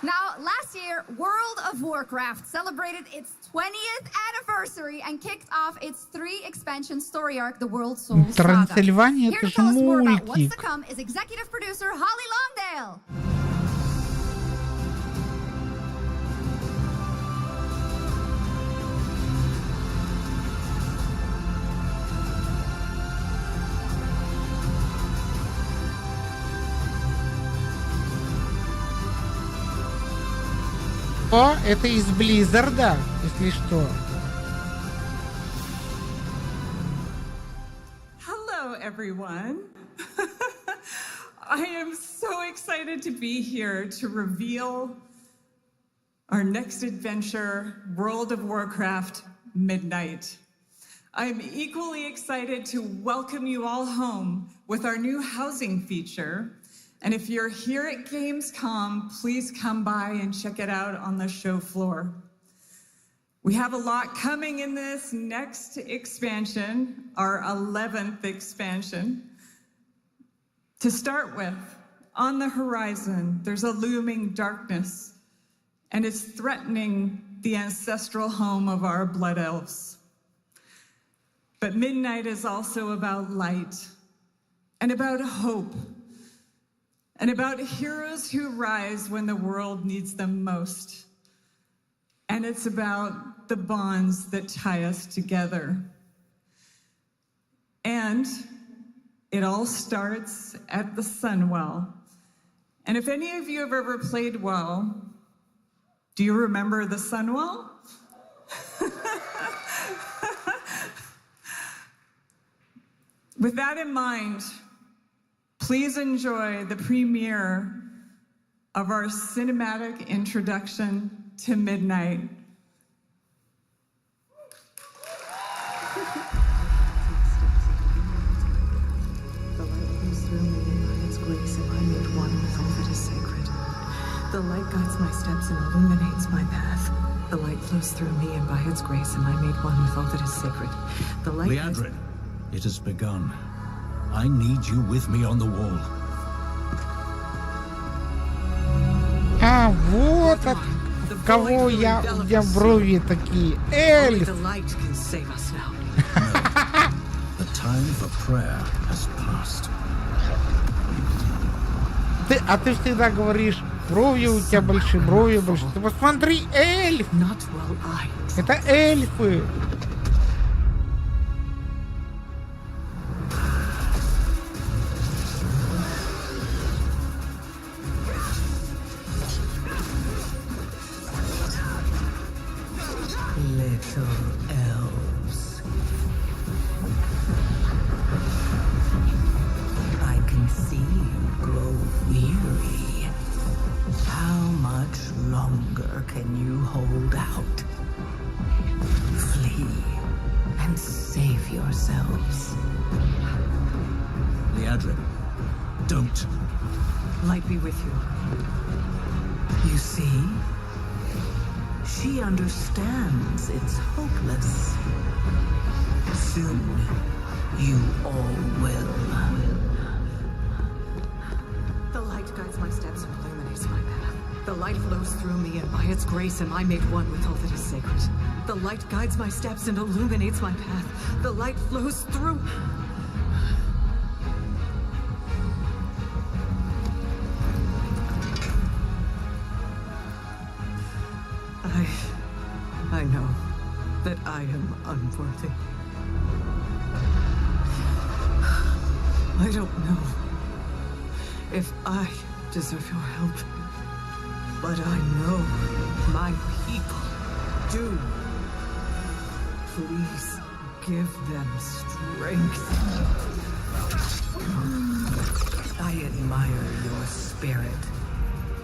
Speaker 24: Now, last year, World of Warcraft celebrated its 20th anniversary and kicked off its 3-expansion story arc, The World Souls Saga.
Speaker 1: Трансильвания
Speaker 24: Here
Speaker 1: это
Speaker 24: to
Speaker 1: же
Speaker 24: tell us more about what's to
Speaker 1: мультик.
Speaker 24: come is executive producer Holly Longdale.
Speaker 1: О, это из Blizzard, если что.
Speaker 13: Hello, everyone. I am so excited to be here to reveal our next adventure, World of Warcraft Midnight. I'm equally excited to welcome you all home with our new housing feature. And if you're here at Gamescom, please come by and check it out on the show floor. We have a lot coming in this next expansion, our 11th expansion. To start with, on the horizon, there's a looming darkness, and it's threatening the ancestral home of our blood elves. But Midnight is also about light, and about hope, and about heroes who rise when the world needs them most. And it's about the bonds that tie us together. And it all starts at the Sunwell. And if any of you have ever played WoW, do you remember the Sunwell? With that in mind, please enjoy the premiere of our cinematic introduction to Midnight.
Speaker 14: The light flows through me and by its grace am I made one with all that is sacred. The light guides my steps and illuminates my path. The light flows through me and by its grace am I made one with all that is sacred. The light
Speaker 18: Leandrin, it has begun. I need you with me on the wall.
Speaker 1: А вот от кого я, у меня брови такие. Эльф.
Speaker 18: The time for prayer has passed.
Speaker 1: А ты всегда говоришь, брови у тебя большие, брови большие. Ты посмотри, эльф. Это эльфы.
Speaker 14: Little elves. I can see you grow weary. How much longer can you hold out? Flee and save yourselves.
Speaker 18: Leandrin, don't.
Speaker 14: Light be with you. You see? She understands it's hopeless. Soon, you all will. The light guides my steps and illuminates my path. The light flows through me, and by its grace am I made one with all that is sacred. The light guides my steps and illuminates my path. The light flows through... I know that I am unworthy. I don't know if I deserve your help, but I know my people do. Please give them strength. I admire your spirit,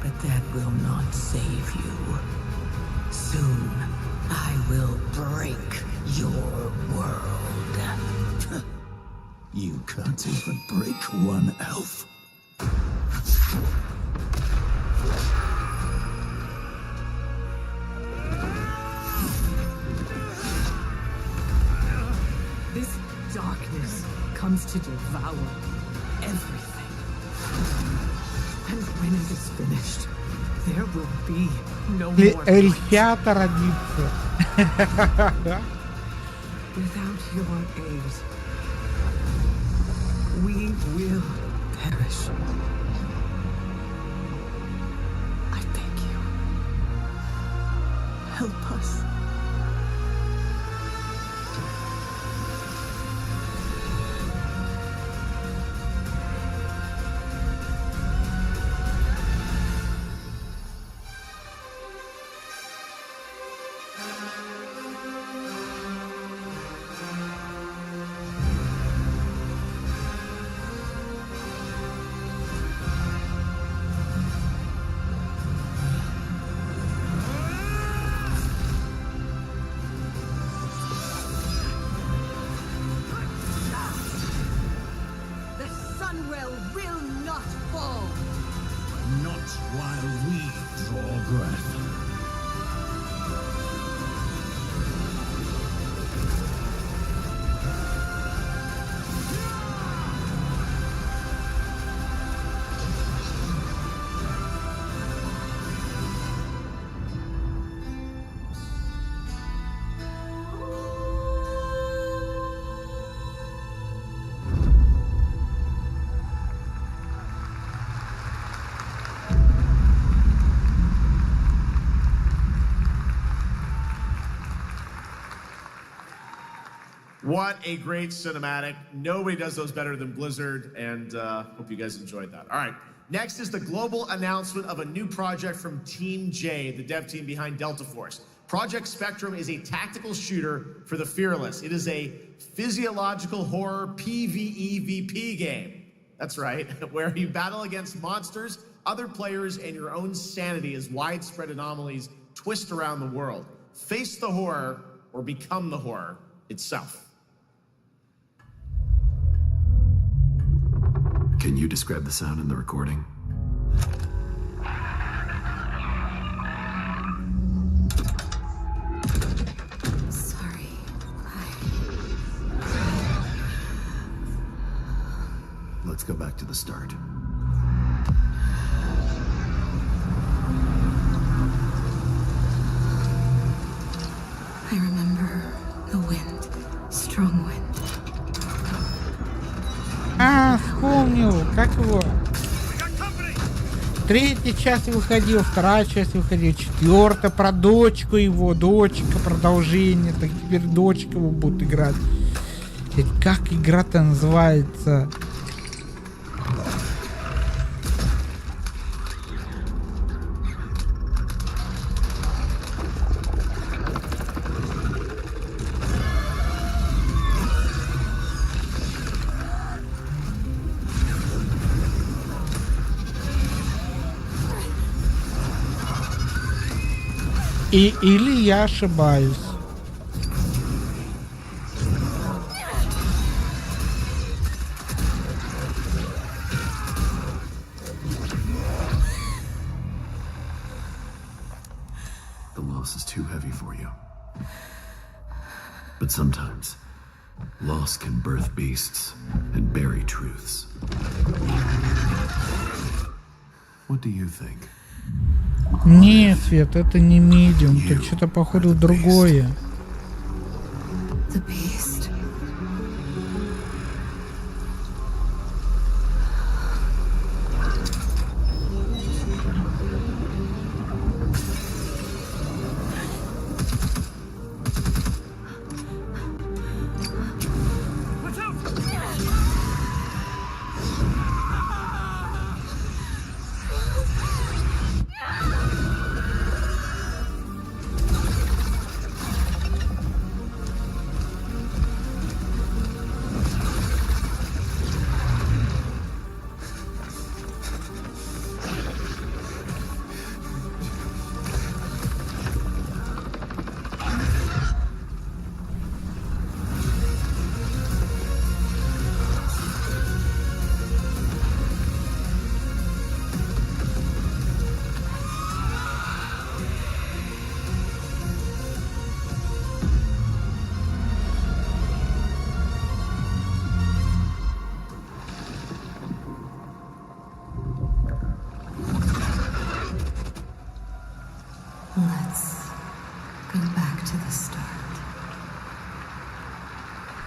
Speaker 14: but that will not save you. Soon, I will break your world.
Speaker 18: You can't even break one elf.
Speaker 14: This darkness comes to devour everything. And when it is finished, There will be no
Speaker 1: Или
Speaker 14: more
Speaker 1: эльфята родится.
Speaker 14: Without your aid, we will perish. I beg you, help us.
Speaker 15: What a great cinematic. Nobody does those better than Blizzard, and hope you guys enjoyed that. All right, next is the global announcement of a new project from Team J, the dev team behind Delta Force. Project Spectrum is a tactical shooter for the fearless. It is a physiological horror PvEVP game. That's right, where you battle against monsters, other players, and your own sanity as widespread anomalies twist around the world. Face the horror or become the horror itself.
Speaker 12: Can you describe the sound in the recording?
Speaker 6: Sorry.
Speaker 12: Let's go back to the start.
Speaker 6: I remember the wind, strong wind.
Speaker 1: Вспомнил, как его. Третья часть выходила, вторая часть выходила, четвертая про дочку его, дочка, продолжение, так теперь дочка его будет играть. Как игра-то называется? Или я ошибаюсь.
Speaker 12: The loss is too heavy for you. But sometimes, loss can birth beasts and bury truths. What do you think?
Speaker 1: Нет, Свет, это не медиум, тут что-то походу другое.
Speaker 6: The beast.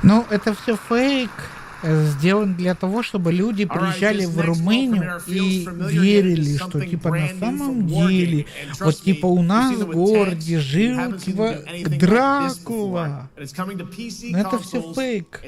Speaker 1: Ну, это все фейк, сделан для того, чтобы люди приезжали в Румынию и верили, что типа на самом деле, вот типа у нас в городе жил типа Дракула. Но это все фейк.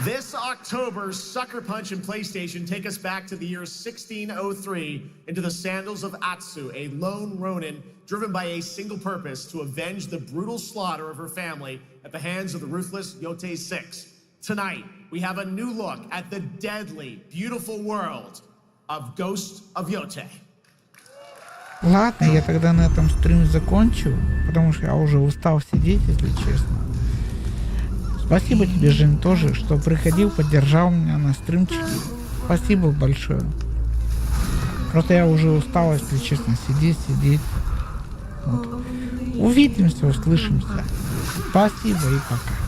Speaker 15: This October, Sucker Punch and PlayStation take us back to the year 1603 into the sandals of Atsu, a lone ronin driven by a single purpose to avenge the brutal slaughter of her family at the hands of the ruthless Yotei 6. Tonight, we have a new look at the deadly, beautiful world of Ghost of Yotei.
Speaker 1: Ладно, я тогда на этом стрим закончу, потому что я уже устал сидеть, если честно. Спасибо тебе, Жень, тоже, что приходил, поддержал меня на стримчике. Спасибо большое. Просто я уже устал, если честно, сидеть. Вот. Увидимся, услышимся. Спасибо и пока.